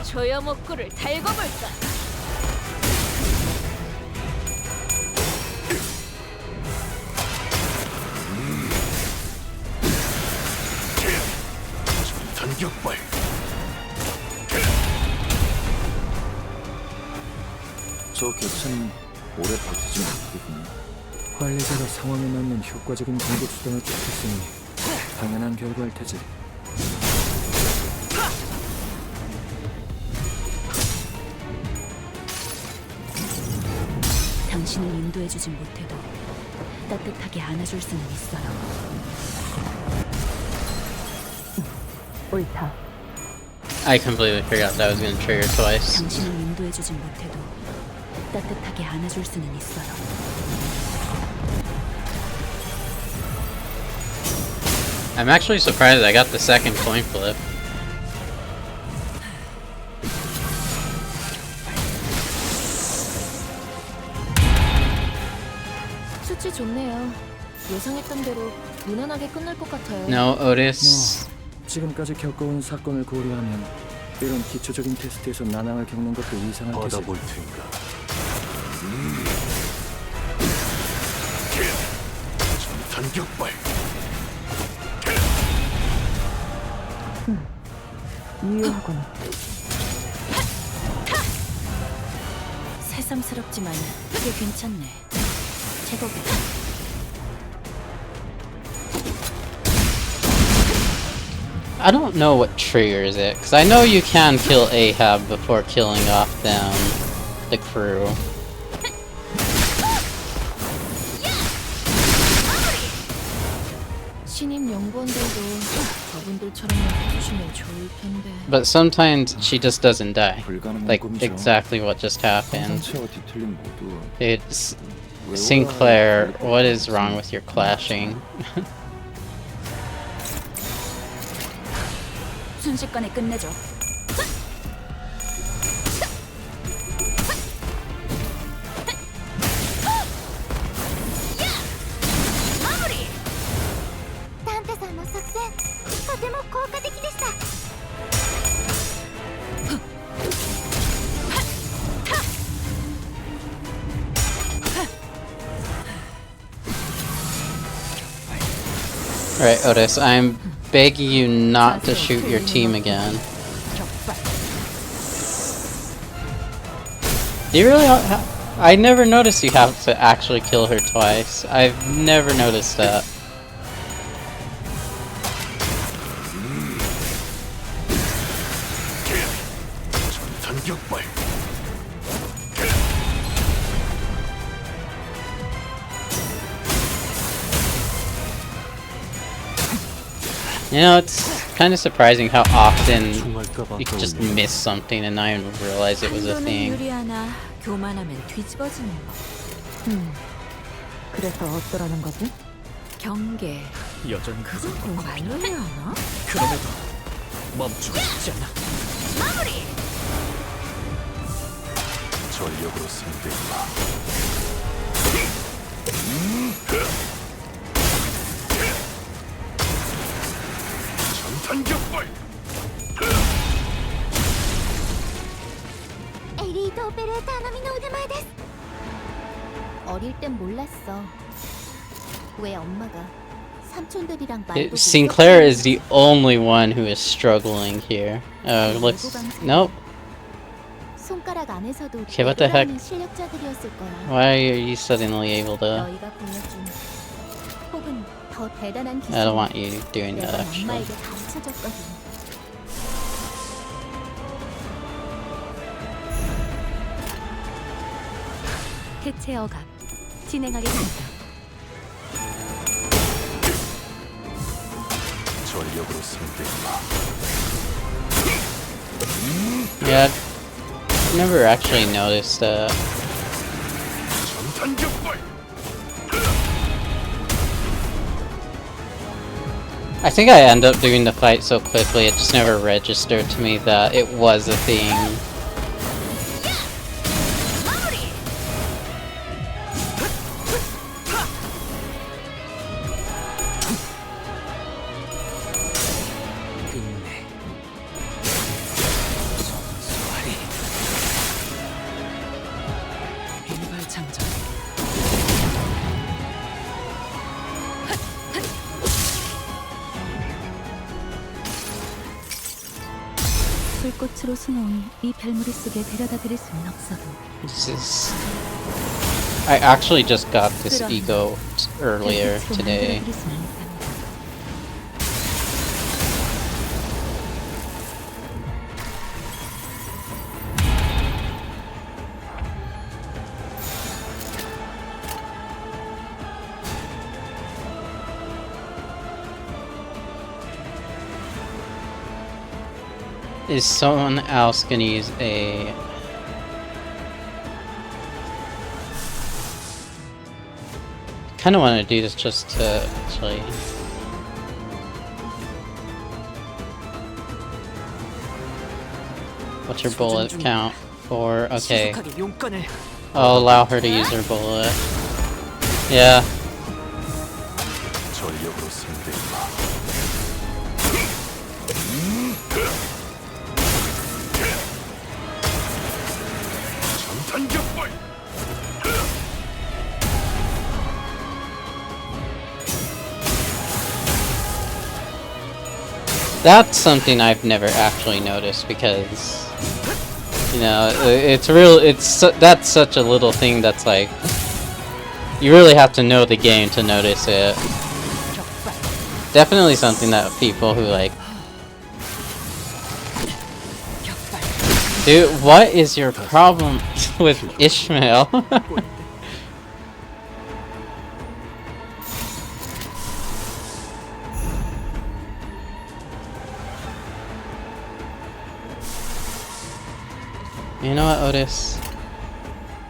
조여목구를 달궈 볼까? 전탄격발. 저 격차는 오래 버티지 못하겠군요. 관리자가 상황에 맞는 효과적인 공격 수단을 택했으니 당연한 결과일 테지. 당신을 인도해주진 못해도 따뜻하게 안아줄 수는 있어요. 옳다. I completely forgot that was gonna trigger twice. 당신을 인도해주진 못해도 따뜻하게 안아줄 수는 있어요. I'm actually surprised I got the second coin flip. 수치 좋네요. 예상했던 대로 무난하게 끝날 것 같아요. No, Otis. 지금까지 겪어온 사건을 고려하면 이런 기초적인 테스트에서 난항을 겪는 것도 이상할 테지. 받아볼 텐가. 전탄격발. 유효하군. 새삼스럽지만 꽤 괜찮네. 제법이야. I don't know what triggers it, because I know you can kill Ahab before killing off them, the crew. 신임 연구원들도 저분들처럼만 해주시면 좋을 텐데. But sometimes she just doesn't die. 불가능한 Like 꿈이죠. exactly what just happened. 상체와 뒤틀림 모두 It's Sinclair, what is wrong with your clashing? 순식간에 끝내줘. 마무리. タンタさんの作戦とても効果的でした。 Alright, Otis, I'm begging you not to shoot your team again. You really I never noticed you have to actually kill her twice. I've never noticed that. You know, it's kind of surprising how often you can just miss something and not even realize it was a 한도는 thing. 유리하나 교만하면 뒤집어지는 법. 그래서 어쩌라는 거지? 경계. 여전히 그건 꼭 말로 해야 하나? 그럼에도 멈추고 싶지 않아. 마무리. 전력으로 상대해봐. 전탄격발. エリートオペレーター並みの腕前です。 어릴 땐 몰랐어. 왜 엄마가 삼촌들이랑 말도 Sinclair is the only one who is struggling here. Let's... Nope. 손가락 안에서도 Okay, what the heck? 대단한 실력자들이었을 거야. Why are you suddenly able to... 너희가 보여준 혹은 더 대단한 기술. I don't want you doing that, 내가 actually. 엄마에게 가르쳐줬거든. 해체 억압 진행하겠습니다. 전력으로 상대해봐. Yeah, I've never actually noticed that. 전탄격발. I think I end up doing the fight so quickly, it just never registered to me that it was a thing. 끝내. 소환이. 일발장전. 불꽃으로 숨어온 이 별무리 속에 데려다 드릴 수는 없어도 This is... I actually just got this ego earlier 별빛으로 today. 만들어드릴 수는 있답니다. Is someone else gonna use a... Kinda wanna do this just to actually... What's your bullet count? 4, okay. 시속하게 용건을. I'll allow her to use her bullet. Yeah. 전력으로 상대해봐. 전탄격발. That's something I've never actually noticed because, you know, it's real. That's such a little thing that's like, you really have to know the game to notice it. Definitely something that people who like, dude, what is your problem with Ishmael? You know what, Otis?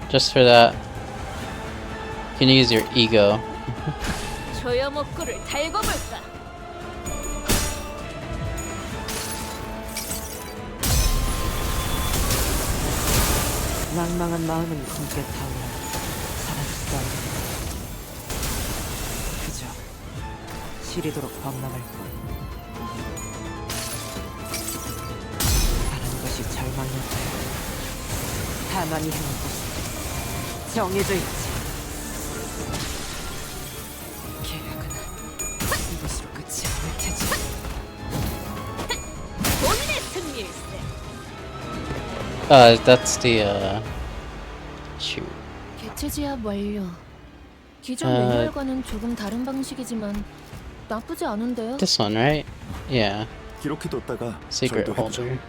Just for that, you can use your ego. 조여목구를 달궈볼까? 낭망한 마음은 검게 타오르 사라졌어. 그저 시리도록 범람할 뿐. 바라는 것이 절망이었다. 가만히 행한 것은 정해져 있지. 계약은 이것으로 끝이 아닐 테지. 본인의 승리일세. That's the shoot. 개체 지압 완료. 기존 아. 매뉴얼과는 조금 다른 방식이지만 나쁘지 않은데요? This one, right? Yeah. 기록해 뒀다가 Secret 절도해줘. holder.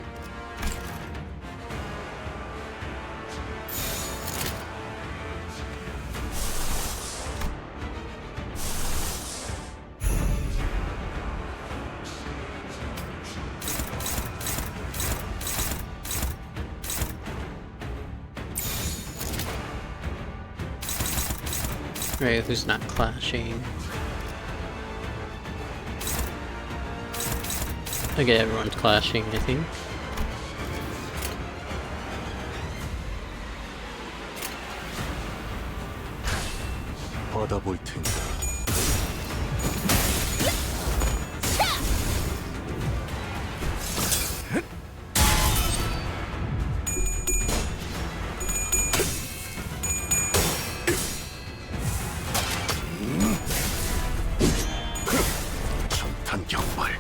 Right, who's not clashing? Okay, everyone's clashing, I think. 받아볼 테니까. 전탄 격발.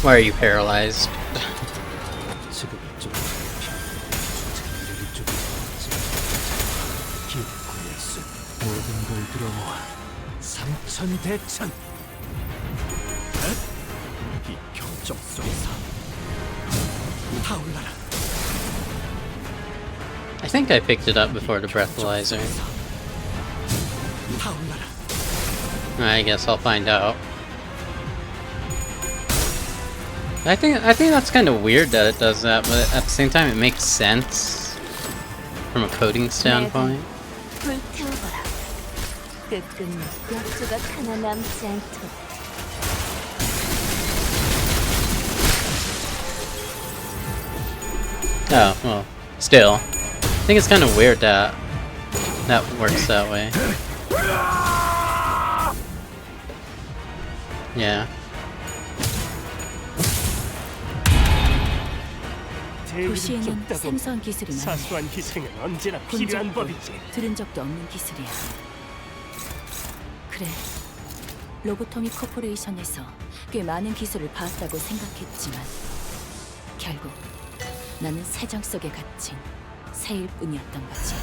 Why are you paralyzed? 지금 이쪽으로 미래를 쪽으로 기회 구했어. 모든 걸 들어모아 삼천대천. 이 경적 속에서 타올라라. I think I picked it up before the breathalyzer. 타올라라. I guess I'll find out. I think that's kind of weird that it does that, but at the same time it makes sense from a coding standpoint. 불태워봐라. 끝끝내 몇 조각 하나 남지 않도록. Oh, well, still. I think it's kind of weird that that works that way. Yeah. 도시에는 생소한 기술이 많네. 사소한 희생은 언제나 본 필요한 적도 법이지. 들은 적도 없는 기술이야. 그래, 로보토미 코퍼레이션에서 꽤 많은 기술을 봤다고 생각했지만 결국 나는 세정 속에 갇힌 새일 뿐이었던 거지.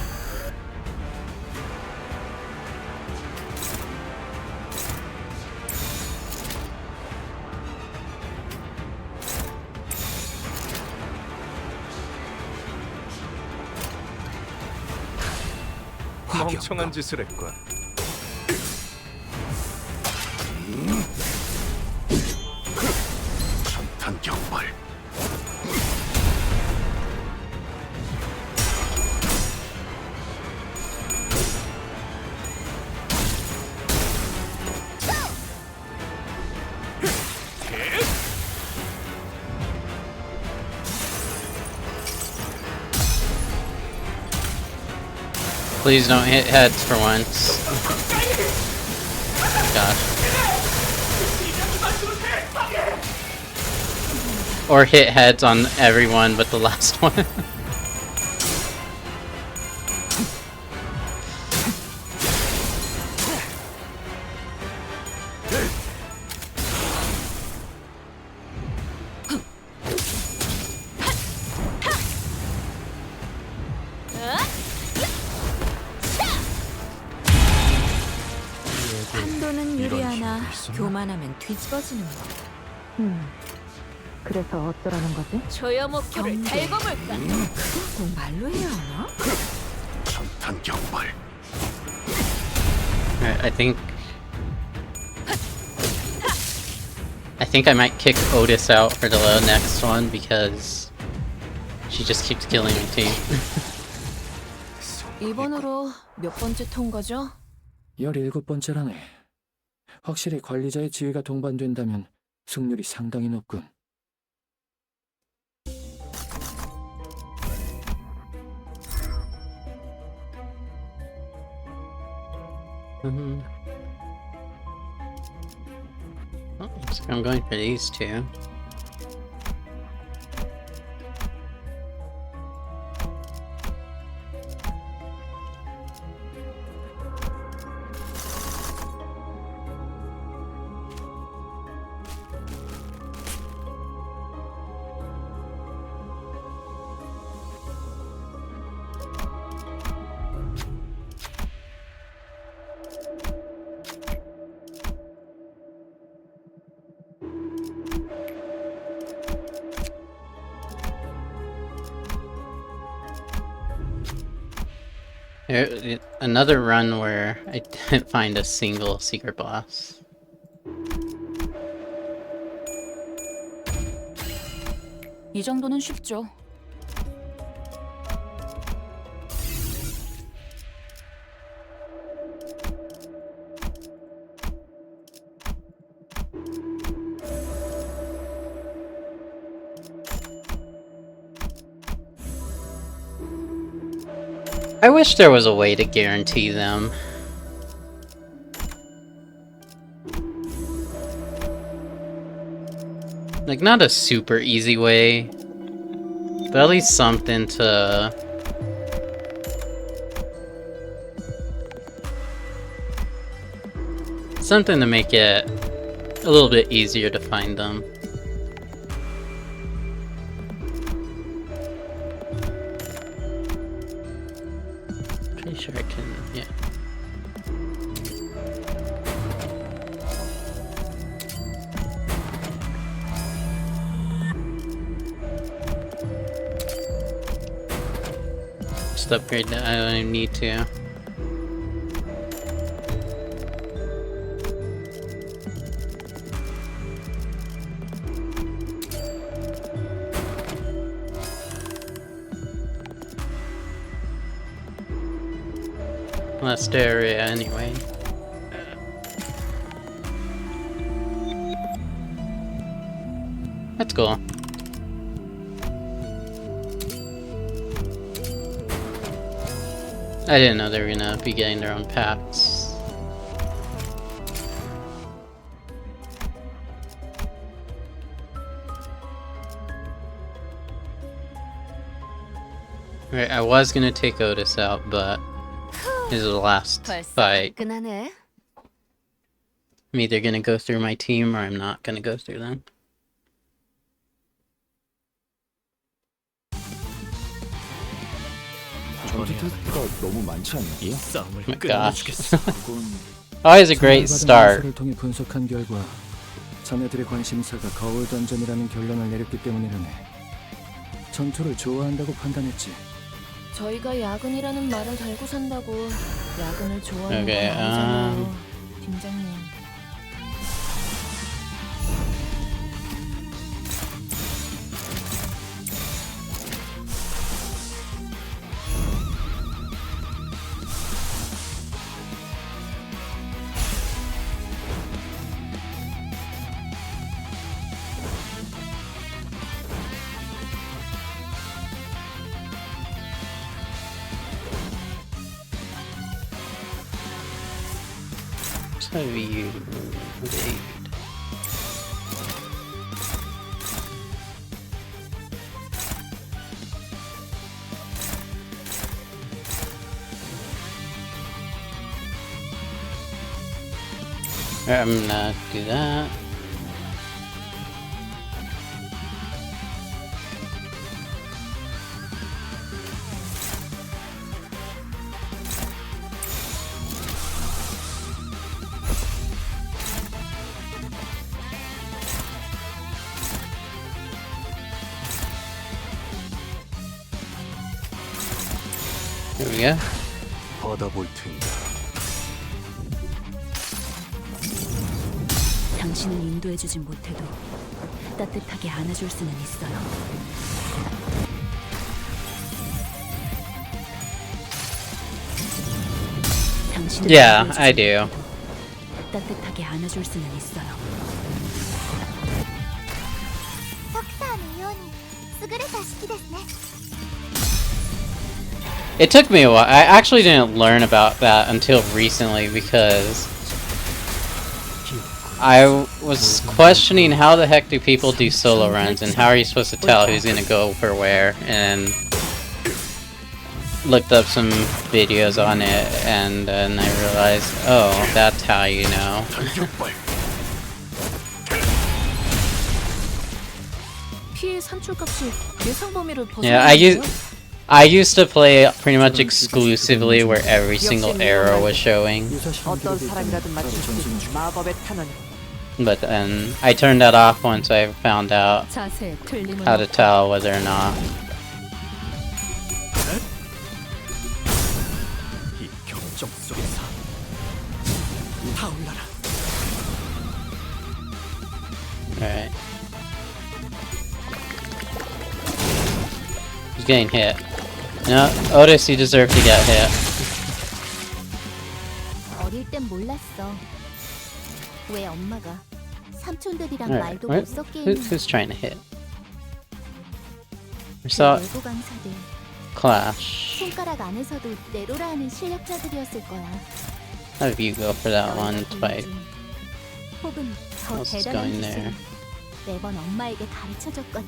멍청한 짓을 했군. 전탄 격발. Please don't hit heads for once. Gosh. Or hit heads on everyone but the last one. 판도는 유리하나 힘이 있었나? 교만하면 뒤집어지는 거. 그래서 어쩌라는 거지? 조여목표를 경계. 달궈볼까? 그걸 꼭 말로 해야 하나? 전탄 격발. Alright, I think I might kick Otis out for the next one because she just keeps killing me too. 이번으로 몇 번째 통과죠? 17번째라네. 확실히 관리자의 지위가 동반된다면 승률이 상당히 높군. Oh, looks like I'm going for these two. Another run where I didn't find a single secret boss. 이 정도는 쉽죠. I wish there was a way to guarantee them. Like, not a super easy way, but at least something to... something to make it a little bit easier to find them. Pretty sure I can, yeah. Just upgrade that, I don't even need to. Last area anyway. That's cool. I didn't know they were gonna be getting their own packs. Right, I was gonna take Otis out, but this is the last fight. 끝나네. I'm either gonna go through my team or I'm not gonna go through them. 전투 테스트가 너무 많지 않냐? 이 싸움을 My 끝내주겠어. 그건 Always a great start. 문서를 통해 분석한 결과 자네들의 관심사가 거울 던전이라는 결론을 내렸기 때문이라네. 전투를 좋아한다고 판단했지. 저희가 야근이라는 말을 달고 산다고 야근을 좋아하는 건 Okay, 아니잖아요, 팀장님. So you invade. Alright, I'm gonna do that. There we go. 받아볼 테니까. 당신을 인도해주진 못해도 따뜻하게 안아줄 수는 있어요. 당신을 Yeah, 인도해주진 I do. 못해도 따뜻하게 따뜻하게 안아줄 수는 있어요. ドクターのように優れた式ですね。 It took me a while. I actually didn't learn about that until recently because I was questioning how the heck do people do solo runs and how are you supposed to tell who's gonna go for where, and looked up some videos on it and then I realized, oh, that's how you know. 피해 산출값이 예상 범위를 Yeah, I used to play pretty much exclusively where every single arrow was showing. 어떤 사람이라든 맞출 수 있는 마법의 탄원이 But then I turned that off once I found out 자세에 틀림은 how to tell whether or not. 이 격정 속에서 타올라라. Alright. He's getting hit. No, Otis, you deserve to get hit. 어릴 땐 몰랐어. 왜 엄마가 삼촌들이랑 Alright, 말도 what? 못 섞게 Who's 했는지. trying to hit? We 그 saw 외고 강사들 Clash. 손가락 안에서도 내로라 하는 실력자들이었을 거야. How did you go for that one fight? 혹은 더 Else is 대단한 going 기술을 there. 매번 엄마에게 가르쳐줬거든.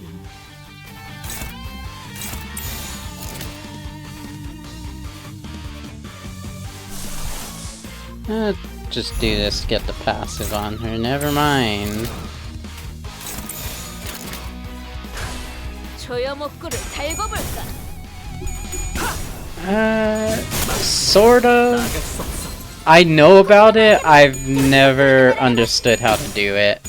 Just do this to get the passive on her. Never mind. 조여목구를 달궈볼까? Sort of. I know about it. I've never understood how to do it.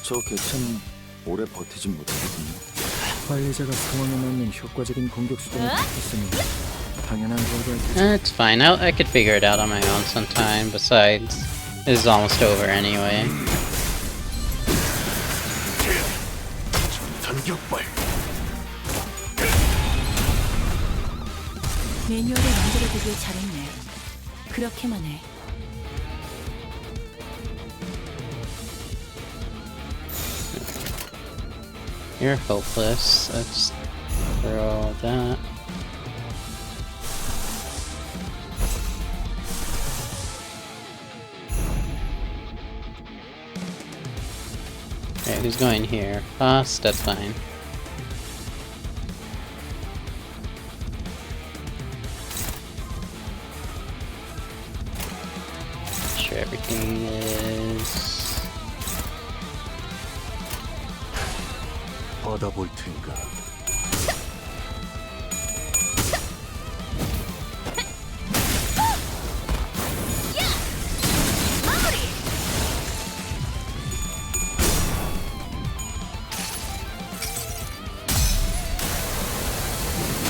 저 개체는 오래 버티진 못하거든요. 관리자가 상황에 맞는 효과적인 공격 수단을 택했으니 당연한 결과일 테지. It's fine. I could figure it out on my own sometime. Besides, this is almost over anyway. 전격발. 매뉴얼을 만들어두길 잘했네. 그렇게만 해. You're hopeless. Let's throw that. Okay, who's going here? Us? That's fine. Sure, everything is. 받아볼 텐가.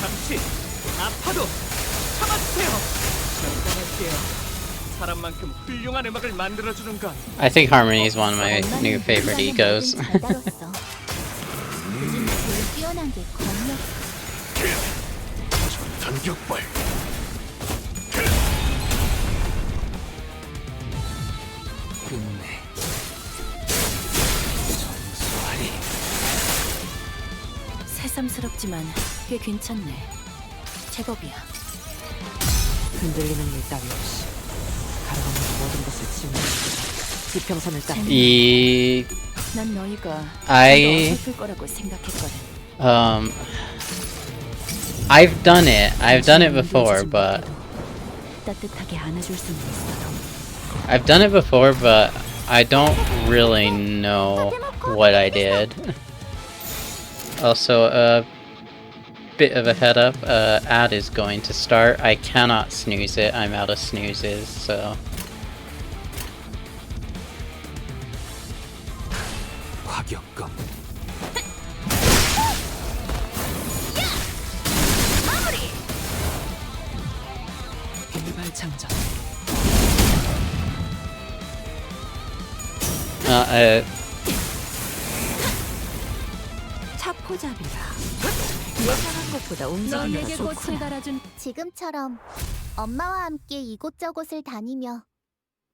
잠시 아파도 참아주세요. 결단할게요. 사람만큼 훌륭한 음악을 만들어주는 건 I think Harmony is one of my new favorite egos. 잘 다뤘어. 요즘 제일 뛰어난 게 검역. 전격발. 끝내. 정수하리. 새삼스럽지만 꽤 괜찮네. 제법이야. 흔들리는 일 따위 없이 가로막는 모든 것을 지우는 지평선을 따라 난 너희가 I- 더 어설플 거라고 생각했거든. I've done it. I've done it before, but 따뜻하게 안아줄 수는 있어도 I've done it before, but I don't really know what I did. Also, a bit of a head up. Ad is going to start. I cannot snooze it. I'm out of snoozes, so. 화격검. 일발 장전. 사포잡이라. 예상한 것보다 움직임이 너에게 꽃을 좋구나. 달아준 지금처럼 엄마와 함께 이곳저곳을 다니며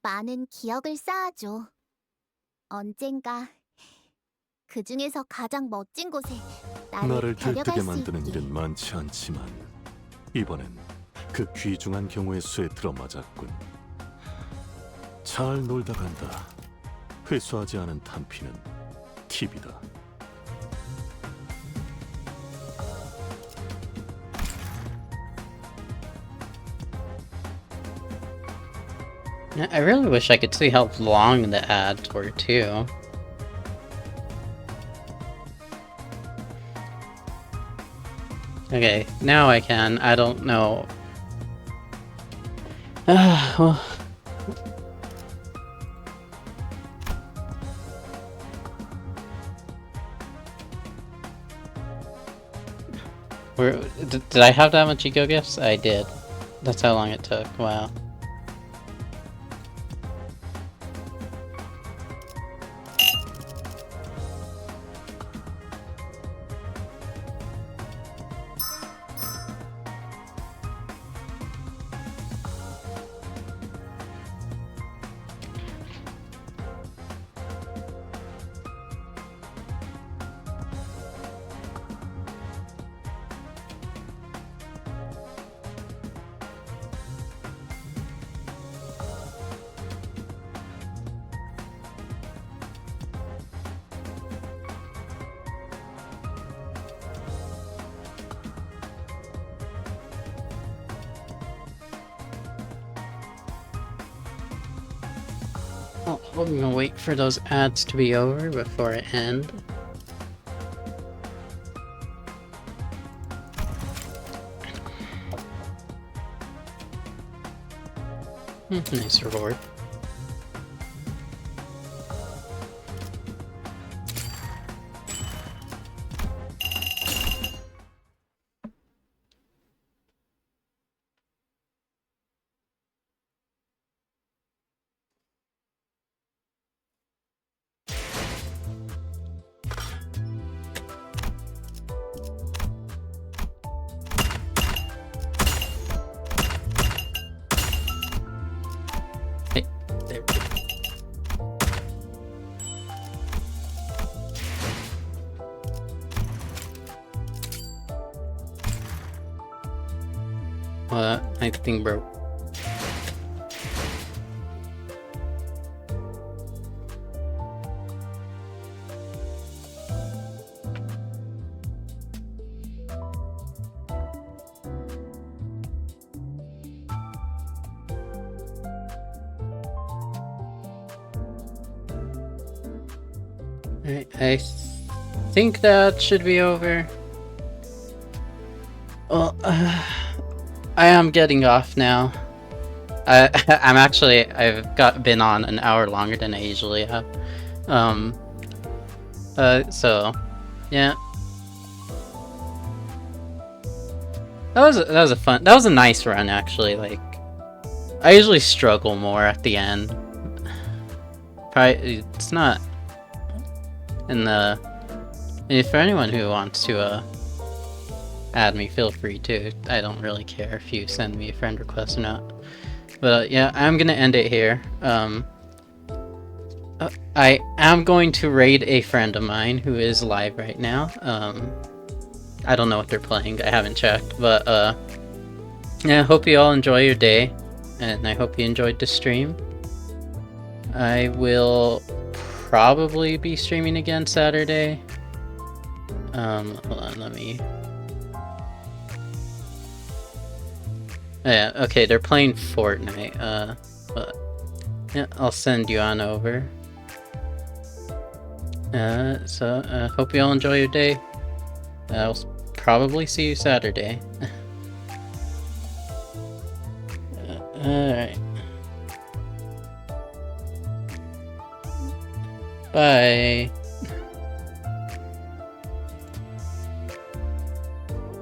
많은 기억을 쌓아줘. 언젠가 그 중에서 가장 멋진 곳에 나를 데려갈 들뜨게 수 만드는 있게. 일은 많지 않지만 이번엔 그 귀중한 경우의 수에 들어맞았군. 잘 놀다 간다. 회수하지 않은 탄피는 팁이다. I really wish I could see how long the ads were too. Okay, now I can. I don't know. Well. Did I have that much eco gifts? I did. That's how long it took. Wow. I'm gonna wait for those ads to be over before I end. Nice reward. Hey, there. My thing broke. I think that should be over. Well, I am getting off now. I've been on an hour longer than I usually have. So, yeah. That was a nice run actually. Like, I usually struggle more at the end. Probably, it's not. And for anyone who wants to add me, feel free to. I don't really care if you send me a friend request or not. But yeah, I'm gonna end it here. I am going to raid a friend of mine who is live right now. I don't know what they're playing. I haven't checked, but yeah. I hope you all enjoy your day, and I hope you enjoyed the stream. I will probably be streaming again Saturday. Hold on, let me. Yeah, okay, they're playing Fortnite. But yeah, I'll send you on over. So hope you all enjoy your day. I'll probably see you Saturday. Alright. Bye.